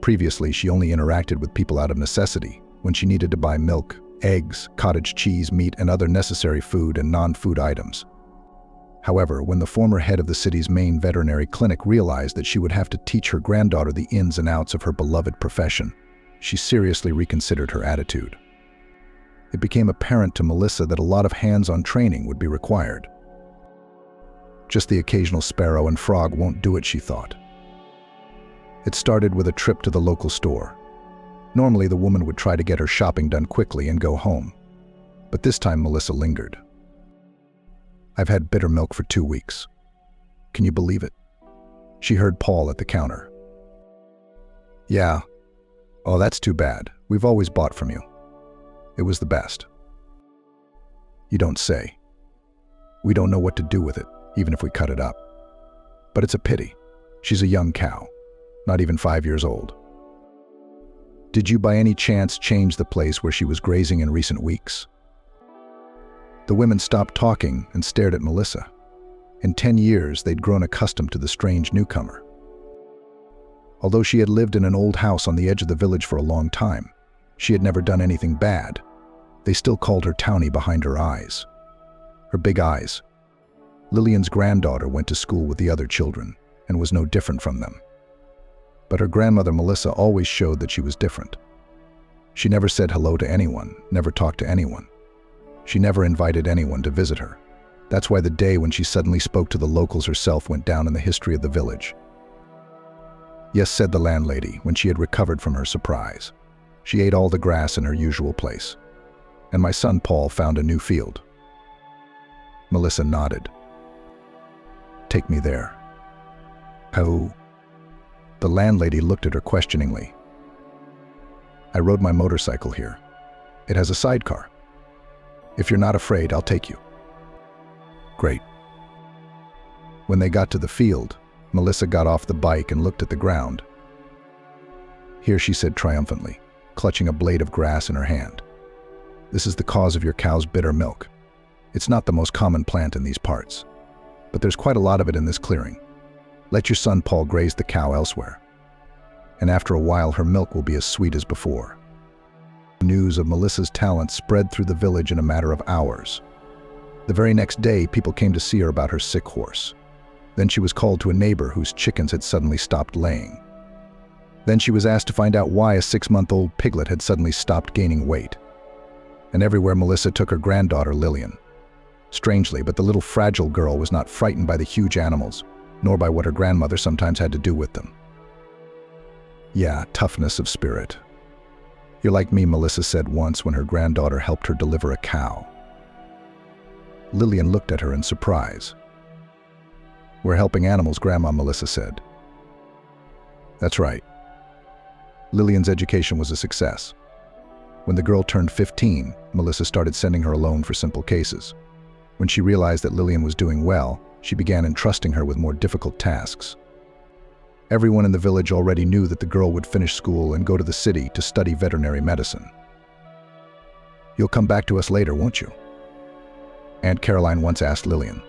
Previously, she only interacted with people out of necessity, when she needed to buy milk, eggs, cottage cheese, meat, and other necessary food and non-food items. However, when the former head of the city's main veterinary clinic realized that she would have to teach her granddaughter the ins and outs of her beloved profession, she seriously reconsidered her attitude. It became apparent to Melissa that a lot of hands-on training would be required. Just the occasional sparrow and frog won't do it, she thought. It started with a trip to the local store. Normally, the woman would try to get her shopping done quickly and go home. But this time, Melissa lingered. "I've had bitter milk for 2 weeks. Can you believe it?" She heard Paul at the counter. "Yeah. Oh, that's too bad. We've always bought from you. It was the best." "You don't say. We don't know what to do with it, even if we cut it up. But it's a pity. She's a young cow, not even 5 years old." "Did you by any chance change the place where she was grazing in recent weeks?" The women stopped talking and stared at Melissa. In 10 years, they'd grown accustomed to the strange newcomer. Although she had lived in an old house on the edge of the village for a long time, she had never done anything bad. They still called her Townie behind her eyes. Her big eyes. Lillian's granddaughter went to school with the other children and was no different from them. But her grandmother Melissa always showed that she was different. She never said hello to anyone, never talked to anyone. She never invited anyone to visit her. That's why the day when she suddenly spoke to the locals herself went down in the history of the village. Yes, said the landlady when she had recovered from her surprise. She ate all the grass in her usual place. And my son Paul found a new field. Melissa nodded. Take me there. Oh. The landlady looked at her questioningly. I rode my motorcycle here. It has a sidecar. If you're not afraid, I'll take you. Great. When they got to the field, Melissa got off the bike and looked at the ground. Here, she said triumphantly, clutching a blade of grass in her hand. This is the cause of your cow's bitter milk. It's not the most common plant in these parts, but there's quite a lot of it in this clearing. Let your son Paul graze the cow elsewhere, and after a while her milk will be as sweet as before. News of Melissa's talent spread through the village in a matter of hours. The very next day, people came to see her about her sick horse. Then she was called to a neighbor whose chickens had suddenly stopped laying. Then she was asked to find out why a 6-month-old piglet had suddenly stopped gaining weight. And everywhere Melissa took her granddaughter Lillian. Strangely, but the little fragile girl was not frightened by the huge animals, nor by what her grandmother sometimes had to do with them. Yeah, toughness of spirit. You're like me, Melissa said once when her granddaughter helped her deliver a cow. Lillian looked at her in surprise. We're helping animals, Grandma, Melissa said. That's right. Lillian's education was a success. When the girl turned 15, Melissa started sending her alone for simple cases. When she realized that Lillian was doing well, she began entrusting her with more difficult tasks. Everyone in the village already knew that the girl would finish school and go to the city to study veterinary medicine. You'll come back to us later, won't you? Aunt Caroline once asked Lillian.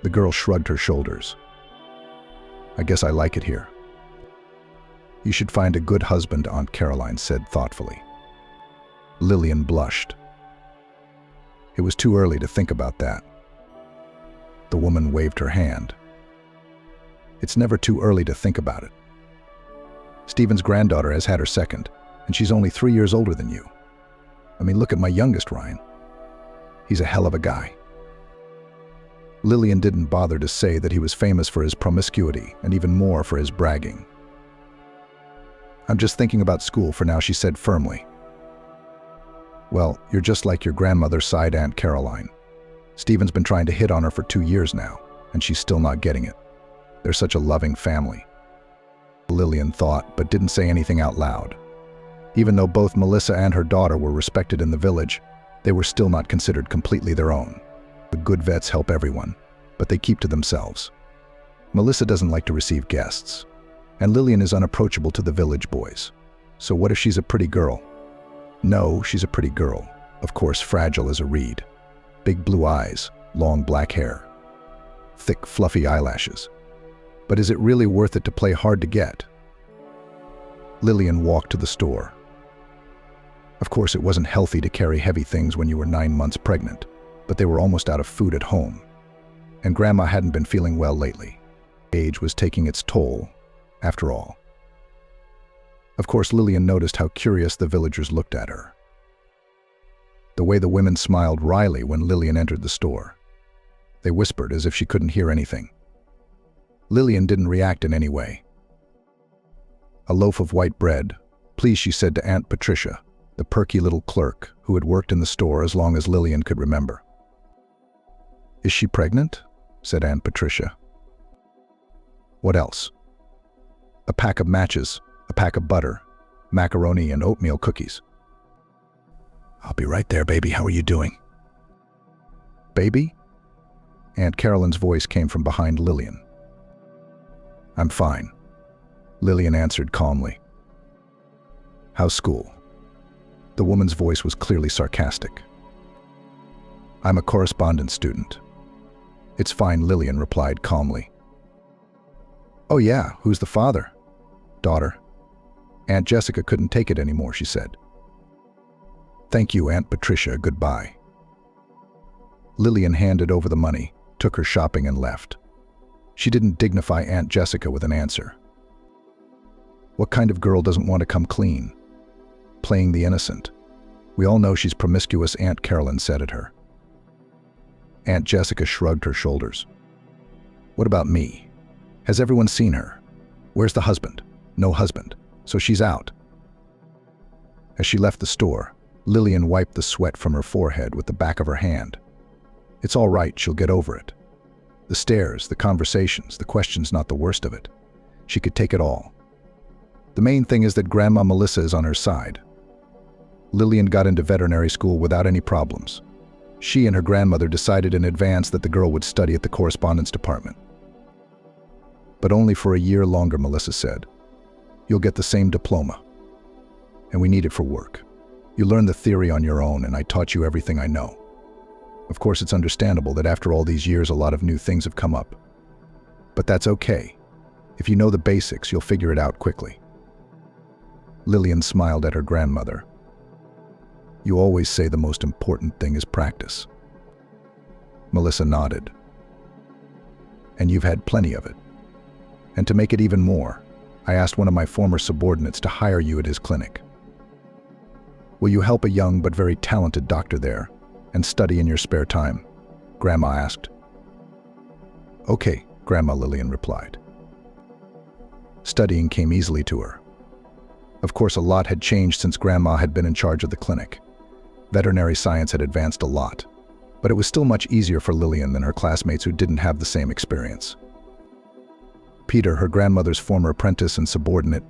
The girl shrugged her shoulders. I guess I like it here. You should find a good husband, Aunt Caroline said thoughtfully. Lillian blushed. It was too early to think about that. The woman waved her hand. It's never too early to think about it. Stephen's granddaughter has had her second, and she's only 3 years older than you. I mean, look at my youngest, Ryan. He's a hell of a guy. Lillian didn't bother to say that he was famous for his promiscuity and even more for his bragging. I'm just thinking about school for now, she said firmly. Well, you're just like your grandmother, sighed Aunt Caroline. Stephen's been trying to hit on her for 2 years now, and she's still not getting it. They're such a loving family. Lillian thought, but didn't say anything out loud. Even though both Melissa and her daughter were respected in the village, they were still not considered completely their own. The good vets help everyone, but they keep to themselves. Melissa doesn't like to receive guests, and Lillian is unapproachable to the village boys. So what if she's a pretty girl? No, she's a pretty girl, of course fragile as a reed. Big blue eyes, long black hair, thick fluffy eyelashes. But is it really worth it to play hard to get? Lillian walked to the store. Of course, it wasn't healthy to carry heavy things when you were 9 months pregnant, but they were almost out of food at home. And Grandma hadn't been feeling well lately. Age was taking its toll, after all. Of course, Lillian noticed how curious the villagers looked at her. The way the women smiled wryly when Lillian entered the store. They whispered as if she couldn't hear anything. Lillian didn't react in any way. A loaf of white bread, please, she said to Aunt Patricia, the perky little clerk who had worked in the store as long as Lillian could remember. Is she pregnant? Said Aunt Patricia. What else? A pack of matches, a pack of butter, macaroni and oatmeal cookies. I'll be right there, baby. How are you doing? Baby? Aunt Carolyn's voice came from behind Lillian. I'm fine, Lillian answered calmly. How's school? The woman's voice was clearly sarcastic. I'm a correspondence student. "It's fine," Lillian replied calmly. "Oh yeah, who's the father?" "Daughter." "Aunt Jessica couldn't take it anymore," she said. "Thank you, Aunt Patricia, goodbye." Lillian handed over the money, took her shopping and left. She didn't dignify Aunt Jessica with an answer. What kind of girl doesn't want to come clean? Playing the innocent. "We all know she's promiscuous," Aunt Carolyn said at her. Aunt Jessica shrugged her shoulders. "What about me? Has everyone seen her? Where's the husband? No husband. So she's out." As she left the store, Lillian wiped the sweat from her forehead with the back of her hand. It's all right, she'll get over it. The stares, the conversations, the questions, not the worst of it. She could take it all. The main thing is that Grandma Melissa is on her side. Lillian got into veterinary school without any problems. She and her grandmother decided in advance that the girl would study at the correspondence department. But only for a year longer, Melissa said. "You'll get the same diploma. And we need it for work. You learn the theory on your own, and I taught you everything I know. Of course, it's understandable that after all these years, a lot of new things have come up. But that's okay. If you know the basics, you'll figure it out quickly." Lillian smiled at her grandmother. "You always say the most important thing is practice." Melissa nodded. "And you've had plenty of it. And to make it even more, I asked one of my former subordinates to hire you at his clinic. Will you help a young but very talented doctor there and study in your spare time?" Grandma asked. "Okay," Grandma Lillian replied. Studying came easily to her. Of course, a lot had changed since Grandma had been in charge of the clinic. Veterinary science had advanced a lot, but it was still much easier for Lillian than her classmates who didn't have the same experience. Peter, her grandmother's former apprentice and subordinate,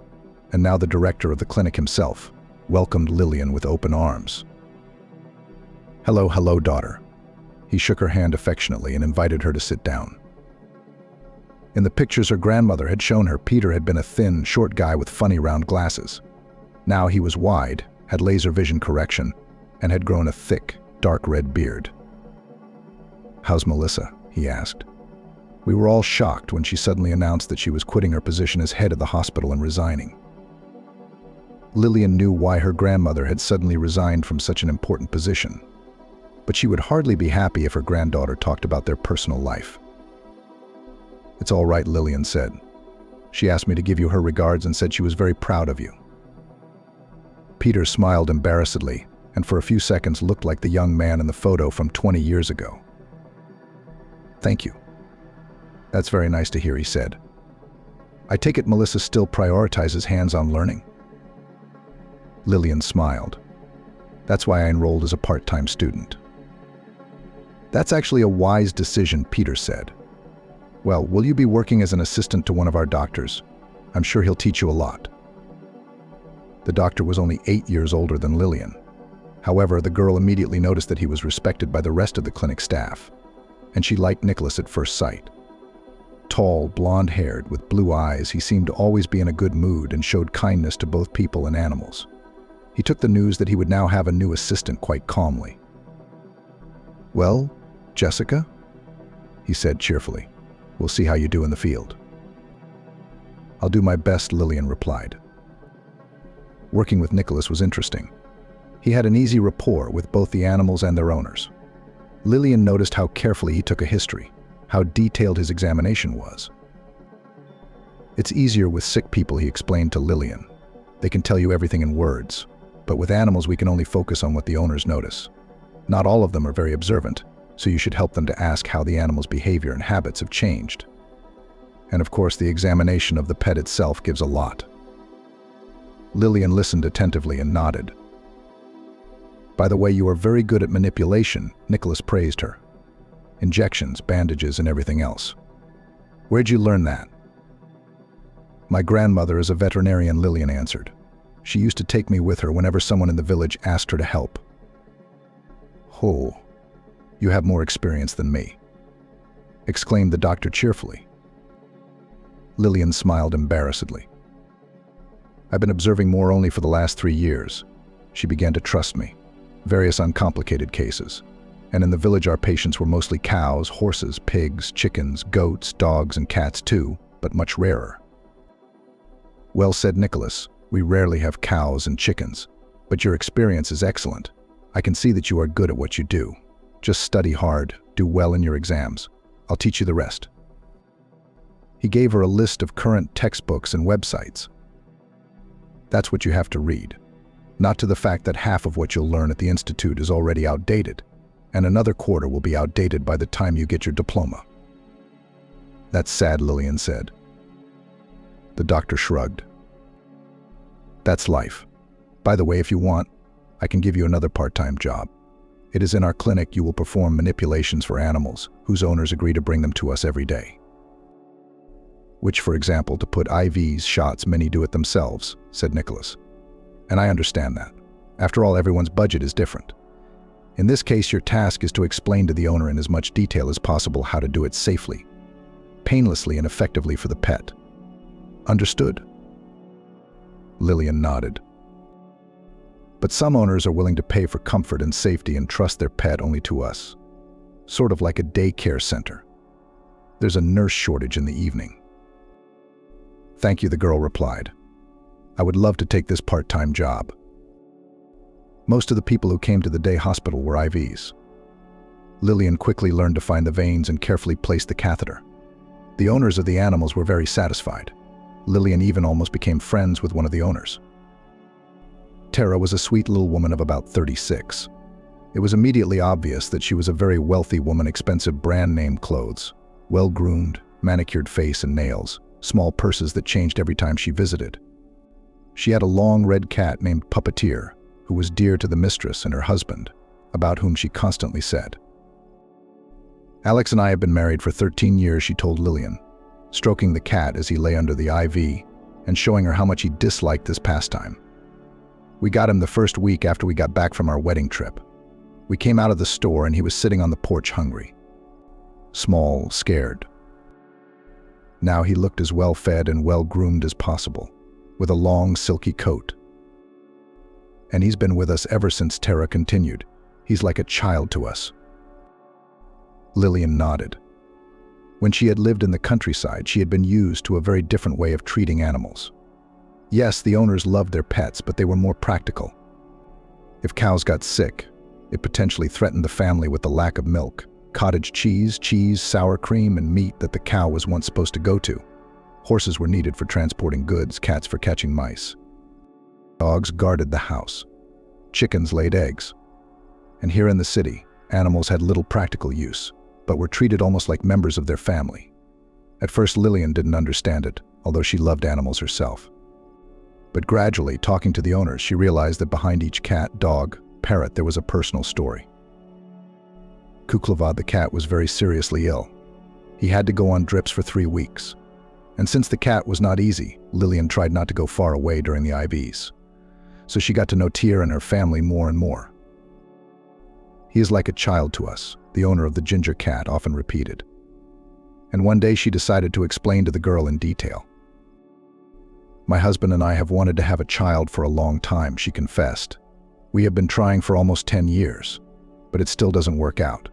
and now the director of the clinic himself, welcomed Lillian with open arms. "Hello, hello, daughter." He shook her hand affectionately and invited her to sit down. In the pictures her grandmother had shown her, Peter had been a thin, short guy with funny round glasses. Now he was wide, had laser vision correction, and had grown a thick, dark red beard. "How's Melissa?" he asked. "We were all shocked when she suddenly announced that she was quitting her position as head of the hospital and resigning." Lillian knew why her grandmother had suddenly resigned from such an important position, but she would hardly be happy if her granddaughter talked about their personal life. "It's all right," Lillian said. "She asked me to give you her regards and said she was very proud of you." Peter smiled embarrassedly and for a few seconds looked like the young man in the photo from 20 years ago. "Thank you. That's very nice to hear," he said. "I take it Melissa still prioritizes hands-on learning?" Lillian smiled. "That's why I enrolled as a part-time student." "That's actually a wise decision," Peter said. "Well, will you be working as an assistant to one of our doctors? I'm sure he'll teach you a lot." The doctor was only 8 years older than Lillian. However, the girl immediately noticed that he was respected by the rest of the clinic staff, and she liked Nicholas at first sight. Tall, blonde-haired, with blue eyes, he seemed to always be in a good mood and showed kindness to both people and animals. He took the news that he would now have a new assistant quite calmly. "Well, Jessica?" he said cheerfully. "We'll see how you do in the field." "I'll do my best," Lillian replied. Working with Nicholas was interesting. He had an easy rapport with both the animals and their owners. Lillian noticed how carefully he took a history, how detailed his examination was. "It's easier with sick people," he explained to Lillian. "They can tell you everything in words, but with animals we can only focus on what the owners notice. Not all of them are very observant, so you should help them to ask how the animal's behavior and habits have changed. And of course, the examination of the pet itself gives a lot." Lillian listened attentively and nodded. "By the way, you are very good at manipulation," Nicholas praised her. "Injections, bandages, and everything else. Where'd you learn that?" "My grandmother is a veterinarian," Lillian answered. "She used to take me with her whenever someone in the village asked her to help." "Oh, you have more experience than me," exclaimed the doctor cheerfully. Lillian smiled embarrassedly. "I've been observing more only for the last 3 years. She began to trust me. Various uncomplicated cases. And in the village our patients were mostly cows, horses, pigs, chickens, goats, dogs, and cats too, but much rarer. Well said, Nicholas. We rarely have cows and chickens, but your experience is excellent. I can see that you are good at what you do. Just study hard, do well in your exams. I'll teach you the rest. He gave her a list of current textbooks and websites. That's what you have to read. Not to the fact that half of what you'll learn at the Institute is already outdated, and another quarter will be outdated by the time you get your diploma. That's sad, Lillian said. The doctor shrugged. That's life. By the way, if you want, I can give you another part-time job. It is in our clinic you will perform manipulations for animals whose owners agree to bring them to us every day. Which, for example, to put IVs, shots, many do it themselves, said Nicholas. And I understand that. After all, everyone's budget is different. In this case, your task is to explain to the owner in as much detail as possible how to do it safely, painlessly, and effectively for the pet. Understood? Lillian nodded. But some owners are willing to pay for comfort and safety and trust their pet only to us. Sort of like a daycare center. There's a nurse shortage in the evening. Thank you, the girl replied. I would love to take this part-time job. Most of the people who came to the day hospital were IVs. Lillian quickly learned to find the veins and carefully placed the catheter. The owners of the animals were very satisfied. Lillian even almost became friends with one of the owners. Tara was a sweet little woman of about 36. It was immediately obvious that she was a very wealthy woman, expensive brand-name clothes, well-groomed, manicured face and nails, small purses that changed every time she visited. She had a long red cat named Puppeteer, who was dear to the mistress and her husband, about whom she constantly said. Alex and I have been married for 13 years, she told Lillian, stroking the cat as he lay under the IV and showing her how much he disliked this pastime. We got him the first week after we got back from our wedding trip. We came out of the store and he was sitting on the porch hungry. Small, scared. Now he looked as well-fed and well-groomed as possible, with a long, silky coat. And he's been with us ever since, Tara continued. He's like a child to us. Lillian nodded. When she had lived in the countryside, she had been used to a very different way of treating animals. Yes, the owners loved their pets, but they were more practical. If cows got sick, it potentially threatened the family with the lack of milk, cottage cheese, sour cream, and meat that the cow was once supposed to go to. Horses were needed for transporting goods, cats for catching mice. Dogs guarded the house. Chickens laid eggs. And here in the city, animals had little practical use, but were treated almost like members of their family. At first, Lillian didn't understand it, although she loved animals herself. But gradually, talking to the owners, she realized that behind each cat, dog, parrot, there was a personal story. Kuklavad the cat was very seriously ill. He had to go on drips for 3 weeks. And since the cat was not easy, Lillian tried not to go far away during the IVs. So she got to know Tia and her family more and more. He is like a child to us, the owner of the ginger cat often repeated. And one day she decided to explain to the girl in detail. My husband and I have wanted to have a child for a long time, she confessed. We have been trying for almost 10 years, but it still doesn't work out.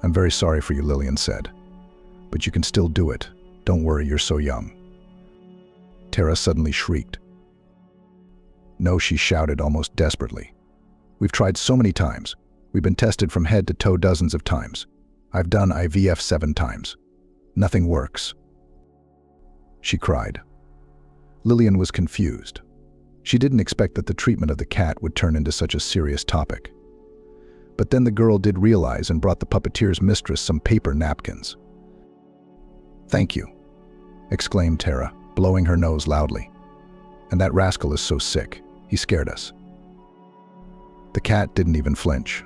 I'm very sorry for you, Lillian said. But you can still do it. Don't worry, you're so young. Tara suddenly shrieked. No, she shouted almost desperately. We've tried so many times. We've been tested from head to toe dozens of times. I've done IVF 7 times. Nothing works. She cried. Lillian was confused. She didn't expect that the treatment of the cat would turn into such a serious topic. But then the girl did realize and brought the puppeteer's mistress some paper napkins. Thank you, exclaimed Tara, blowing her nose loudly. And that rascal is so sick. He scared us. The cat didn't even flinch.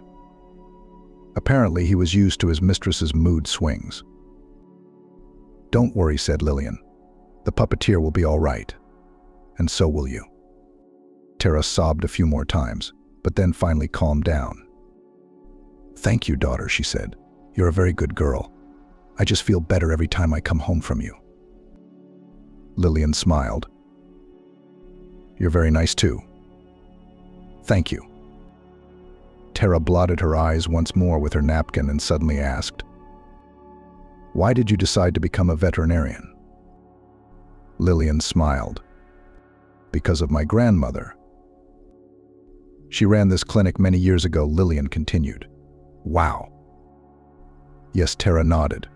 Apparently, he was used to his mistress's mood swings. Don't worry, said Lillian. The puppeteer will be all right. And so will you. Tara sobbed a few more times, but then finally calmed down. Thank you, daughter, she said. You're a very good girl. I just feel better every time I come home from you. Lillian smiled. You're very nice too. Thank you. Tara blotted her eyes once more with her napkin and suddenly asked, "Why did you decide to become a veterinarian?" Lillian smiled. "Because of my grandmother." "She ran this clinic many years ago," Lillian continued. "Wow." Yes, Tara nodded.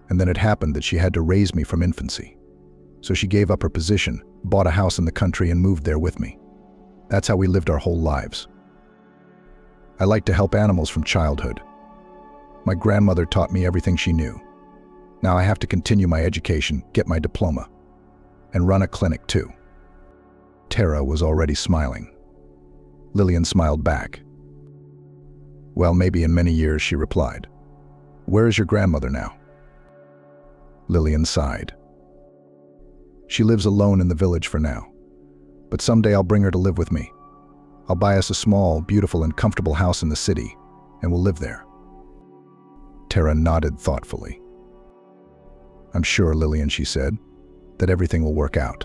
"And then it happened that she had to raise me from infancy. So she gave up her position, bought a house in the country, and moved there with me. That's how we lived our whole lives. I liked to help animals from childhood. My grandmother taught me everything she knew. Now I have to continue my education, get my diploma, and run a clinic too." Tara was already smiling. Lillian smiled back. "Well, maybe in many years," she replied. "Where is your grandmother now?" Lillian sighed. "She lives alone in the village for now. But someday I'll bring her to live with me. I'll buy us a small, beautiful, and comfortable house in the city, and we'll live there." Tara nodded thoughtfully. "I'm sure, Lillian," she said, "that everything will work out."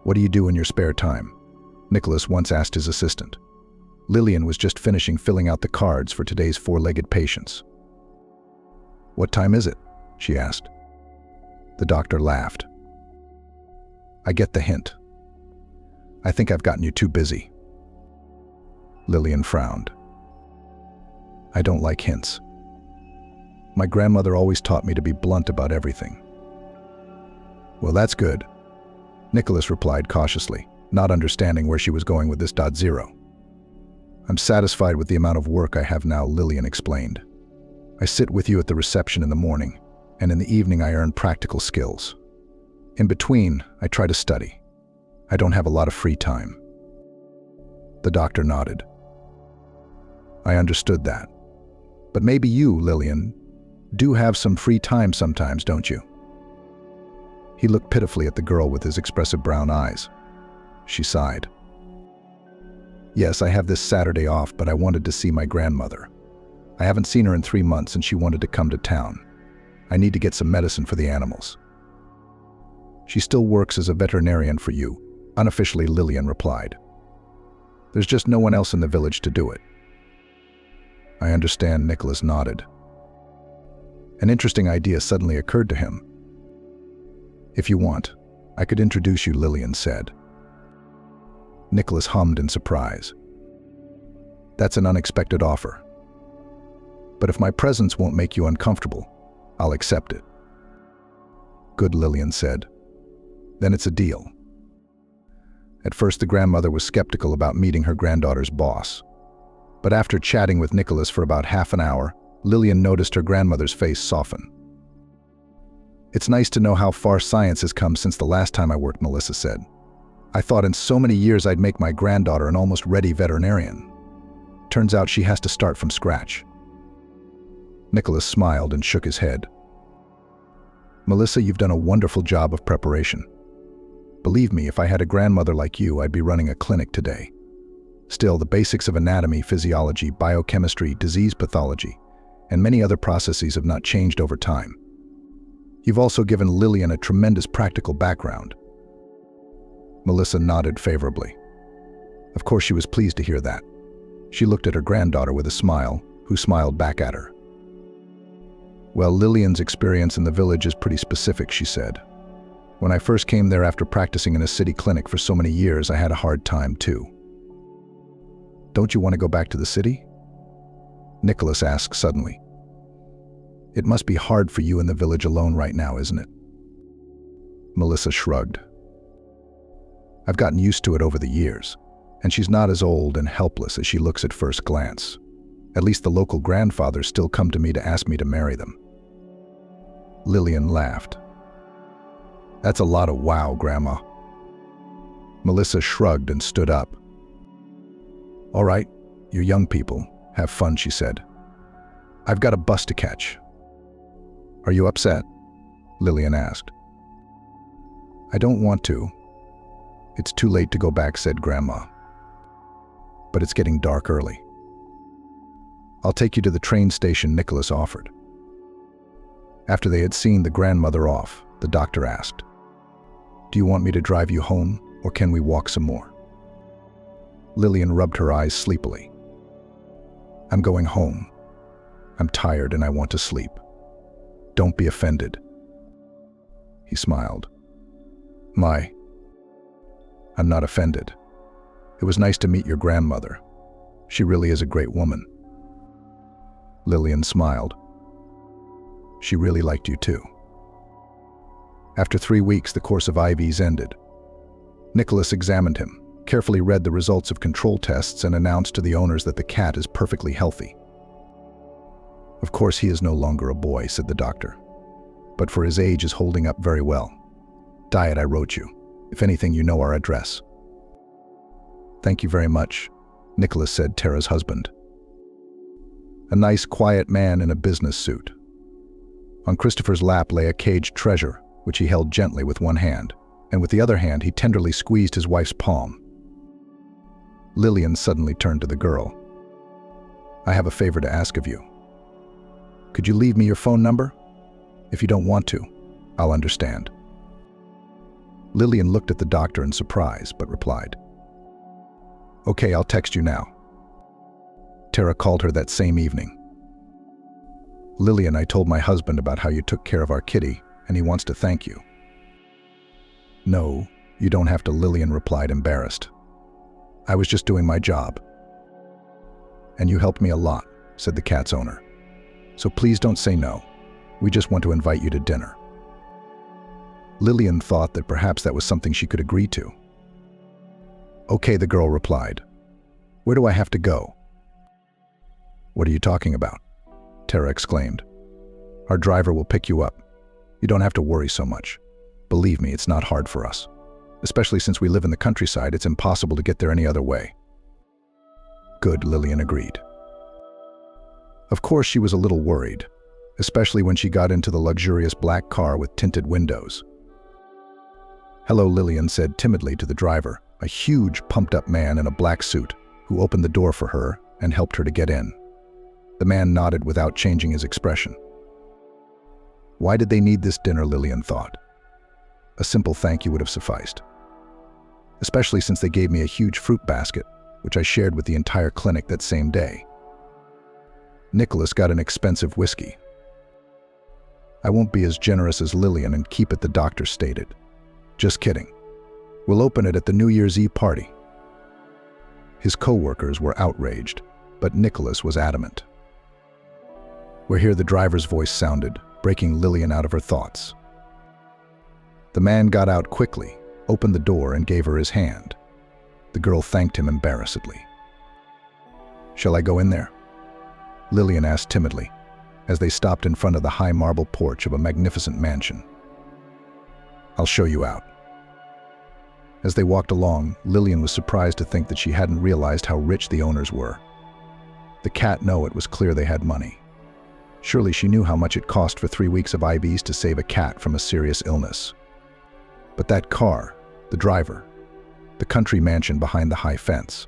"What do you do in your spare time?" Nicholas once asked his assistant. Lillian was just finishing filling out the cards for today's four-legged patients. "What time is it?" she asked. The doctor laughed. "I get the hint. I think I've gotten you too busy." Lillian frowned. "I don't like hints. My grandmother always taught me to be blunt about everything." "Well, that's good," Nicholas replied cautiously, not understanding where she was going with this. "I'm satisfied with the amount of work I have now," Lillian explained. "I sit with you at the reception in the morning, and in the evening I earn practical skills. In between, I try to study. I don't have a lot of free time." The doctor nodded. "I understood that. But maybe you, Lillian, do have some free time sometimes, don't you?" He looked pitifully at the girl with his expressive brown eyes. She sighed. "Yes, I have this Saturday off, but I wanted to see my grandmother. I haven't seen her in 3 months and she wanted to come to town. I need to get some medicine for the animals." "She still works as a veterinarian for you," unofficially Lillian replied. "There's just no one else in the village to do it." "I understand," Nicholas nodded. An interesting idea suddenly occurred to him. "If you want, I could introduce you," Lillian said. Nicholas hummed in surprise. "That's an unexpected offer. But if my presence won't make you uncomfortable, I'll accept it." "Good," Lillian said. "Then it's a deal." At first, the grandmother was skeptical about meeting her granddaughter's boss. But after chatting with Nicholas for about half an hour, Lillian noticed her grandmother's face soften. "It's nice to know how far science has come since the last time I worked," Melissa said. "I thought in so many years I'd make my granddaughter an almost ready veterinarian. Turns out she has to start from scratch." Nicholas smiled and shook his head. "Melissa, you've done a wonderful job of preparation. Believe me, if I had a grandmother like you, I'd be running a clinic today. Still, the basics of anatomy, physiology, biochemistry, disease pathology, and many other processes have not changed over time. You've also given Lillian a tremendous practical background." Melissa nodded favorably. Of course, she was pleased to hear that. She looked at her granddaughter with a smile, who smiled back at her. "Well, Lillian's experience in the village is pretty specific," she said. "When I first came there after practicing in a city clinic for so many years, I had a hard time too." "Don't you want to go back to the city?" Nicholas asked suddenly. "It must be hard for you in the village alone right now, isn't it?" Melissa shrugged. "I've gotten used to it over the years, and she's not as old and helpless as she looks at first glance. At least the local grandfathers still come to me to ask me to marry them." Lillian laughed. "That's a lot of wow, Grandma." Melissa shrugged and stood up. "All right, you young people, have fun," she said. "I've got a bus to catch." "Are you upset?" Lillian asked. "I don't want to. It's too late to go back," said Grandma. "But it's getting dark early." "I'll take you to the train station," Nicholas offered. After they had seen the grandmother off, the doctor asked, "Do you want me to drive you home, or can we walk some more?" Lillian rubbed her eyes sleepily. I'm going home. I'm tired and I want to sleep. Don't be offended. He smiled. I'm not offended. It was nice to meet your grandmother. She really is a great woman. Lillian smiled. She really liked you too. After 3 weeks, the course of IVs ended. Nicholas examined him, carefully read the results of control tests, and announced to the owners that the cat is perfectly healthy. Of course, he is no longer a boy, said the doctor, but for his age is holding up very well. Diet, I wrote you. If anything, you know our address. Thank you very much, Nicholas said, Tara's husband. A nice, quiet man in a business suit. On Christopher's lap lay a caged treasure, which he held gently with one hand, and with the other hand he tenderly squeezed his wife's palm. Lillian suddenly turned to the girl. I have a favor to ask of you. Could you leave me your phone number? If you don't want to, I'll understand. Lillian looked at the doctor in surprise, but replied, Okay, I'll text you now. Tara called her that same evening. Lillian, I told my husband about how you took care of our kitty, and he wants to thank you. No, you don't have to, Lillian replied, embarrassed. I was just doing my job. And you helped me a lot, said the cat's owner. So please don't say no. We just want to invite you to dinner. Lillian thought that perhaps that was something she could agree to. Okay, the girl replied. Where do I have to go? What are you talking about? Tara exclaimed. Our driver will pick you up. You don't have to worry so much. Believe me, it's not hard for us. Especially since we live in the countryside, it's impossible to get there any other way. Good, Lillian agreed. Of course, she was a little worried, especially when she got into the luxurious black car with tinted windows. Hello, Lillian said timidly to the driver, a huge, pumped-up man in a black suit, who opened the door for her and helped her to get in. The man nodded without changing his expression. Why did they need this dinner, Lillian thought. A simple thank you would have sufficed. Especially since they gave me a huge fruit basket, which I shared with the entire clinic that same day. Nicholas got an expensive whiskey. I won't be as generous as Lillian and keep it, the doctor stated. Just kidding. We'll open it at the New Year's Eve party. His co-workers were outraged, but Nicholas was adamant. Where here the driver's voice sounded, breaking Lillian out of her thoughts. The man got out quickly, opened the door, and gave her his hand. The girl thanked him embarrassedly. Shall I go in there? Lillian asked timidly, as they stopped in front of the high marble porch of a magnificent mansion. I'll show you out. As they walked along, Lillian was surprised to think that she hadn't realized how rich the owners were. The cat knew it was clear they had money. Surely she knew how much it cost for 3 weeks of IVs to save a cat from a serious illness. But that car, the driver, the country mansion behind the high fence.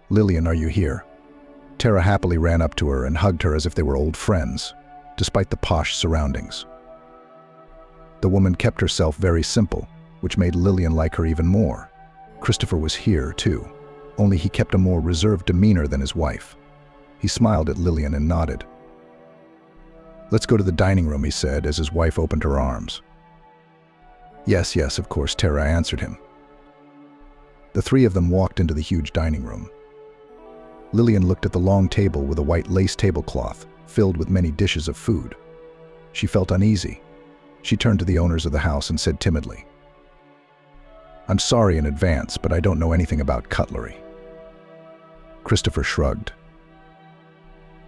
Lillian, are you here? Tara happily ran up to her and hugged her as if they were old friends, despite the posh surroundings. The woman kept herself very simple, which made Lillian like her even more. Christopher was here, too, only he kept a more reserved demeanor than his wife. He smiled at Lillian and nodded. Let's go to the dining room, he said, as his wife opened her arms. Yes, yes, of course, Tara answered him. The three of them walked into the huge dining room. Lillian looked at the long table with a white lace tablecloth, filled with many dishes of food. She felt uneasy. She turned to the owners of the house and said timidly, I'm sorry in advance, but I don't know anything about cutlery. Christopher shrugged.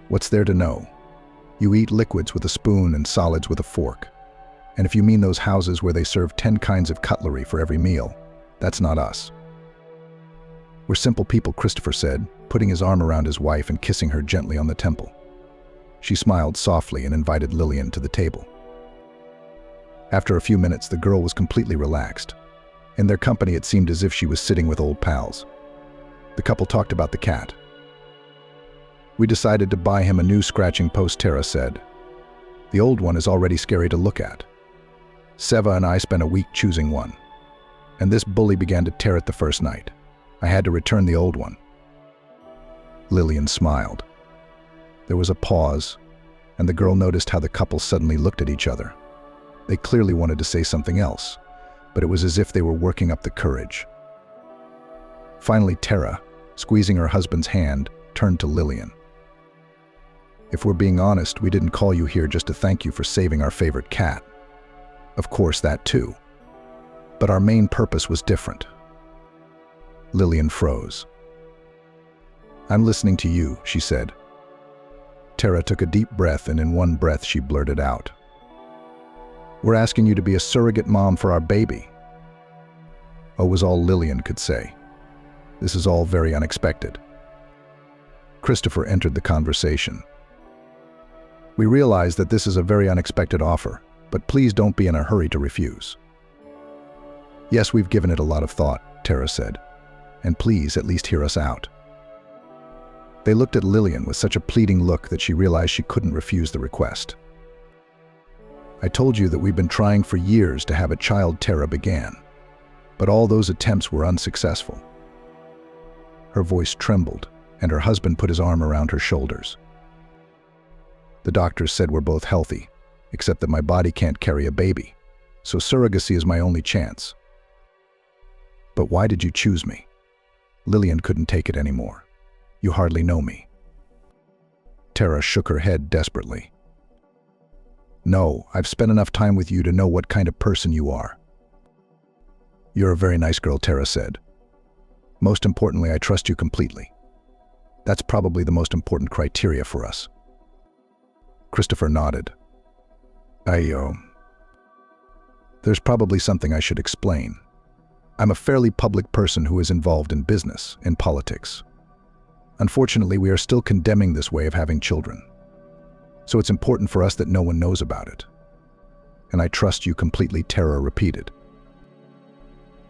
What's there to know? You eat liquids with a spoon and solids with a fork. And if you mean those houses where they serve 10 kinds of cutlery for every meal, that's not us. We're simple people, Christopher said, putting his arm around his wife and kissing her gently on the temple. She smiled softly and invited Lillian to the table. After a few minutes, the girl was completely relaxed. In their company, it seemed as if she was sitting with old pals. The couple talked about the cat. We decided to buy him a new scratching post, Tara said. The old one is already scary to look at. Seva and I spent a week choosing one. And this bully began to tear it the first night. I had to return the old one. Lillian smiled. There was a pause, and the girl noticed how the couple suddenly looked at each other. They clearly wanted to say something else, but it was as if they were working up the courage. Finally, Tara, squeezing her husband's hand, turned to Lillian. If we're being honest, we didn't call you here just to thank you for saving our favorite cat. Of course, that too. But our main purpose was different. Lillian froze. I'm listening to you, she said. Tara took a deep breath, and in one breath she blurted out, we're asking you to be a surrogate mom for our baby. Oh, was all Lillian could say. This is all very unexpected. Christopher entered the conversation. We realize that this is a very unexpected offer, but please don't be in a hurry to refuse. Yes, we've given it a lot of thought, Tara said, and please at least hear us out. They looked at Lillian with such a pleading look that she realized she couldn't refuse the request. I told you that we've been trying for years to have a child, Tara began, but all those attempts were unsuccessful. Her voice trembled, and her husband put his arm around her shoulders. The doctors said we're both healthy, except that my body can't carry a baby, so surrogacy is my only chance. But why did you choose me? Lillian couldn't take it anymore. You hardly know me. Tara shook her head desperately. No, I've spent enough time with you to know what kind of person you are. You're a very nice girl, Tara said. Most importantly, I trust you completely. That's probably the most important criteria for us. Christopher nodded. There's probably something I should explain. I'm a fairly public person who is involved in business, in politics. Unfortunately, we are still condemning this way of having children. So it's important for us that no one knows about it. And I trust you completely, Tara repeated.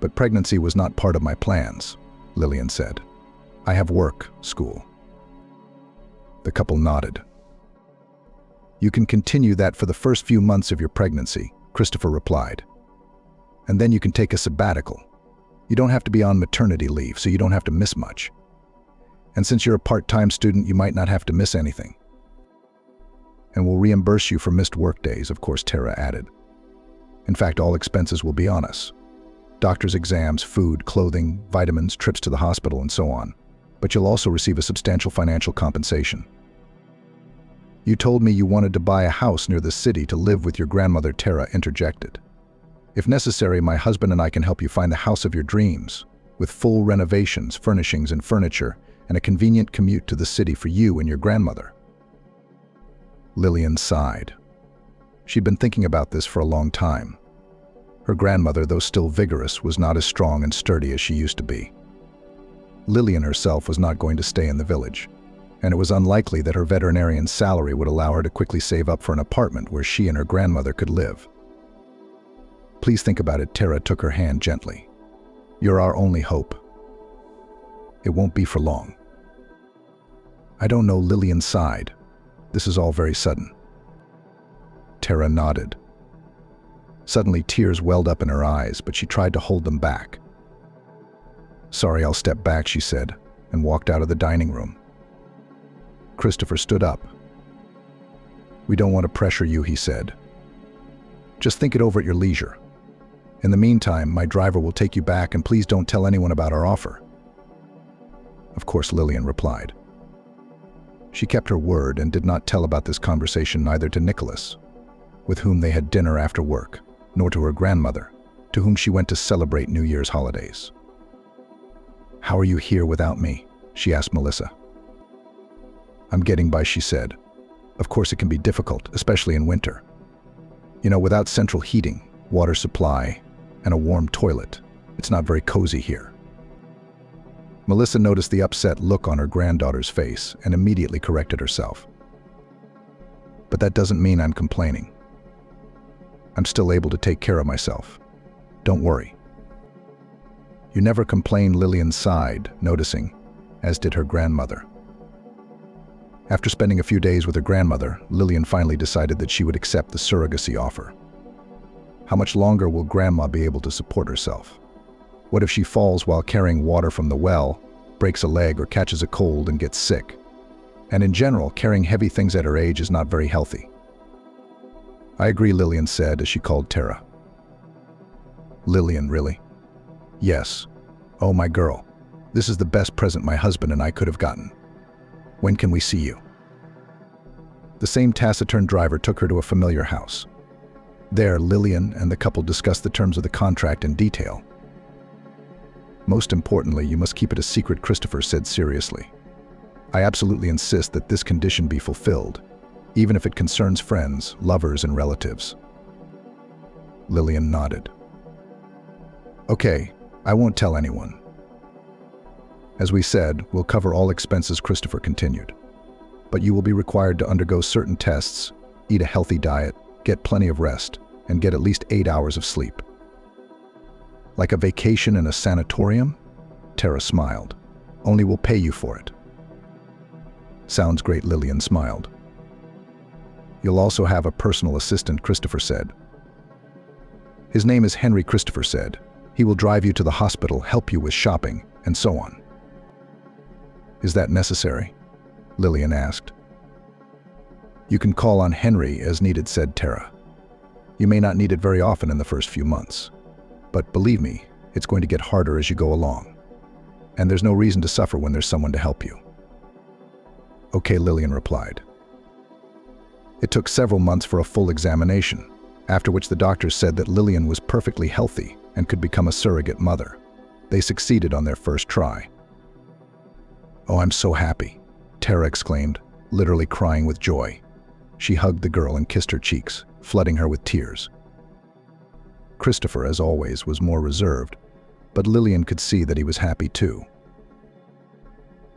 But pregnancy was not part of my plans, Lillian said. I have work, school. The couple nodded. You can continue that for the first few months of your pregnancy, Christopher replied. And then you can take a sabbatical. You don't have to be on maternity leave, so you don't have to miss much. And since you're a part-time student, you might not have to miss anything. And we'll reimburse you for missed work days, of course, Tara added. In fact, all expenses will be on us. Doctor's exams, food, clothing, vitamins, trips to the hospital, and so on. But you'll also receive a substantial financial compensation. You told me you wanted to buy a house near the city to live with your grandmother, Tara interjected. If necessary, my husband and I can help you find the house of your dreams, with full renovations, furnishings, and furniture, and a convenient commute to the city for you and your grandmother. Lillian sighed. She'd been thinking about this for a long time. Her grandmother, though still vigorous, was not as strong and sturdy as she used to be. Lillian herself was not going to stay in the village, and it was unlikely that her veterinarian's salary would allow her to quickly save up for an apartment where she and her grandmother could live. Please think about it, Tara took her hand gently. You're our only hope. It won't be for long. I don't know, Lillian sighed. This is all very sudden. Tara nodded. Suddenly tears welled up in her eyes, but she tried to hold them back. Sorry, I'll step back, she said, and walked out of the dining room. Christopher stood up. We don't want to pressure you, he said. Just think it over at your leisure. In the meantime, my driver will take you back, and please don't tell anyone about our offer. Of course, Lillian replied. She kept her word and did not tell about this conversation neither to Nicholas, with whom they had dinner after work, nor to her grandmother, to whom she went to celebrate New Year's holidays. How are you here without me? She asked Melissa. I'm getting by, she said. Of course it can be difficult, especially in winter. You know, without central heating, water supply, and a warm toilet, it's not very cozy here. Melissa noticed the upset look on her granddaughter's face and immediately corrected herself. But that doesn't mean I'm complaining. I'm still able to take care of myself. Don't worry. You never complained, Lillian sighed, noticing, as did her grandmother. After spending a few days with her grandmother, Lillian finally decided that she would accept the surrogacy offer. How much longer will Grandma be able to support herself? What if she falls while carrying water from the well breaks a leg or catches a cold and gets sick. And in general, carrying heavy things at her age is not very healthy. I agree, Lillian said as she called Tara. Lillian, really? Yes. Oh, my girl. This is the best present my husband and I could have gotten. When can we see you? The same taciturn driver took her to a familiar house. There, Lillian and the couple discussed the terms of the contract in detail. Most importantly, you must keep it a secret, Christopher said seriously. I absolutely insist that this condition be fulfilled, even if it concerns friends, lovers, and relatives. Lillian nodded. Okay, I won't tell anyone. As we said, we'll cover all expenses, Christopher continued. But you will be required to undergo certain tests, eat a healthy diet, get plenty of rest, and get at least 8 hours of sleep. Like a vacation in a sanatorium? Tara smiled. Only we'll pay you for it. Sounds great, Lillian smiled. You'll also have a personal assistant, Christopher said. His name is Henry, Christopher said. He will drive you to the hospital, help you with shopping, and so on. Is that necessary? Lillian asked. You can call on Henry as needed, said Tara. You may not need it very often in the first few months. But believe me, it's going to get harder as you go along. And there's no reason to suffer when there's someone to help you. Okay, Lillian replied. It took several months for a full examination, after which the doctors said that Lillian was perfectly healthy and could become a surrogate mother. They succeeded on their first try. Oh, I'm so happy, Tara exclaimed, literally crying with joy. She hugged the girl and kissed her cheeks, flooding her with tears. Christopher, as always, was more reserved, but Lillian could see that he was happy too.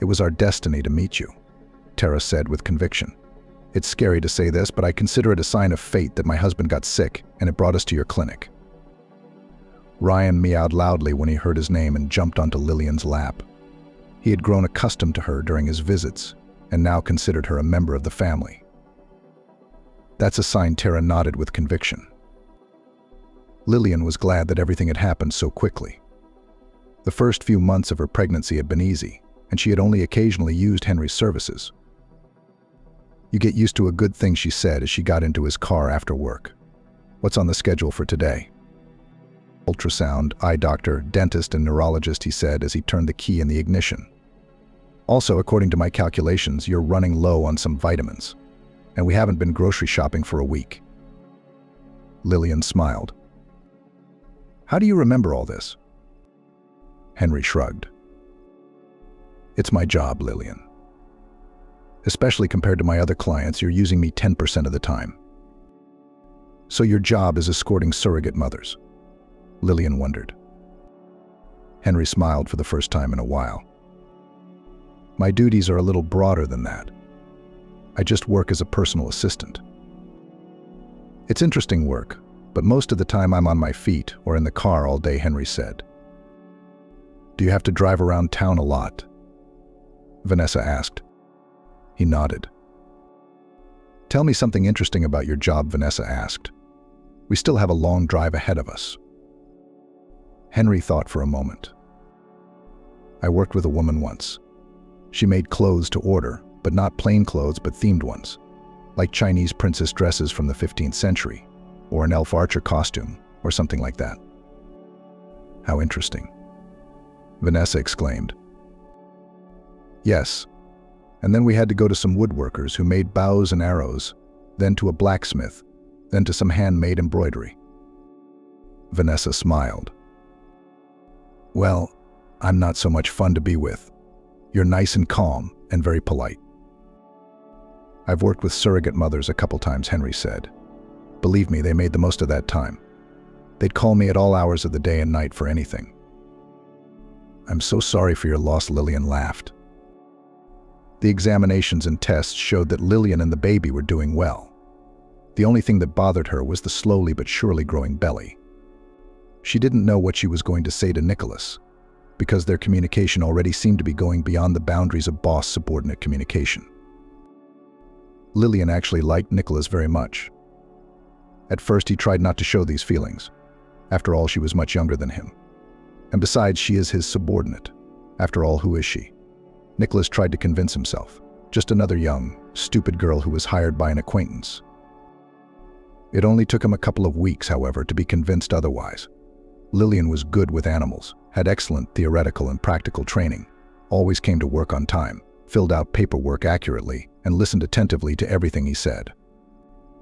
It was our destiny to meet you, Tara said with conviction. It's scary to say this, but I consider it a sign of fate that my husband got sick and it brought us to your clinic. Ryan meowed loudly when he heard his name and jumped onto Lillian's lap. He had grown accustomed to her during his visits and now considered her a member of the family. That's a sign, Tara nodded with conviction. Lillian was glad that everything had happened so quickly. The first few months of her pregnancy had been easy, and she had only occasionally used Henry's services. You get used to a good thing, she said as she got into his car after work. What's on the schedule for today? Ultrasound, eye doctor, dentist, and neurologist, he said as he turned the key in the ignition. Also, according to my calculations, you're running low on some vitamins, and we haven't been grocery shopping for a week. Lillian smiled. How do you remember all this? Henry shrugged. It's my job, Lillian. Especially compared to my other clients, you're using me 10% of the time. So your job is escorting surrogate mothers? Lillian wondered. Henry smiled for the first time in a while. My duties are a little broader than that. I just work as a personal assistant. It's interesting work, but most of the time I'm on my feet or in the car all day, Henry said. Do you have to drive around town a lot? Vanessa asked. He nodded. Tell me something interesting about your job, Vanessa asked. We still have a long drive ahead of us. Henry thought for a moment. I worked with a woman once. She made clothes to order, but not plain clothes, but themed ones, like Chinese princess dresses from the 15th century, or an elf archer costume, or something like that. How interesting, Vanessa exclaimed. Yes, and then we had to go to some woodworkers who made bows and arrows, then to a blacksmith, then to some handmade embroidery. Vanessa smiled. Well, I'm not so much fun to be with. You're nice and calm and very polite. I've worked with surrogate mothers a couple times, Henry said. Believe me, they made the most of that time. They'd call me at all hours of the day and night for anything. I'm so sorry for your loss, Lillian laughed. The examinations and tests showed that Lillian and the baby were doing well. The only thing that bothered her was the slowly but surely growing belly. She didn't know what she was going to say to Nicholas, because their communication already seemed to be going beyond the boundaries of boss-subordinate communication. Lillian actually liked Nicholas very much. At first, he tried not to show these feelings. After all, she was much younger than him. And besides, she is his subordinate. After all, who is she? Nicholas tried to convince himself. Just another young, stupid girl who was hired by an acquaintance. It only took him a couple of weeks, however, to be convinced otherwise. Lillian was good with animals, had excellent theoretical and practical training, always came to work on time, filled out paperwork accurately, and listened attentively to everything he said.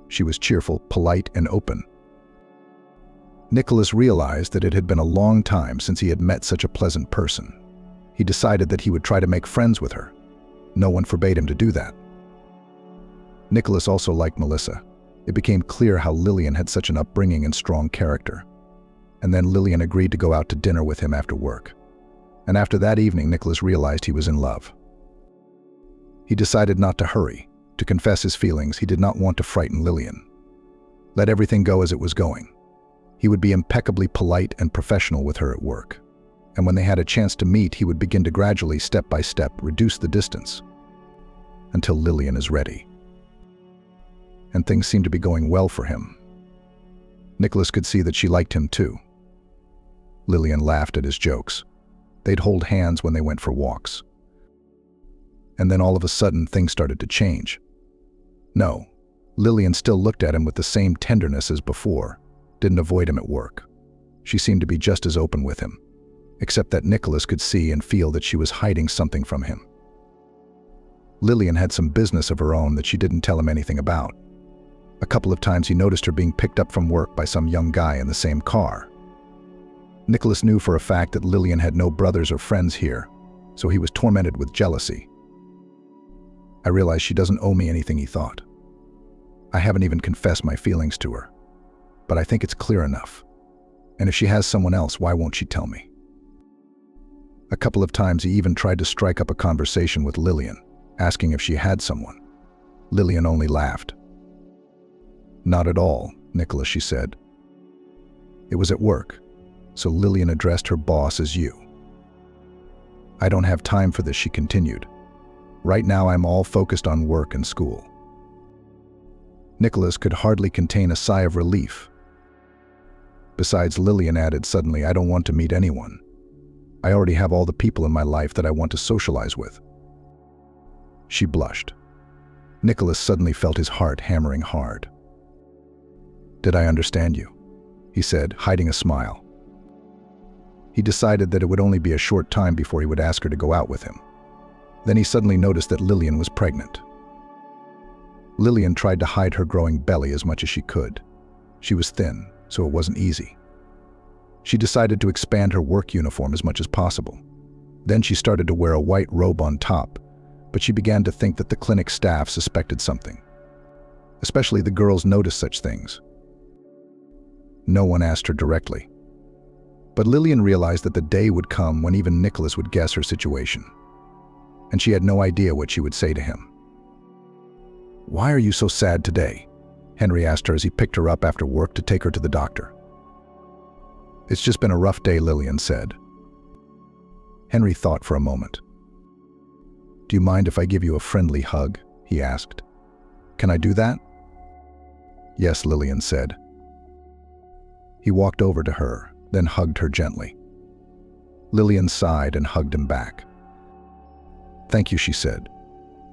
She was cheerful, polite, and open. Nicholas realized that it had been a long time since he had met such a pleasant person. He decided that he would try to make friends with her. No one forbade him to do that. Nicholas also liked Melissa. It became clear how Lillian had such an upbringing and strong character. And then Lillian agreed to go out to dinner with him after work. And after that evening, Nicholas realized he was in love. He decided not to hurry. To confess his feelings, he did not want to frighten Lillian. Let everything go as it was going. He would be impeccably polite and professional with her at work. And when they had a chance to meet, he would begin to gradually, step by step, reduce the distance until Lillian is ready. And things seemed to be going well for him. Nicholas could see that she liked him too. Lillian laughed at his jokes. They'd hold hands when they went for walks. And then all of a sudden, things started to change. No, Lillian still looked at him with the same tenderness as before, didn't avoid him at work. She seemed to be just as open with him, except that Nicholas could see and feel that she was hiding something from him. Lillian had some business of her own that she didn't tell him anything about. A couple of times he noticed her being picked up from work by some young guy in the same car. Nicholas knew for a fact that Lillian had no brothers or friends here, so he was tormented with jealousy. I realize she doesn't owe me anything, he thought. I haven't even confessed my feelings to her, but I think it's clear enough. And if she has someone else, why won't she tell me? A couple of times he even tried to strike up a conversation with Lillian, asking if she had someone. Lillian only laughed. Not at all, Nicholas, she said. It was at work, so Lillian addressed her boss as you. I don't have time for this, she continued. Right now I'm all focused on work and school. Nicholas could hardly contain a sigh of relief. Besides, Lillian added suddenly, I don't want to meet anyone. I already have all the people in my life that I want to socialize with. She blushed. Nicholas suddenly felt his heart hammering hard. Did I understand you? He said, hiding a smile. He decided that it would only be a short time before he would ask her to go out with him. Then he suddenly noticed that Lillian was pregnant. Lillian tried to hide her growing belly as much as she could. She was thin, so it wasn't easy. She decided to expand her work uniform as much as possible. Then she started to wear a white robe on top, but she began to think that the clinic staff suspected something. Especially the girls noticed such things. No one asked her directly. But Lillian realized that the day would come when even Nicholas would guess her situation. And she had no idea what she would say to him. Why are you so sad today? Henry asked her as he picked her up after work to take her to the doctor. It's just been a rough day, Lillian said. Henry thought for a moment. Do you mind if I give you a friendly hug? He asked. Can I do that? Yes, Lillian said. He walked over to her, then hugged her gently. Lillian sighed and hugged him back. Thank you, she said.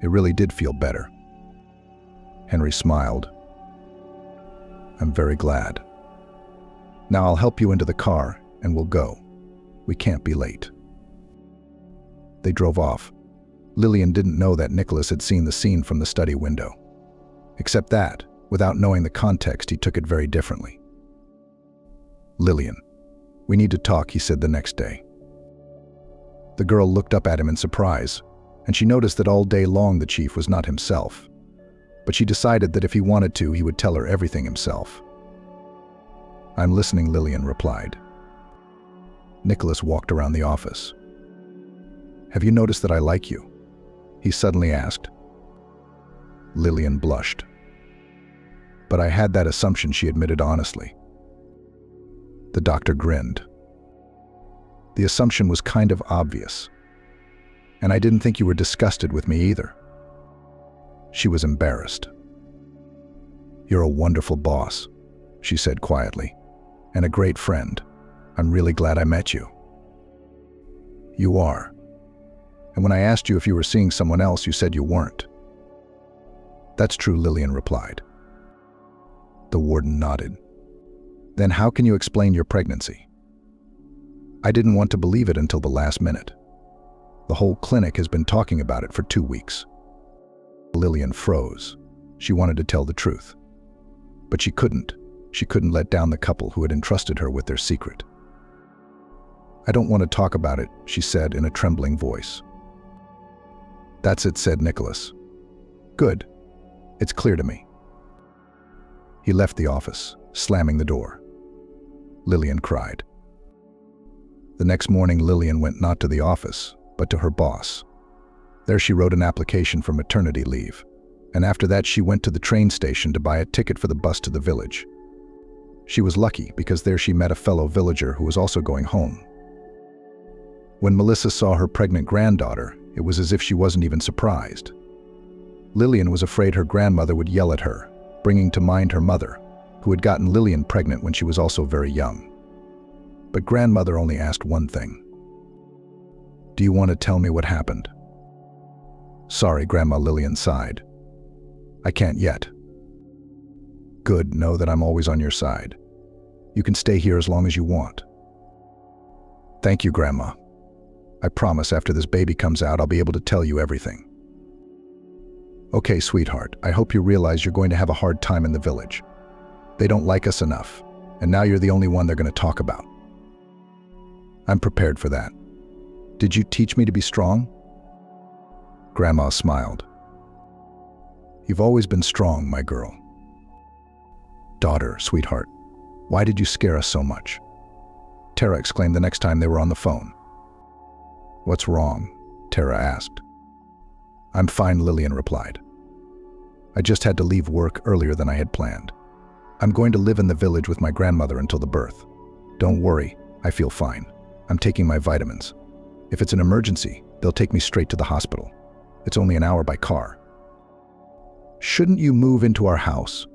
It really did feel better. Henry smiled. I'm very glad. Now I'll help you into the car and we'll go. We can't be late. They drove off. Lillian didn't know that Nicholas had seen the scene from the study window. Except that, without knowing the context, he took it very differently. Lillian, we need to talk, he said the next day. The girl looked up at him in surprise, and she noticed that all day long the chief was not himself. But she decided that if he wanted to, he would tell her everything himself. I'm listening, Lillian replied. Nicholas walked around the office. Have you noticed that I like you? He suddenly asked. Lillian blushed. But I had that assumption, she admitted honestly. The doctor grinned. The assumption was kind of obvious. And I didn't think you were disgusted with me either. She was embarrassed. You're a wonderful boss, she said quietly, and a great friend. I'm really glad I met you. You are, And when I asked you if you were seeing someone else, you said you weren't." "That's true," Lillian replied. The warden nodded. "Then how can you explain your pregnancy?" "I didn't want to believe it until the last minute. The whole clinic has been talking about it for 2 weeks." Lillian froze. She wanted to tell the truth. But she couldn't. She couldn't let down the couple who had entrusted her with their secret. "I don't want to talk about it," she said in a trembling voice. "That's it," said Nicholas. "Good. It's clear to me." He left the office, slamming the door. Lillian cried. The next morning, Lillian went not to the office, but to her boss. There she wrote an application for maternity leave, and after that she went to the train station to buy a ticket for the bus to the village. She was lucky because there she met a fellow villager who was also going home. When Melissa saw her pregnant granddaughter, it was as if she wasn't even surprised. Lillian was afraid her grandmother would yell at her, bringing to mind her mother, who had gotten Lillian pregnant when she was also very young. But grandmother only asked one thing. "Do you want to tell me what happened?" "Sorry, Grandma," Lillian sighed. "I can't yet." "Good, know that I'm always on your side. You can stay here as long as you want." "Thank you, Grandma. I promise after this baby comes out, I'll be able to tell you everything." "Okay, sweetheart, I hope you realize you're going to have a hard time in the village. They don't like us enough, and now you're the only one they're going to talk about." "I'm prepared for that. Did you teach me to be strong?" Grandma smiled. "You've always been strong, my girl." "Daughter, sweetheart, why did you scare us so much?" Tara exclaimed the next time they were on the phone. "What's wrong?" Tara asked. "I'm fine," Lillian replied. "I just had to leave work earlier than I had planned. I'm going to live in the village with my grandmother until the birth. Don't worry, I feel fine. I'm taking my vitamins. If it's an emergency, they'll take me straight to the hospital. It's only an hour by car." "Shouldn't you move into our house?"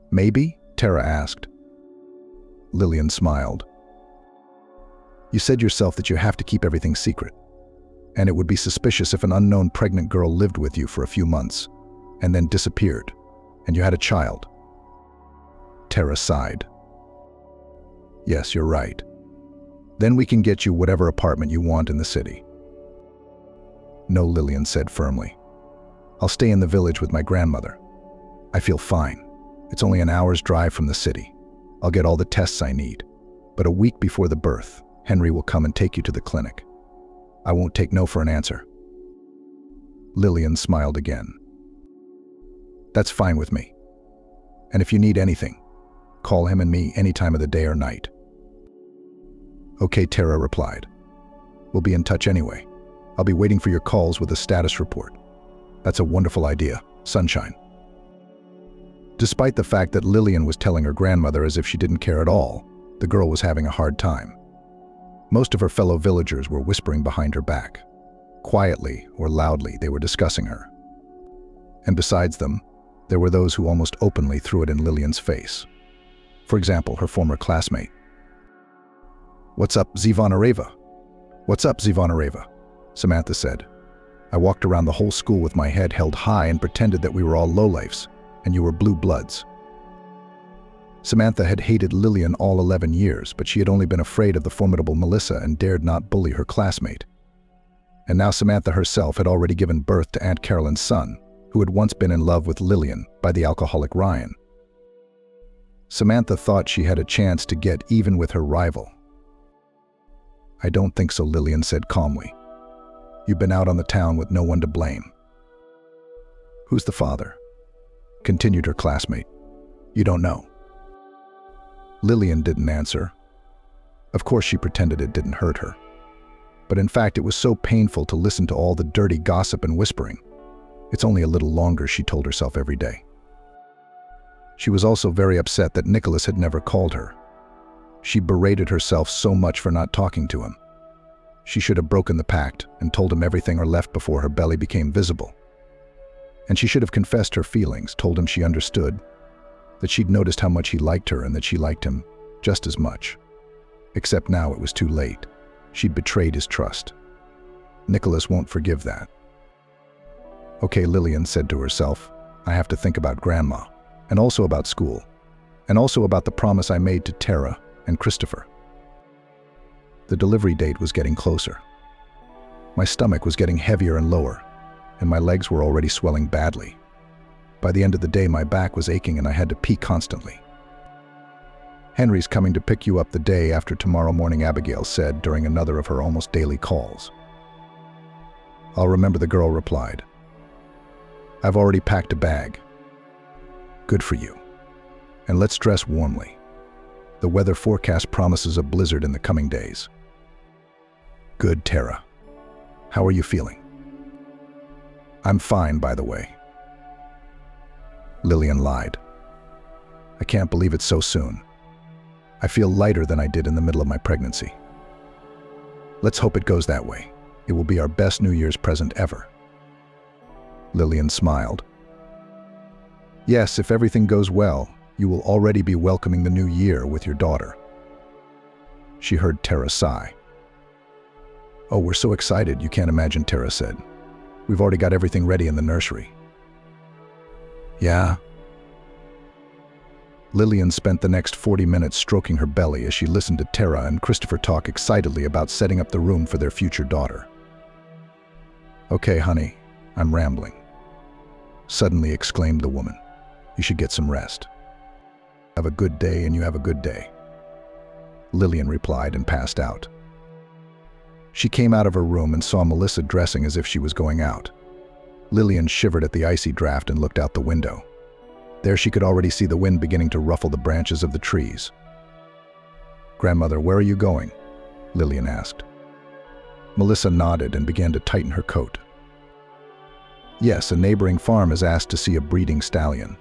"Maybe?" Tara asked. Lillian smiled. "You said yourself that you have to keep everything secret, and it would be suspicious if an unknown pregnant girl lived with you for a few months and then disappeared, and you had a child." Tara sighed. "Yes, you're right. Then we can get you whatever apartment you want in the city." "No," Lillian said firmly. "I'll stay in the village with my grandmother. I feel fine. It's only an hour's drive from the city. I'll get all the tests I need. But a week before the birth, Henry will come and take you to the clinic. I won't take no for an answer." Lillian smiled again. "That's fine with me. And if you need anything, call him and me any time of the day or night." "Okay," Tara replied. "We'll be in touch anyway. I'll be waiting for your calls with a status report." "That's a wonderful idea, sunshine." Despite the fact that Lillian was telling her grandmother as if she didn't care at all, the girl was having a hard time. Most of her fellow villagers were whispering behind her back. Quietly or loudly, they were discussing her. And besides them, there were those who almost openly threw it in Lillian's face. For example, her former classmate. "What's up, Zivanareva?" "What's up, Zivanareva?" Samantha said. "I walked around the whole school with my head held high and pretended that we were all lowlifes, and you were blue bloods." Samantha had hated Lillian all 11 years, but she had only been afraid of the formidable Melissa and dared not bully her classmate. And now Samantha herself had already given birth to Aunt Carolyn's son, who had once been in love with Lillian by the alcoholic Ryan. Samantha thought she had a chance to get even with her rival. "I don't think so," Lillian said calmly. "You've been out on the town with no one to blame." "Who's the father?" continued her classmate. "You don't know." Lillian didn't answer. Of course she pretended it didn't hurt her. But in fact it was so painful to listen to all the dirty gossip and whispering. It's only a little longer, she told herself every day. She was also very upset that Nicholas had never called her. She berated herself so much for not talking to him. She should have broken the pact and told him everything or left before her belly became visible. And she should have confessed her feelings, told him she understood, that she'd noticed how much he liked her and that she liked him just as much. Except now it was too late. She'd betrayed his trust. Nicholas won't forgive that. Okay, Lillian said to herself, I have to think about Grandma, and also about school, and also about the promise I made to Tara and Christopher. The delivery date was getting closer. My stomach was getting heavier and lower, and my legs were already swelling badly. By the end of the day, my back was aching and I had to pee constantly. Henry's coming to pick you up the day after tomorrow morning, Abigail said during another of her almost daily calls. I'll remember, the girl replied. I've already packed a bag. Good for you. And let's dress warmly. The weather forecast promises a blizzard in the coming days. Good, Tara. How are you feeling? I'm fine, by the way. Lillian lied. I can't believe it's so soon. I feel lighter than I did in the middle of my pregnancy. Let's hope it goes that way. It will be our best New Year's present ever. Lillian smiled. Yes, if everything goes well, you will already be welcoming the new year with your daughter. She heard Tara sigh. Oh, we're so excited, you can't imagine, Tara said. We've already got everything ready in the nursery. Yeah? Lillian spent the next 40 minutes stroking her belly as she listened to Tara and Christopher talk excitedly about setting up the room for their future daughter. Okay, honey, I'm rambling. Suddenly exclaimed the woman. You should get some rest. Have a good day and you have a good day. Lillian replied and passed out. She came out of her room and saw Melissa dressing as if she was going out. Lillian shivered at the icy draft and looked out the window. There she could already see the wind beginning to ruffle the branches of the trees. Grandmother, where are you going? Lillian asked. Melissa nodded and began to tighten her coat. Yes, a neighboring farm has asked to see a breeding stallion.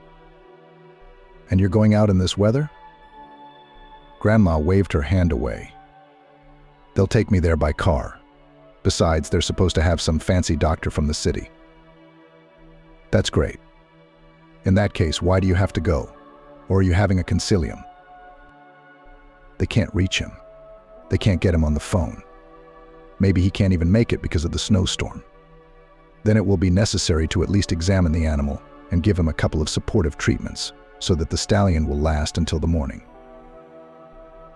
And you're going out in this weather? Grandma waved her hand away. They'll take me there by car. Besides, they're supposed to have some fancy doctor from the city. That's great. In that case, why do you have to go? Or are you having a concilium? They can't reach him. They can't get him on the phone. Maybe he can't even make it because of the snowstorm. Then it will be necessary to at least examine the animal and give him a couple of supportive treatments so that the stallion will last until the morning.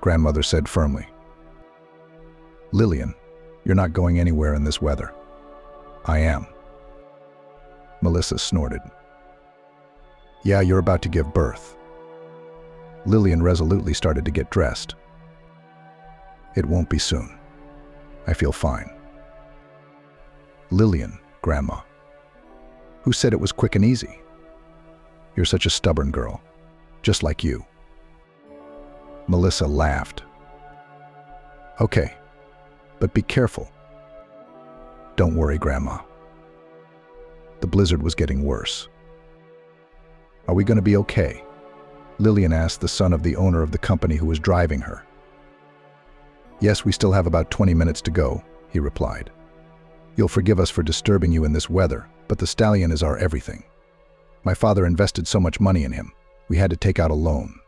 Grandmother said firmly. Lillian, you're not going anywhere in this weather. I am. Melissa snorted. Yeah, you're about to give birth. Lillian resolutely started to get dressed. It won't be soon. I feel fine. Lillian, Grandma. Who said it was quick and easy? You're such a stubborn girl, just like you. Melissa laughed. Okay, but be careful. Don't worry, Grandma. The blizzard was getting worse. Are we going to be okay? Lillian asked the son of the owner of the company who was driving her. Yes, we still have about 20 minutes to go, he replied. You'll forgive us for disturbing you in this weather, but the stallion is our everything. My father invested so much money in him, we had to take out a loan.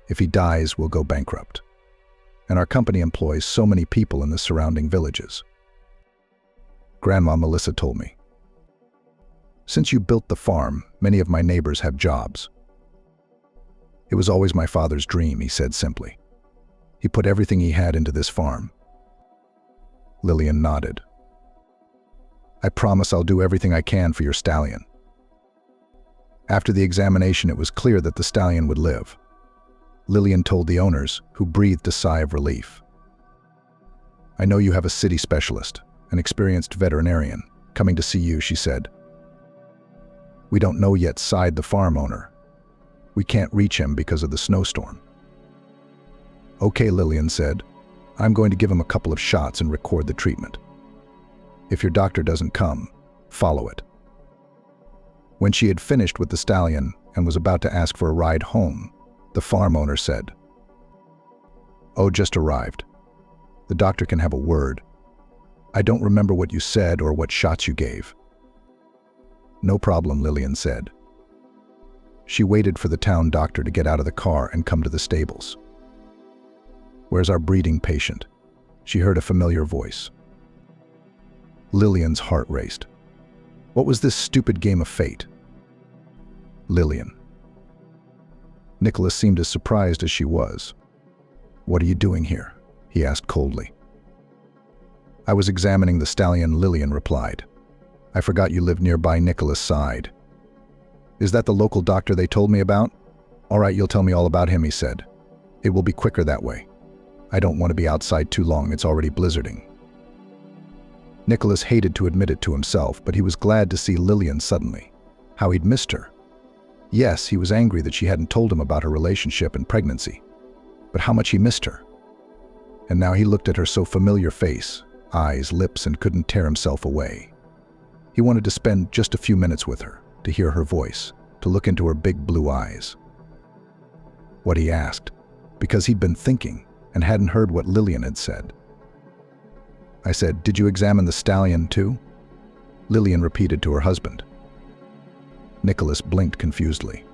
If he dies, we'll go bankrupt. And our company employs so many people in the surrounding villages. Grandma Melissa told me. Since you built the farm, many of my neighbors have jobs. It was always my father's dream, he said simply. He put everything he had into this farm. Lillian nodded. I promise I'll do everything I can for your stallion. After the examination, it was clear that the stallion would live. Lillian told the owners, who breathed a sigh of relief. I know you have a city specialist, an experienced veterinarian, coming to see you, she said. We don't know yet, sighed the farm owner. We can't reach him because of the snowstorm. Okay, Lillian said. I'm going to give him a couple of shots and record the treatment. If your doctor doesn't come, follow it. When she had finished with the stallion and was about to ask for a ride home, the farm owner said, Oh, just arrived. The doctor can have a word. I don't remember what you said or what shots you gave. No problem, Lillian said. She waited for the town doctor to get out of the car and come to the stables. Where's our breeding patient? She heard a familiar voice. Lillian's heart raced. What was this stupid game of fate? Lillian. Nicholas seemed as surprised as she was. "What are you doing here?" he asked coldly. "I was examining the stallion," Lillian replied. "I forgot you lived nearby." Nicholas sighed. "Is that the local doctor they told me about?" "All right, you'll tell me all about him," he said. "It will be quicker that way. I don't want to be outside too long, it's already blizzarding." Nicholas hated to admit it to himself, but he was glad to see Lillian suddenly. How he'd missed her. Yes, he was angry that she hadn't told him about her relationship and pregnancy, but how much he missed her. And now he looked at her so familiar face, eyes, lips, and couldn't tear himself away. He wanted to spend just a few minutes with her, to hear her voice, to look into her big blue eyes. What he asked, because he'd been thinking and hadn't heard what Lillian had said. "I said, did you examine the stallion too?" Lillian repeated to her husband. Nicholas blinked confusedly.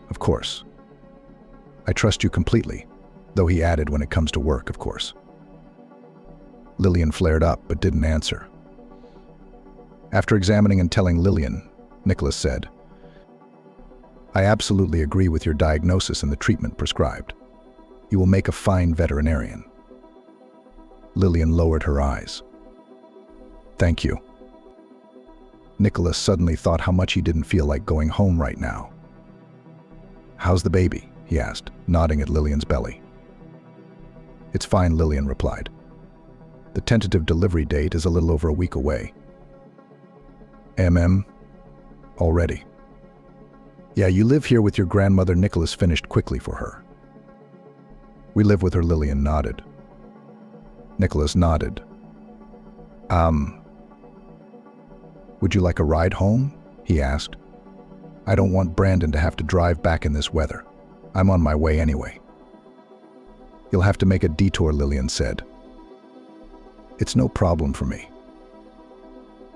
"Of course. I trust you completely," though he added, "when it comes to work, of course." Lillian flared up but didn't answer. After examining and telling Lillian, Nicholas said, "I absolutely agree with your diagnosis and the treatment prescribed. You will make a fine veterinarian." Lillian lowered her eyes. "Thank you." Nicholas suddenly thought how much he didn't feel like going home right now. "How's the baby?" he asked, nodding at Lillian's belly. "It's fine," Lillian replied. "The tentative delivery date is a little over a week away." Already? "Yeah, you live here with your grandmother," Nicholas finished quickly for her. "We live with her," Lillian nodded. Nicholas nodded. Would you like a ride home?" he asked. "I don't want Brandon to have to drive back in this weather. I'm on my way anyway." "You'll have to make a detour," Lillian said. "It's no problem for me.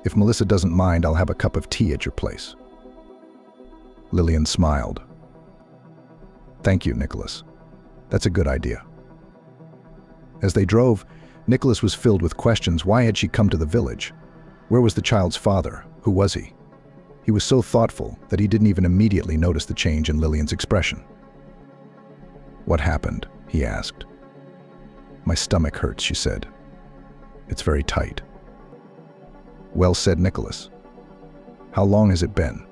If Melissa doesn't mind, I'll have a cup of tea at your place." Lillian smiled. "Thank you, Nicholas. That's a good idea." As they drove, Nicholas was filled with questions. Why had she come to the village? Where was the child's father? Who was he? He was so thoughtful that he didn't even immediately notice the change in Lillian's expression. "What happened?" he asked. "My stomach hurts," she said. "It's very tight." "Well said, Nicholas. How long has it been?"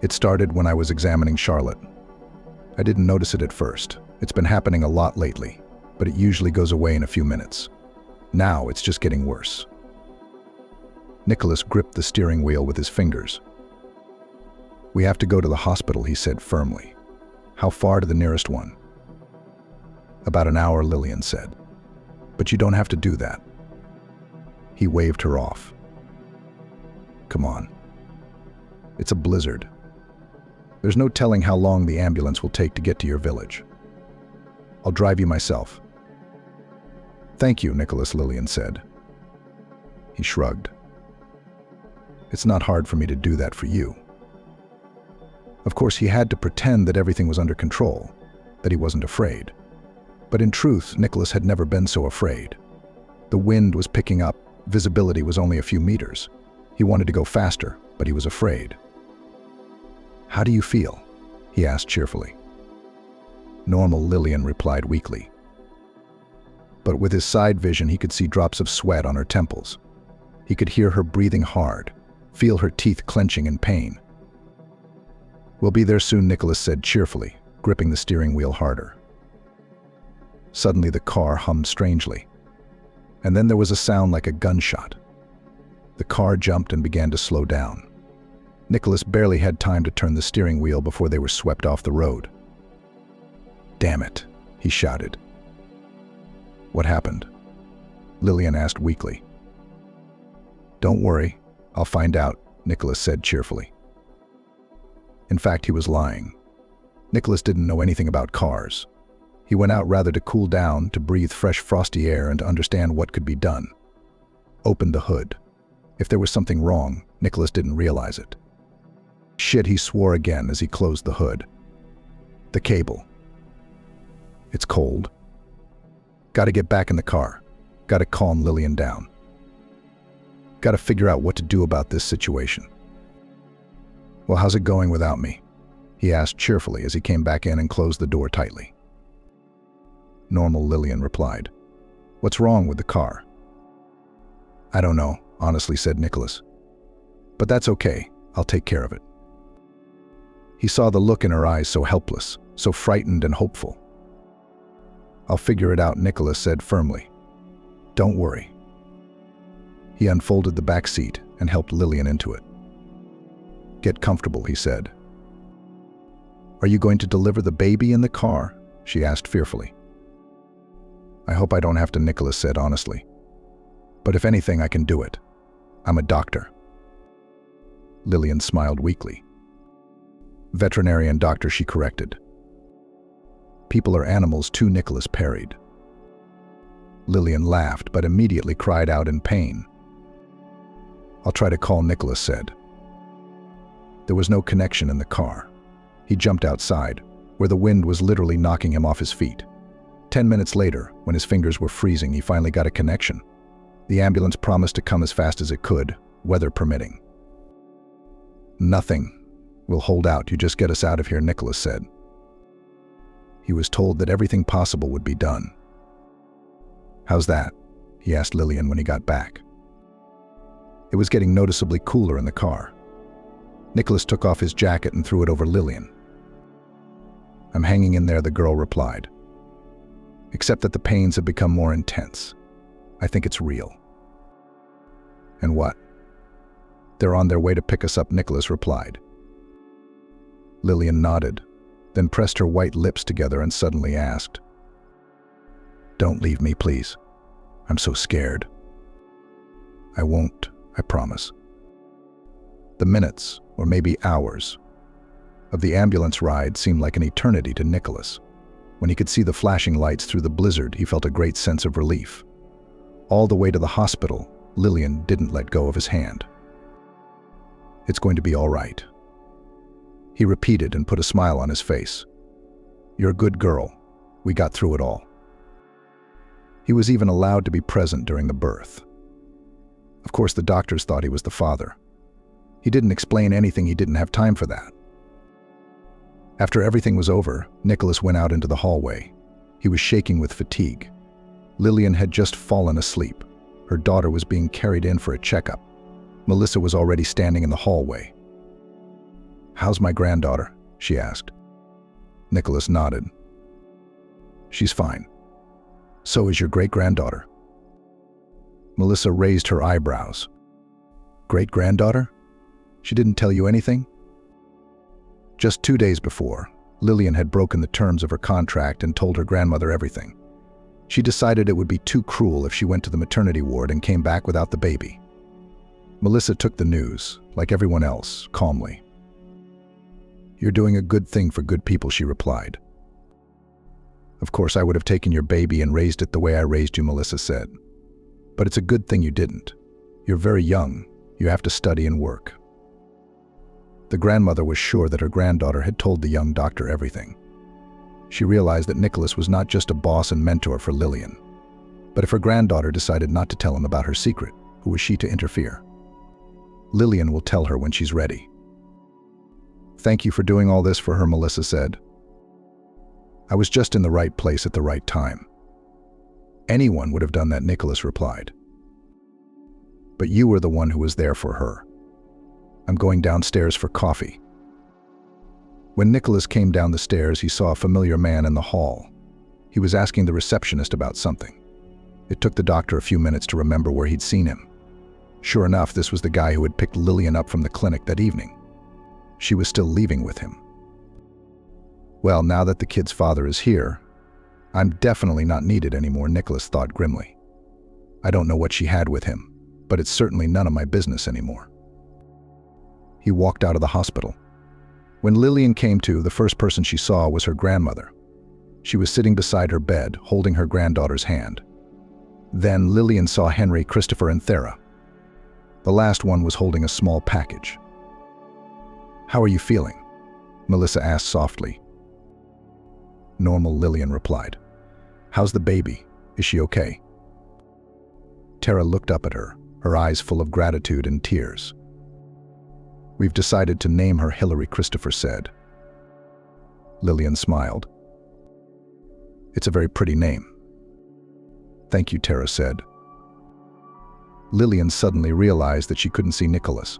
"It started when I was examining Charlotte. I didn't notice it at first. It's been happening a lot lately, but it usually goes away in a few minutes. Now it's just getting worse." Nicholas gripped the steering wheel with his fingers. "We have to go to the hospital," he said firmly. "How far to the nearest one?" "About an hour," Lillian said. "But you don't have to do that." He waved her off. "Come on. It's a blizzard. There's no telling how long the ambulance will take to get to your village. I'll drive you myself." "Thank you, Nicholas," Lillian said. He shrugged. "It's not hard for me to do that for you." Of course, he had to pretend that everything was under control, that he wasn't afraid. But in truth, Nicholas had never been so afraid. The wind was picking up, visibility was only a few meters. He wanted to go faster, but he was afraid. "How do you feel?" he asked cheerfully. "Normal," Lillian replied weakly. But with his side vision, he could see drops of sweat on her temples. He could hear her breathing hard, feel her teeth clenching in pain. "We'll be there soon," Nicholas said cheerfully, gripping the steering wheel harder. Suddenly the car hummed strangely, and then there was a sound like a gunshot. The car jumped and began to slow down. Nicholas barely had time to turn the steering wheel before they were swept off the road. "Damn it," he shouted. "What happened?" Lillian asked weakly. "Don't worry, I'll find out," Nicholas said cheerfully. In fact, he was lying. Nicholas didn't know anything about cars. He went out rather to cool down, to breathe fresh frosty air and to understand what could be done. Opened the hood. If there was something wrong, Nicholas didn't realize it. Shit, he swore again as he closed the hood. The cable. "It's cold. Gotta get back in the car. Gotta calm Lillian down." Got to figure out what to do about this situation. Well, how's it going without me? He asked cheerfully as he came back in and closed the door tightly. Normal, Lillian replied. What's wrong with the car? I don't know, honestly, said Nicholas. But that's okay, I'll take care of it. He saw the look in her eyes, so helpless, so frightened and hopeful. I'll figure it out, Nicholas said firmly. Don't worry. He unfolded the back seat and helped Lillian into it. Get comfortable, he said. Are you going to deliver the baby in the car? She asked fearfully. I hope I don't have to, Nicholas said honestly. But if anything, I can do it. I'm a doctor. Lillian smiled weakly. Veterinarian doctor, she corrected. People are animals too, Nicholas parried. Lillian laughed, but immediately cried out in pain. I'll try to call, Nicholas said. There was no connection in the car. He jumped outside, where the wind was literally knocking him off his feet. 10 minutes later, when his fingers were freezing, he finally got a connection. The ambulance promised to come as fast as it could, weather permitting. Nothing. We'll hold out, you just get us out of here, Nicholas said. He was told that everything possible would be done. How's that? He asked Lillian when he got back. It was getting noticeably cooler in the car. Nicholas took off his jacket and threw it over Lillian. I'm hanging in there, the girl replied. Except that the pains have become more intense. I think it's real. And what? They're on their way to pick us up, Nicholas replied. Lillian nodded, then pressed her white lips together and suddenly asked, Don't leave me, please. I'm so scared. I won't, I promise. The minutes, or maybe hours, of the ambulance ride seemed like an eternity to Nicholas. When he could see the flashing lights through the blizzard, he felt a great sense of relief. All the way to the hospital, Lillian didn't let go of his hand. It's going to be all right. He repeated and put a smile on his face. You're a good girl. We got through it all. He was even allowed to be present during the birth. Of course, the doctors thought he was the father. He didn't explain anything, he didn't have time for that. After everything was over, Nicholas went out into the hallway. He was shaking with fatigue. Lillian had just fallen asleep. Her daughter was being carried in for a checkup. Melissa was already standing in the hallway. How's my granddaughter? She asked. Nicholas nodded. She's fine. So is your great-granddaughter. Melissa raised her eyebrows. Great-granddaughter? She didn't tell you anything? Just 2 days before, Lillian had broken the terms of her contract and told her grandmother everything. She decided it would be too cruel if she went to the maternity ward and came back without the baby. Melissa took the news, like everyone else, calmly. You're doing a good thing for good people, she replied. Of course, I would have taken your baby and raised it the way I raised you, Melissa said. But it's a good thing you didn't. You're very young. You have to study and work. The grandmother was sure that her granddaughter had told the young doctor everything. She realized that Nicholas was not just a boss and mentor for Lillian. But if her granddaughter decided not to tell him about her secret, who was she to interfere? Lillian will tell her when she's ready. Thank you for doing all this for her, Melissa said. I was just in the right place at the right time. Anyone would have done that, Nicholas replied. But you were the one who was there for her. I'm going downstairs for coffee. When Nicholas came down the stairs, he saw a familiar man in the hall. He was asking the receptionist about something. It took the doctor a few minutes to remember where he'd seen him. Sure enough, this was the guy who had picked Lillian up from the clinic that evening. She was still leaving with him. Well, now that the kid's father is here, I'm definitely not needed anymore, Nicholas thought grimly. I don't know what she had with him, but it's certainly none of my business anymore. He walked out of the hospital. When Lillian came to, the first person she saw was her grandmother. She was sitting beside her bed, holding her granddaughter's hand. Then Lillian saw Henry, Christopher, and Thera. The last one was holding a small package. How are you feeling? Melissa asked softly. Normal, Lillian replied. How's the baby? Is she okay? Tara looked up at her, her eyes full of gratitude and tears. "We've decided to name her Hillary," Christopher said. Lillian smiled. "It's a very pretty name." "Thank you," Tara said. Lillian suddenly realized that she couldn't see Nicholas.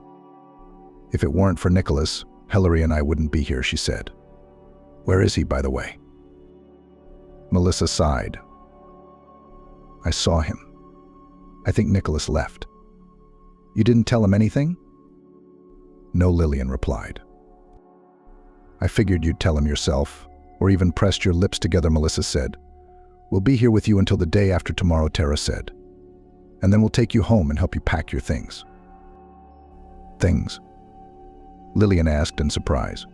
"If it weren't for Nicholas, Hillary and I wouldn't be here," she said. "Where is he, by the way?" Melissa sighed. "I saw him. I think Nicholas left." "You didn't tell him anything?" "No," Lillian replied. "I figured you'd tell him yourself, or even pressed your lips together," Melissa said. "We'll be here with you until the day after tomorrow," Tara said. "And then we'll take you home and help you pack your things." "Things?" Lillian asked in surprise.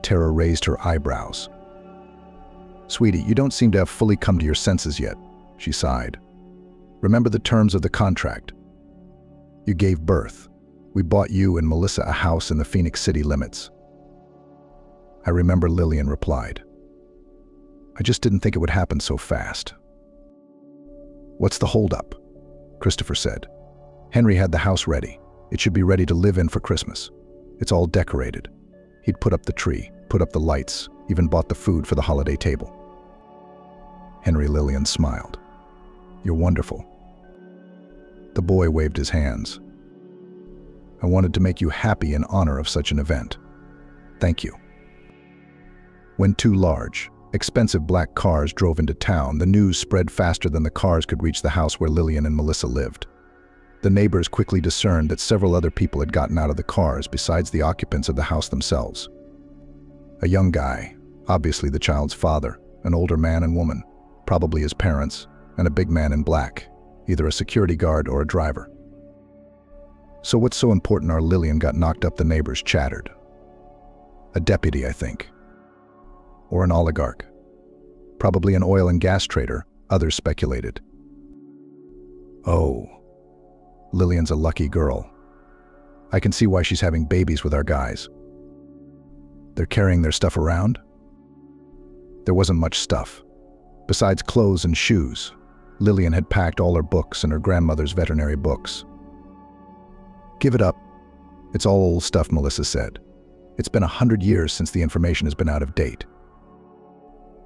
Tara raised her eyebrows. "Sweetie, you don't seem to have fully come to your senses yet," she sighed. "Remember the terms of the contract. You gave birth. We bought you and Melissa a house in the Phoenix City limits." "I remember," Lillian replied. "I just didn't think it would happen so fast." "What's the holdup?" Christopher said. "Henry had the house ready. It should be ready to live in for Christmas. It's all decorated. He'd put up the tree, put up the lights, even bought the food for the holiday table." Henry, Lillian smiled. "You're wonderful." The boy waved his hands. "I wanted to make you happy in honor of such an event. Thank you." When two large, expensive black cars drove into town, the news spread faster than the cars could reach the house where Lillian and Melissa lived. The neighbors quickly discerned that several other people had gotten out of the cars besides the occupants of the house themselves. A young guy, obviously the child's father, an older man and woman, probably his parents, and a big man in black, either a security guard or a driver. "So what's so important our Lillian got knocked up?" the neighbors chattered. "A deputy, I think. Or an oligarch. Probably an oil and gas trader," others speculated. "Oh, Lillian's a lucky girl. I can see why she's having babies with our guys." "They're carrying their stuff around?" There wasn't much stuff. Besides clothes and shoes, Lillian had packed all her books and her grandmother's veterinary books. "Give it up. It's all old stuff," Melissa said. "It's been 100 years since the information has been out of date."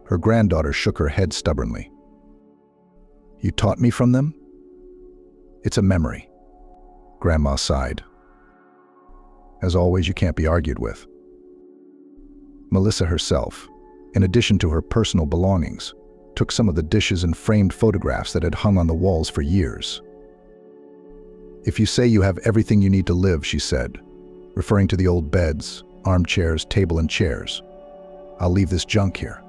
Her granddaughter shook her head stubbornly. "You taught me from them?" "It's a memory." Grandma sighed. "As always, you can't be argued with." Melissa herself, in addition to her personal belongings, took some of the dishes and framed photographs that had hung on the walls for years. "If you say you have everything you need to live," she said, referring to the old beds, armchairs, table and chairs, "I'll leave this junk here.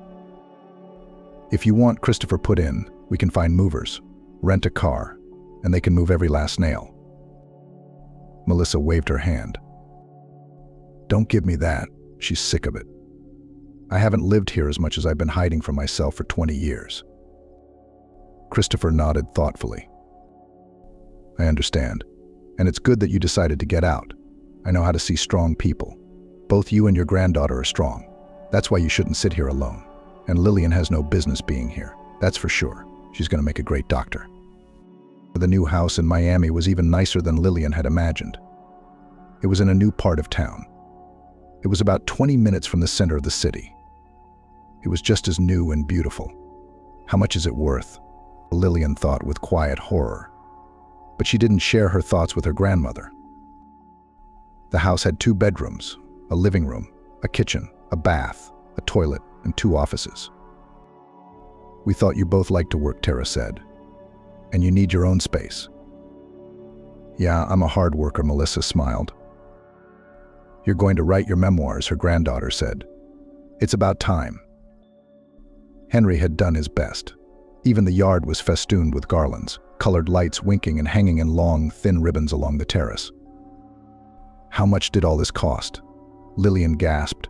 If you want," Christopher put in, "we can find movers, rent a car, and they can move every last nail." Melissa waved her hand. "Don't give me that. She's sick of it. I haven't lived here as much as I've been hiding from myself for 20 years. Christopher nodded thoughtfully. "I understand. And it's good that you decided to get out. I know how to see strong people. Both you and your granddaughter are strong. That's why you shouldn't sit here alone. And Lillian has no business being here. That's for sure. She's going to make a great doctor." The new house in Miami was even nicer than Lillian had imagined. It was in a new part of town. It was about 20 minutes from the center of the city. It was just as new and beautiful. How much is it worth? Lillian thought with quiet horror. But she didn't share her thoughts with her grandmother. The house had 2 bedrooms, a living room, a kitchen, a bath, a toilet, and 2 offices. "We thought you both liked to work," Tara said. "And you need your own space." "Yeah, I'm a hard worker," Melissa smiled. "You're going to write your memoirs," her granddaughter said. "It's about time." Henry had done his best. Even the yard was festooned with garlands, colored lights winking and hanging in long, thin ribbons along the terrace. "How much did all this cost?" Lillian gasped.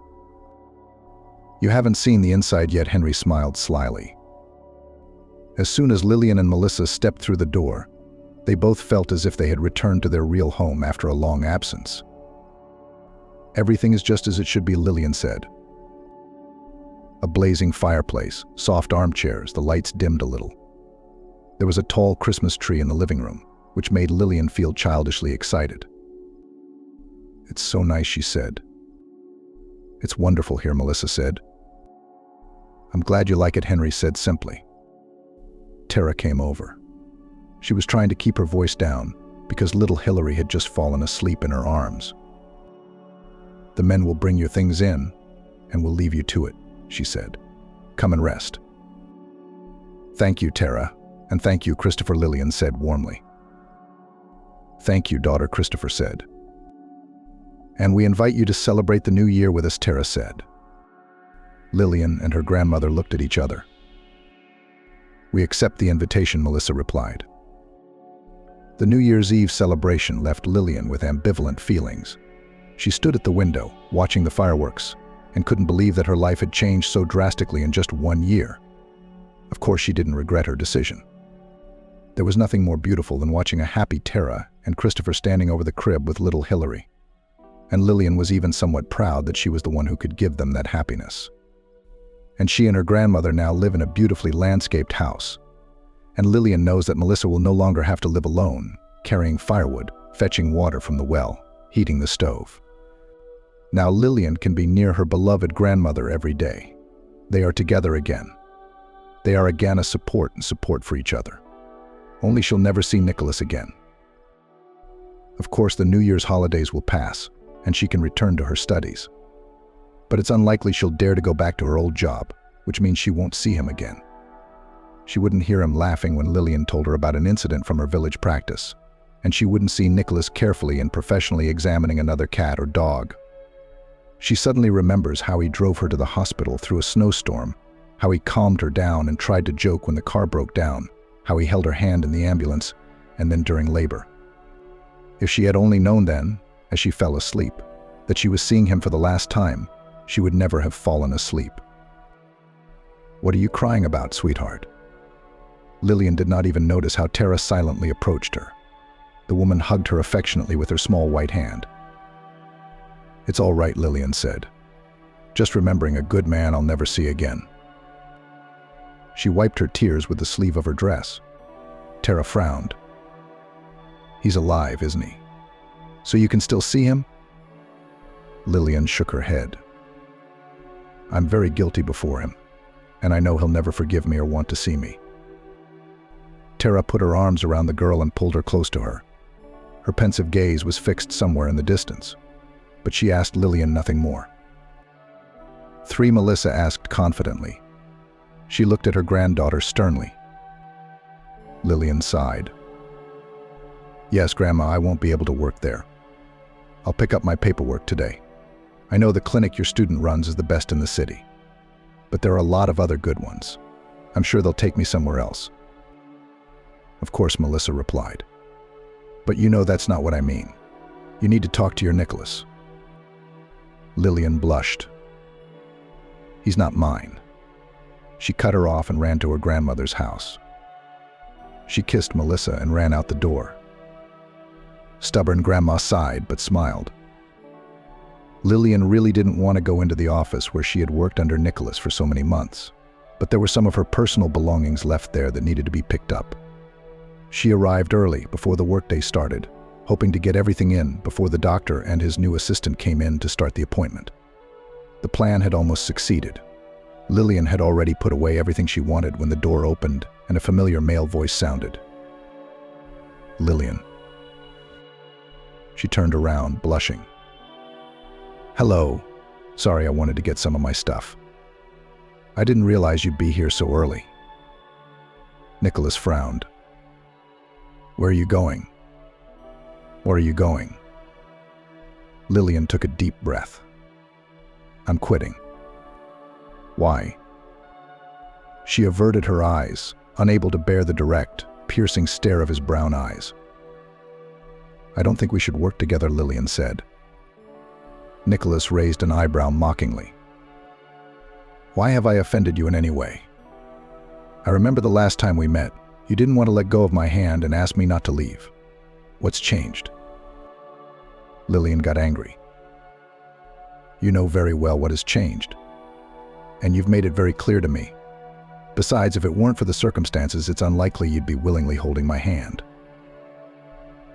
"You haven't seen the inside yet," Henry smiled slyly. As soon as Lillian and Melissa stepped through the door, they both felt as if they had returned to their real home after a long absence. "Everything is just as it should be," Lillian said. A blazing fireplace, soft armchairs, the lights dimmed a little. There was a tall Christmas tree in the living room, which made Lillian feel childishly excited. "It's so nice," she said. "It's wonderful here," Melissa said. "I'm glad you like it," Henry said simply. Tara came over. She was trying to keep her voice down because little Hillary had just fallen asleep in her arms. "The men will bring your things in and will leave you to it," she said. "Come and rest." "Thank you, Tara, and thank you, Christopher," Lillian said warmly. "Thank you, daughter," Christopher said. "And we invite you to celebrate the new year with us," Tara said. Lillian and her grandmother looked at each other. "We accept the invitation," Melissa replied. The New Year's Eve celebration left Lillian with ambivalent feelings. She stood at the window, watching the fireworks, and couldn't believe that her life had changed so drastically in just 1 year. Of course, she didn't regret her decision. There was nothing more beautiful than watching a happy Tara and Christopher standing over the crib with little Hillary. And Lillian was even somewhat proud that she was the one who could give them that happiness. And she and her grandmother now live in a beautifully landscaped house. And Lillian knows that Melissa will no longer have to live alone, carrying firewood, fetching water from the well, heating the stove. Now Lillian can be near her beloved grandmother every day. They are together again. They are again a support for each other. Only she'll never see Nicholas again. Of course, the New Year's holidays will pass, and she can return to her studies. But it's unlikely she'll dare to go back to her old job, which means she won't see him again. She wouldn't hear him laughing when Lillian told her about an incident from her village practice, and she wouldn't see Nicholas carefully and professionally examining another cat or dog. She suddenly remembers how he drove her to the hospital through a snowstorm, how he calmed her down and tried to joke when the car broke down, how he held her hand in the ambulance, and then during labor. If she had only known then, as she fell asleep, that she was seeing him for the last time, she would never have fallen asleep. "What are you crying about, sweetheart?" Lillian did not even notice how Tara silently approached her. The woman hugged her affectionately with her small white hand. "It's all right," Lillian said. "Just remembering a good man I'll never see again." She wiped her tears with the sleeve of her dress. Tara frowned. "He's alive, isn't he? So you can still see him?" Lillian shook her head. "I'm very guilty before him, and I know he'll never forgive me or want to see me." Tara put her arms around the girl and pulled her close to her. Her pensive gaze was fixed somewhere in the distance, but she asked Lillian nothing more. "3?" Melissa asked confidently. She looked at her granddaughter sternly. Lillian sighed. "Yes, Grandma, I won't be able to work there. I'll pick up my paperwork today. I know the clinic your student runs is the best in the city, but there are a lot of other good ones. I'm sure they'll take me somewhere else." "Of course," Melissa replied. "But you know that's not what I mean. You need to talk to your Nicholas." Lillian blushed. "He's not mine." She cut her off and ran to her grandmother's house. She kissed Melissa and ran out the door. Stubborn Grandma sighed but smiled. Lillian really didn't want to go into the office where she had worked under Nicholas for so many months, but there were some of her personal belongings left there that needed to be picked up. She arrived early before the workday started, hoping to get everything in before the doctor and his new assistant came in to start the appointment. The plan had almost succeeded. Lillian had already put away everything she wanted when the door opened and a familiar male voice sounded. "Lillian." She turned around, blushing. "Hello. Sorry, I wanted to get some of my stuff. I didn't realize you'd be here so early." Nicholas frowned. "Where are you going?" "Where are you going?" Lillian took a deep breath. "I'm quitting." "Why?" She averted her eyes, unable to bear the direct, piercing stare of his brown eyes. "I don't think we should work together," Lillian said. Nicholas raised an eyebrow mockingly. "Why have I offended you in any way? I remember the last time we met, you didn't want to let go of my hand and asked me not to leave. What's changed?" Lillian got angry. "You know very well what has changed. And you've made it very clear to me. Besides, if it weren't for the circumstances, it's unlikely you'd be willingly holding my hand."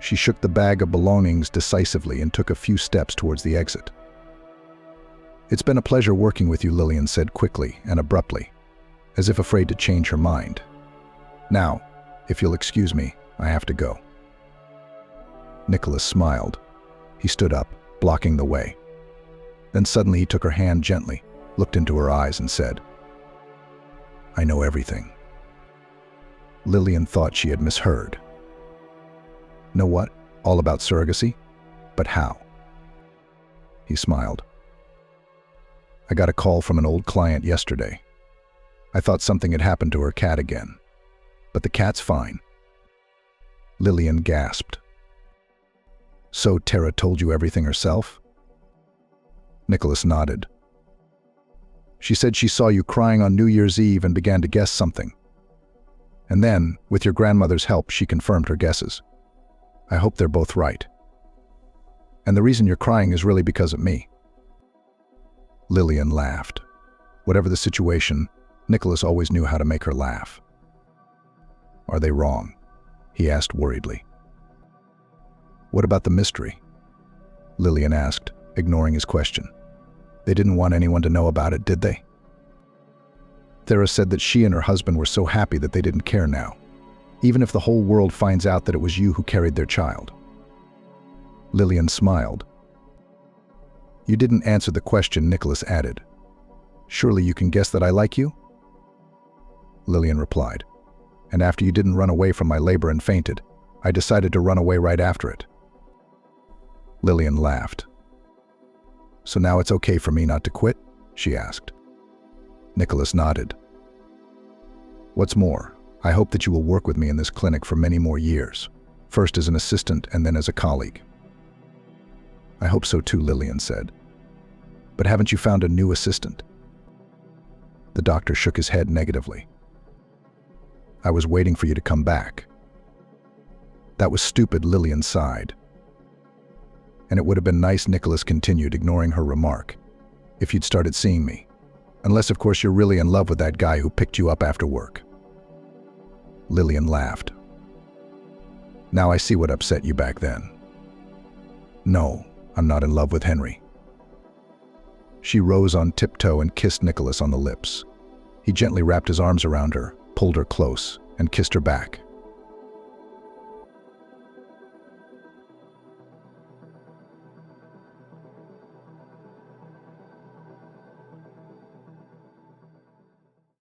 She shook the bag of belongings decisively and took a few steps towards the exit. "It's been a pleasure working with you," Lillian said quickly and abruptly, as if afraid to change her mind. "Now, if you'll excuse me, I have to go." Nicholas smiled. He stood up, blocking the way. Then suddenly he took her hand gently, looked into her eyes and said, "I know everything." Lillian thought she had misheard. "Know what? All about surrogacy? But how?" He smiled. "I got a call from an old client yesterday. I thought something had happened to her cat again. But the cat's fine." Lillian gasped. "So Tara told you everything herself?" Nicholas nodded. "She said she saw you crying on New Year's Eve and began to guess something. And then, with your grandmother's help, she confirmed her guesses. I hope they're both right. And the reason you're crying is really because of me." Lillian laughed. Whatever the situation, Nicholas always knew how to make her laugh. "Are they wrong?" he asked worriedly. "What about the mystery?" Lillian asked, ignoring his question. "They didn't want anyone to know about it, did they?" Tara said that she and her husband were so happy that they didn't care now, even if the whole world finds out that it was you who carried their child. Lillian smiled. "You didn't answer the question," Nicholas added. "Surely you can guess that I like you?" Lillian replied, "And after you didn't run away from my labor and fainted, I decided to run away right after it." Lillian laughed. "So now it's okay for me not to quit?" she asked. Nicholas nodded. "What's more, I hope that you will work with me in this clinic for many more years, first as an assistant and then as a colleague." "I hope so too," Lillian said. "But haven't you found a new assistant?" The doctor shook his head negatively. "I was waiting for you to come back." "That was stupid," Lillian sighed. "And it would have been nice," Nicholas continued, ignoring her remark, "if you'd started seeing me. Unless, of course, you're really in love with that guy who picked you up after work." Lillian laughed. "Now I see what upset you back then." "No, I'm not in love with Henry." She rose on tiptoe and kissed Nicholas on the lips. He gently wrapped his arms around her, pulled her close, and kissed her back.